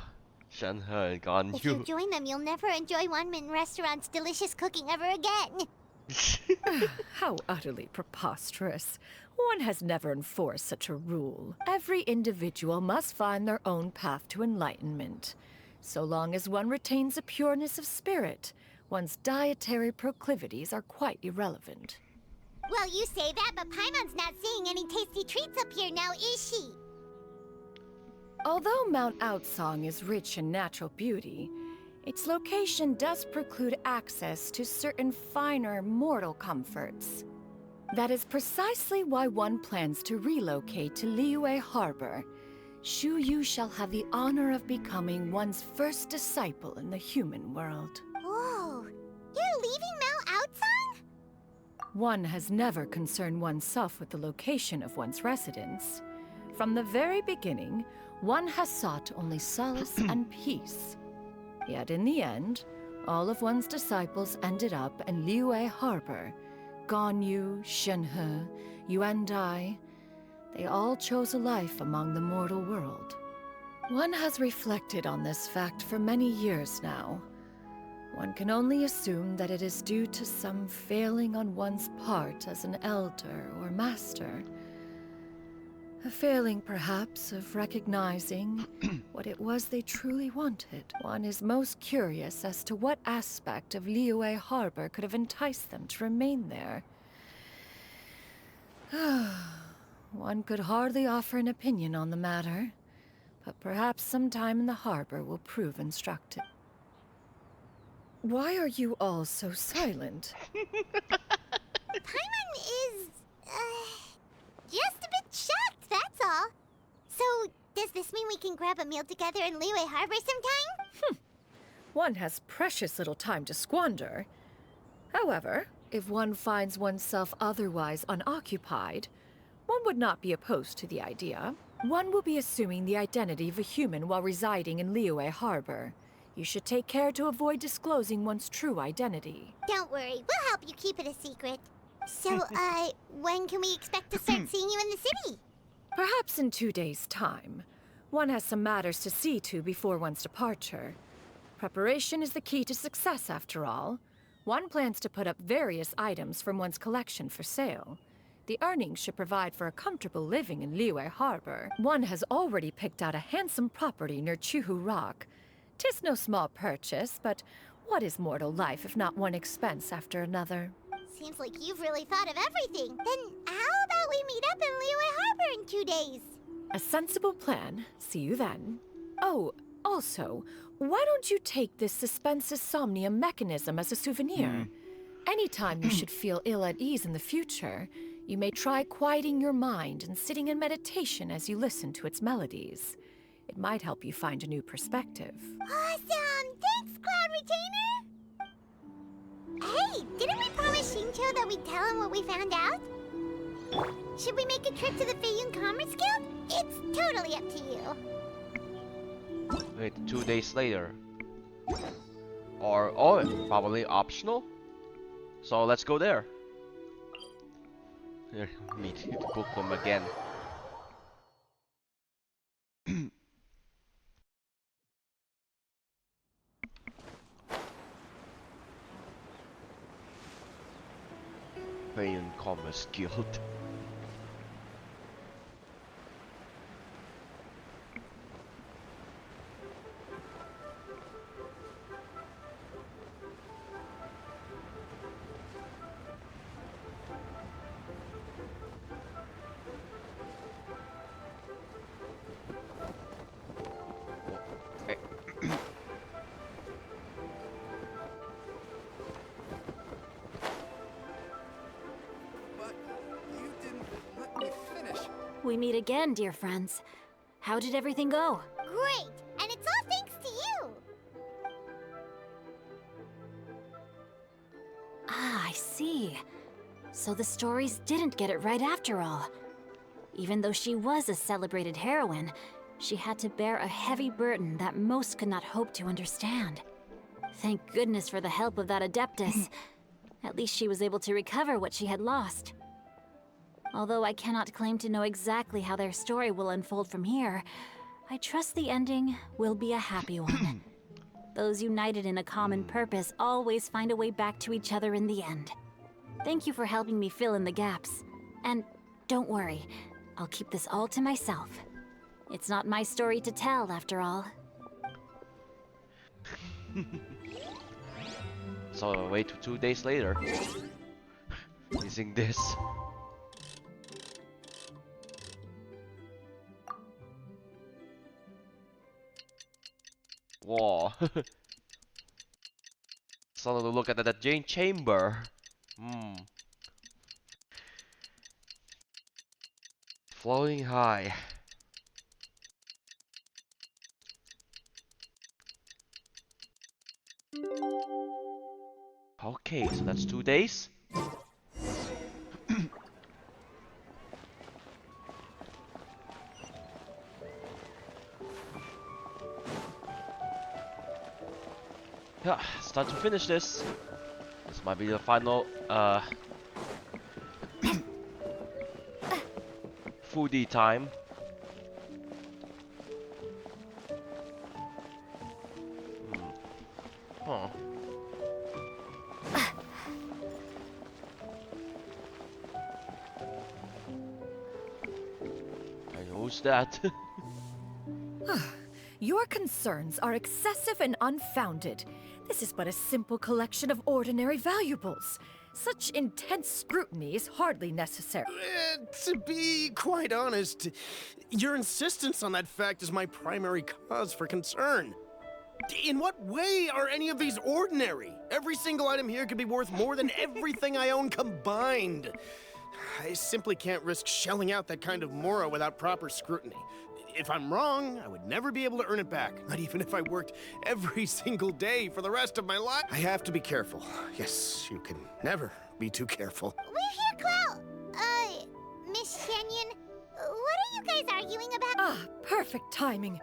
Shenhe and Ganyu. If you join them, you'll never enjoy Wanmin Restaurant's delicious cooking ever again. How utterly preposterous. One has never enforced such a rule. Every individual must find their own path to enlightenment. So long as one retains a pureness of spirit, one's dietary proclivities are quite irrelevant. Well, you say that, but Paimon's not seeing any tasty treats up here now, is she? Although Mount Outsong is rich in natural beauty, its location does preclude access to certain finer mortal comforts. That is precisely why one plans to relocate to Liyue Harbor. Shu Yu shall have the honor of becoming one's first disciple in the human world. Whoa, you're leaving Mount Outsong? One has never concerned oneself with the location of one's residence. From the very beginning, one has sought only solace and peace. Yet in the end, all of one's disciples ended up in Liyue Harbor. Ganyu, Shenhe, Yuendai, they all chose a life among the mortal world. One has reflected on this fact for many years now. One can only assume that it is due to some failing on one's part as an elder or master. A failing, perhaps, of recognizing what it was they truly wanted. One is most curious as to what aspect of Liyue Harbor could have enticed them to remain there. One could hardly offer an opinion on the matter, but perhaps some time in the harbor will prove instructive. Why are you all so silent? Paimon is, just a bit shocked, that's all. So, does this mean we can grab a meal together in Liyue Harbor sometime? One has precious little time to squander. However, if one finds oneself otherwise unoccupied, one would not be opposed to the idea. One will be assuming the identity of a human while residing in Liyue Harbor. You should take care to avoid disclosing one's true identity. Don't worry, we'll help you keep it a secret. So, when can we expect to start seeing you in the city? Perhaps in 2 days' time. One has some matters to see to before one's departure. Preparation is the key to success, after all. One plans to put up various items from one's collection for sale. The earnings should provide for a comfortable living in Liyue Harbor. One has already picked out a handsome property near Chuhu Rock. 'Tis no small purchase, but what is mortal life if not one expense after another? Seems like you've really thought of everything. Then how about we meet up in Liyue Harbor in 2 days? A sensible plan. See you then. Oh, also, why don't you take this suspense somnium mechanism as a souvenir? Anytime you should feel ill at ease in the future, you may try quieting your mind and sitting in meditation as you listen to its melodies. It might help you find a new perspective. Awesome! Thanks, Cloud Retainer! Hey, didn't we promise Shincho that we'd tell him what we found out? Should we make a trip to the Feiyun Commerce Guild? It's totally up to you. Wait, 2 days later. Or, oh, probably optional? So let's go there. Here, meet the bookworm again. Pain Commerce Guild. We meet again, dear friends. How did everything go? Great! And it's all thanks to you! Ah, I see. So the stories didn't get it right after all. Even though she was a celebrated heroine, she had to bear a heavy burden that most could not hope to understand. Thank goodness for the help of that Adeptus. At least she was able to recover what she had lost. Although I cannot claim to know exactly how their story will unfold from here, I trust the ending will be a happy one. Those united in a common purpose always find a way back to each other in the end. Thank you for helping me fill in the gaps. And don't worry, I'll keep this all to myself. It's not my story to tell, after all. So wait 2 days later. Using this. Whoa. So to look at that Jane chamber. Floating high. Okay, so that's 2 days. Yeah, it's time to finish this. This might be the final foodie time. Huh. And who's that? Your concerns are excessive and unfounded. This is but a simple collection of ordinary valuables. Such intense scrutiny is hardly necessary. To be quite honest, your insistence on that fact is my primary cause for concern. In what way are any of these ordinary? Every single item here could be worth more than everything I own combined. I simply can't risk shelling out that kind of mora without proper scrutiny. If I'm wrong, I would never be able to earn it back, not even if I worked every single day for the rest of my life. I have to be careful. Yes, you can never be too careful. We're here, Clow! Miss Xianyun, what are you guys arguing about? Ah, perfect timing.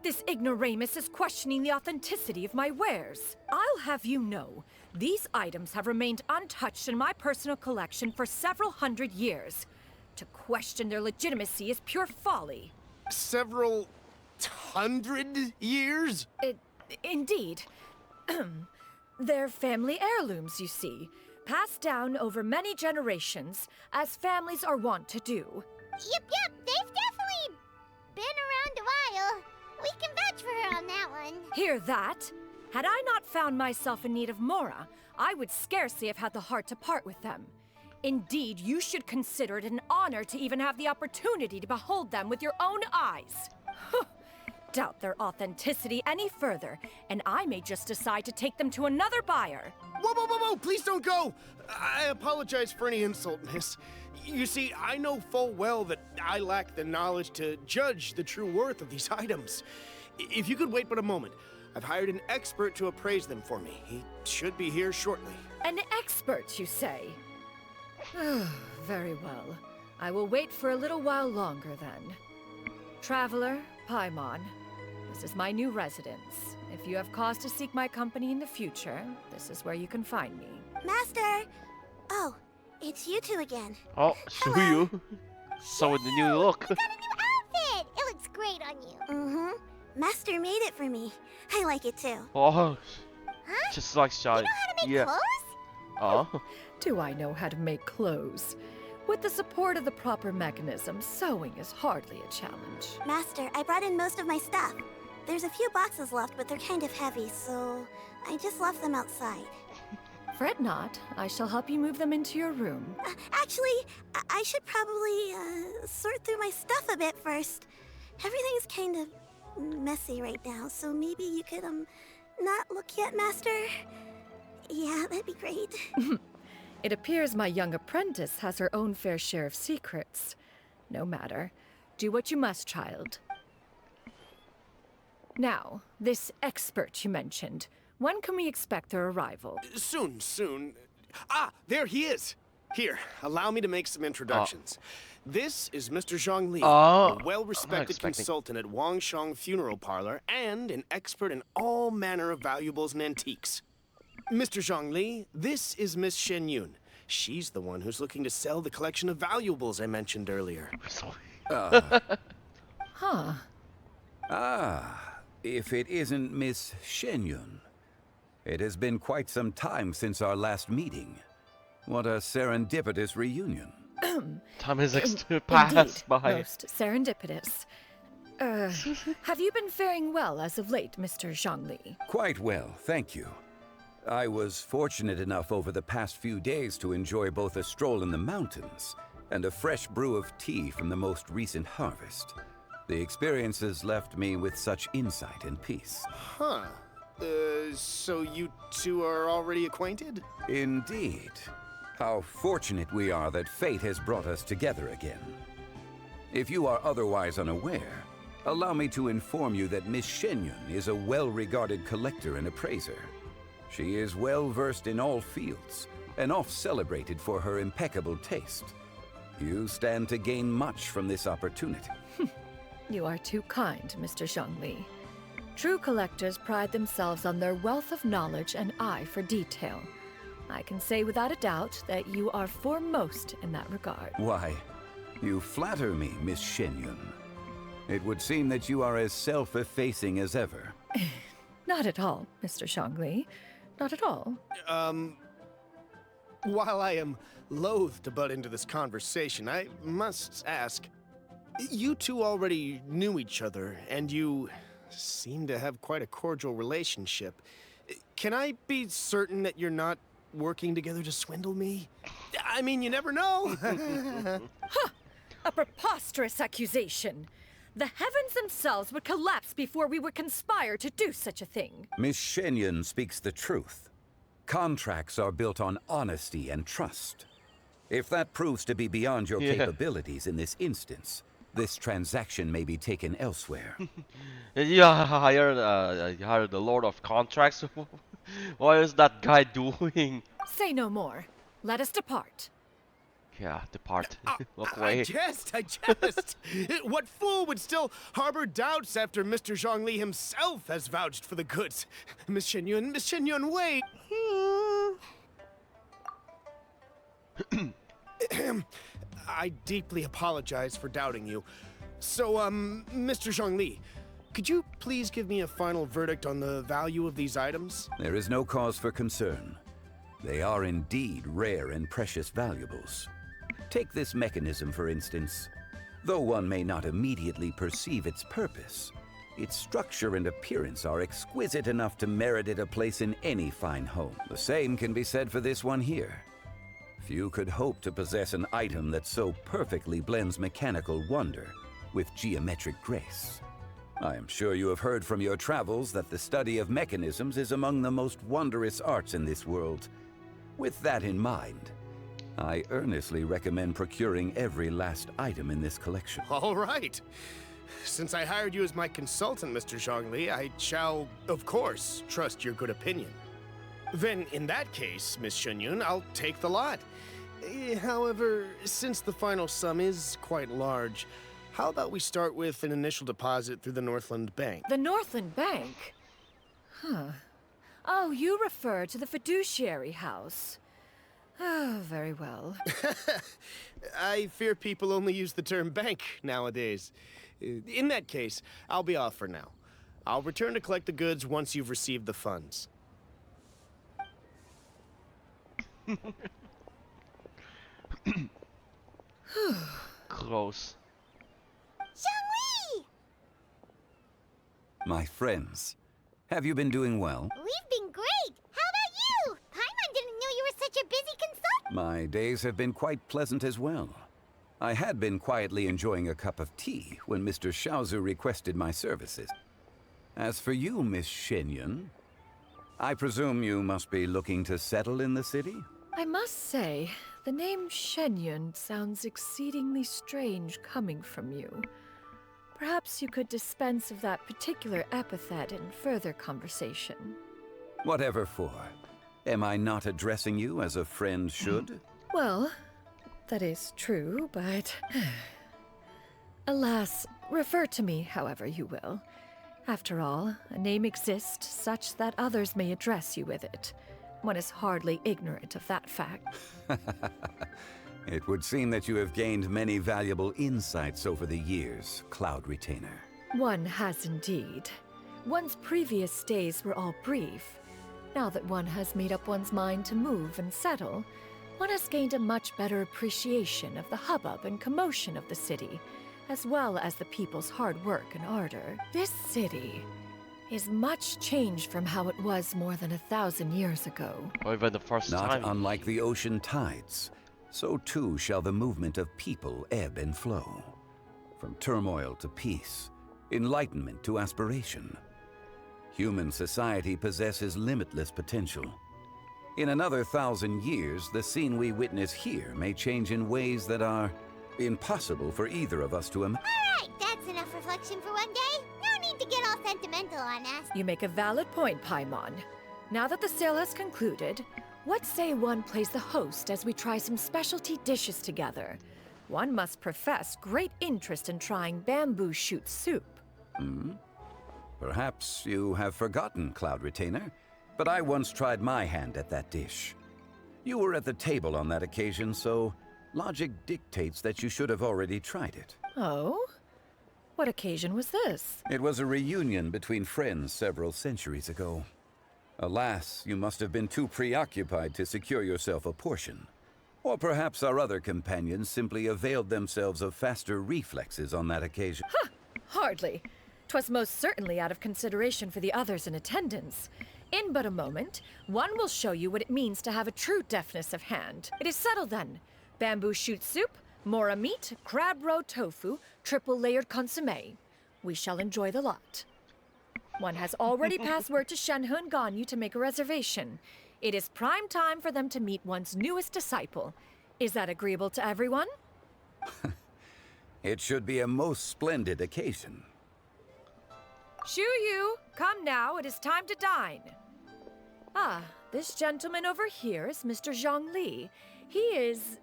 This ignoramus is questioning the authenticity of my wares. I'll have you know, these items have remained untouched in my personal collection for several hundred years. To question their legitimacy is pure folly. Several hundred years? Indeed. They're family heirlooms, you see, passed down over many generations, as families are wont to do. Yep, they've definitely been around a while. We can vouch for her on that one. Hear that? Had I not found myself in need of mora, I would scarcely have had the heart to part with them. Indeed, you should consider it an honor to even have the opportunity to behold them with your own eyes. Doubt their authenticity any further, and I may just decide to take them to another buyer. Whoa, please don't go! I apologize for any insult, miss. You see, I know full well that I lack the knowledge to judge the true worth of these items. If you could wait but a moment, I've hired an expert to appraise them for me. He should be here shortly. An expert, you say? Very well. I will wait for a little while longer then. Traveler, Paimon, this is my new residence. If you have cause to seek my company in the future, this is where you can find me. Master! Oh, it's you two again. Oh, Xianyun. So with the new look. You got a new outfit! It looks great on you. Mm-hmm. Master made it for me. I like it too. Oh, huh? just like Xianyun. You know how to make clothes? Oh. Do I know how to make clothes? With the support of the proper mechanism, sewing is hardly a challenge. Master, I brought in most of my stuff. There's a few boxes left, but they're kind of heavy, so I just left them outside. Fret not. I shall help you move them into your room. Actually, I should probably sort through my stuff a bit first. Everything's kind of messy right now, so maybe you could not look yet, Master? Yeah, that'd be great. It appears my young apprentice has her own fair share of secrets. No matter. Do what you must, child. Now, this expert you mentioned. When can we expect their arrival? Soon. Ah, there he is. Here, allow me to make some introductions. This is Mr. Zhongli, a well-respected consultant at Wangshang Funeral Parlor and an expert in all manner of valuables and antiques. Mr. Zhongli, this is Miss Xianyun. She's the one who's looking to sell the collection of valuables I mentioned earlier. Huh. Ah, if it isn't Miss Xianyun. It has been quite some time since our last meeting. What a serendipitous reunion. Time is passed by. Most serendipitous. Have you been faring well as of late, Mr. Zhongli? Quite well, thank you. I was fortunate enough over the past few days to enjoy both a stroll in the mountains and a fresh brew of tea from the most recent harvest. The experiences left me with such insight and peace. Huh. So you two are already acquainted? Indeed. How fortunate we are that fate has brought us together again. If you are otherwise unaware, allow me to inform you that Miss Xianyun is a well-regarded collector and appraiser. She is well-versed in all fields, and oft-celebrated for her impeccable taste. You stand to gain much from this opportunity. You are too kind, Mr. Zhongli. True collectors pride themselves on their wealth of knowledge and eye for detail. I can say without a doubt that you are foremost in that regard. Why, you flatter me, Miss Xianyun. It would seem that you are as self-effacing as ever. Not at all, Mr. Zhongli. Not at all. While I am loath to butt into this conversation, I must ask, you two already knew each other, and you seem to have quite a cordial relationship. Can I be certain that you're not working together to swindle me? I mean, you never know. Huh! A preposterous accusation. The heavens themselves would collapse before we would conspire to do such a thing. Miss Xianyun speaks the truth. Contracts are built on honesty and trust. If that proves to be beyond your capabilities in this instance, this transaction may be taken elsewhere. You hired the Lord of Contracts? What is that guy doing? Say no more. Let us depart. Yeah, depart. Walk away. I jest. What fool would still harbor doubts after Mr. Zhongli himself has vouched for the goods? Miss Xianyun, wait. I deeply apologize for doubting you. So, Mr. Zhongli, could you please give me a final verdict on the value of these items? There is no cause for concern. They are indeed rare and precious valuables. Take this mechanism, for instance. Though one may not immediately perceive its purpose, its structure and appearance are exquisite enough to merit it a place in any fine home. The same can be said for this one here. Few could hope to possess an item that so perfectly blends mechanical wonder with geometric grace. I am sure you have heard from your travels that the study of mechanisms is among the most wondrous arts in this world. With that in mind, I earnestly recommend procuring every last item in this collection. All right. Since I hired you as my consultant, Mr. Zhongli, I shall, of course, trust your good opinion. Then, in that case, Miss Xianyun, I'll take the lot. However, since the final sum is quite large, how about we start with an initial deposit through the Northland Bank? The Northland Bank? Huh. Oh, you refer to the fiduciary house. Oh, very well. I fear people only use the term bank nowadays. In that case, I'll be off for now. I'll return to collect the goods once you've received the funds. Close. Xiangli! My friends, have you been doing well? We've been great! How about you? Paimon didn't know you were such a busy consultant! My days have been quite pleasant as well. I had been quietly enjoying a cup of tea when Mr. Xiaozu requested my services. As for you, Miss Xianyun, I presume you must be looking to settle in the city? I must say, the name Xianyun sounds exceedingly strange coming from you. Perhaps you could dispense of that particular epithet in further conversation. Whatever for. Am I not addressing you as a friend should? Well, that is true, but... Alas, refer to me however you will. After all, a name exists such that others may address you with it. One is hardly ignorant of that fact. It would seem that you have gained many valuable insights over the years, Cloud Retainer. One has indeed. One's previous days were all brief. Now that one has made up one's mind to move and settle, one has gained a much better appreciation of the hubbub and commotion of the city, as well as the people's hard work and ardor. This city is much changed from how it was more than 1,000 years ago. Or even the first time. Not unlike the ocean tides, so too shall the movement of people ebb and flow. From turmoil to peace, enlightenment to aspiration. Human society possesses limitless potential. In another 1,000 years, the scene we witness here may change in ways that are impossible for either of us to imagine. Alright, that's enough reflection for one day. No need to get all sentimental on us. You make a valid point, Paimon. Now that the sale has concluded, what say one plays the host as we try some specialty dishes together? One must profess great interest in trying bamboo shoot soup. Perhaps you have forgotten, Cloud Retainer, but I once tried my hand at that dish. You were at the table on that occasion, so logic dictates that you should have already tried it. Oh? What occasion was this? It was a reunion between friends several centuries ago. Alas, you must have been too preoccupied to secure yourself a portion. Or perhaps our other companions simply availed themselves of faster reflexes on that occasion. Huh! Hardly. 'Twas most certainly out of consideration for the others in attendance. In but a moment, one will show you what it means to have a true deftness of hand. It is settled then. Bamboo shoot soup, mora meat, crab roe tofu, triple-layered consommé. We shall enjoy the lot. One has already passed word to Shenhe and Ganyu to make a reservation. It is prime time for them to meet one's newest disciple. Is that agreeable to everyone? It should be a most splendid occasion. Shu-Yu, come now, it is time to dine. Ah, this gentleman over here is Mr. Zhongli. He is,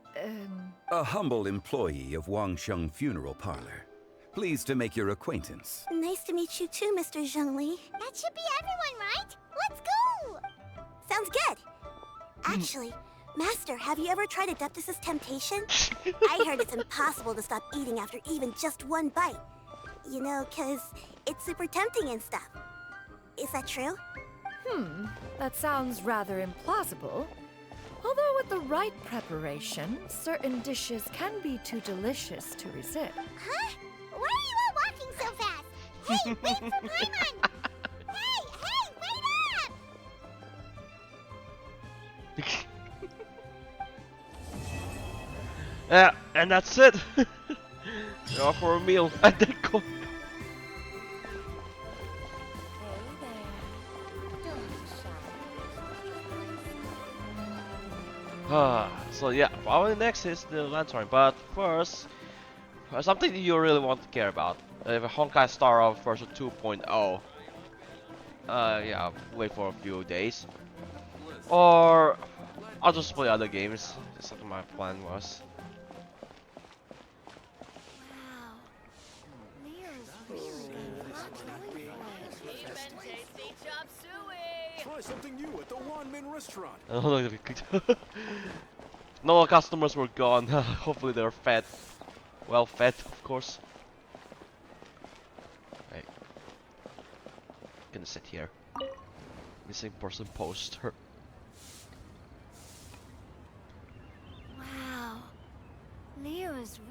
A humble employee of Wangsheng Funeral Parlor. Pleased to make your acquaintance. Nice to meet you too, Mr. Zhongli. That should be everyone, right? Let's go! Sounds good. Actually, Master, have you ever tried Adeptus' temptation? I heard it's impossible to stop eating after even just one bite. You know, 'cause it's super tempting and stuff. Is that true? That sounds rather implausible. Although with the right preparation, certain dishes can be too delicious to resist. Huh? Why are you all walking so fast? Hey, wait for Paimon! Hey, wait up! Yeah, and that's it. Go for a meal and then go. So yeah, probably next is the Lantern, but first, something you really want to care about. If Honkai Star Rail version 2.0. Yeah, wait for a few days. Or I'll just play other games. That's what my plan was. Try something new at the Wanmin restaurant. No customers were gone. Hopefully they're fed. Well fed, of course. Right. Gonna sit here. Missing person poster.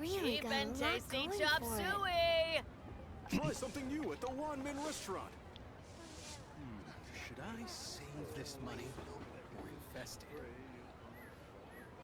really Cheap got and a lot tasty going chop for it. suey! Try something new at the Wanmin restaurant. Should I save this money or invest it?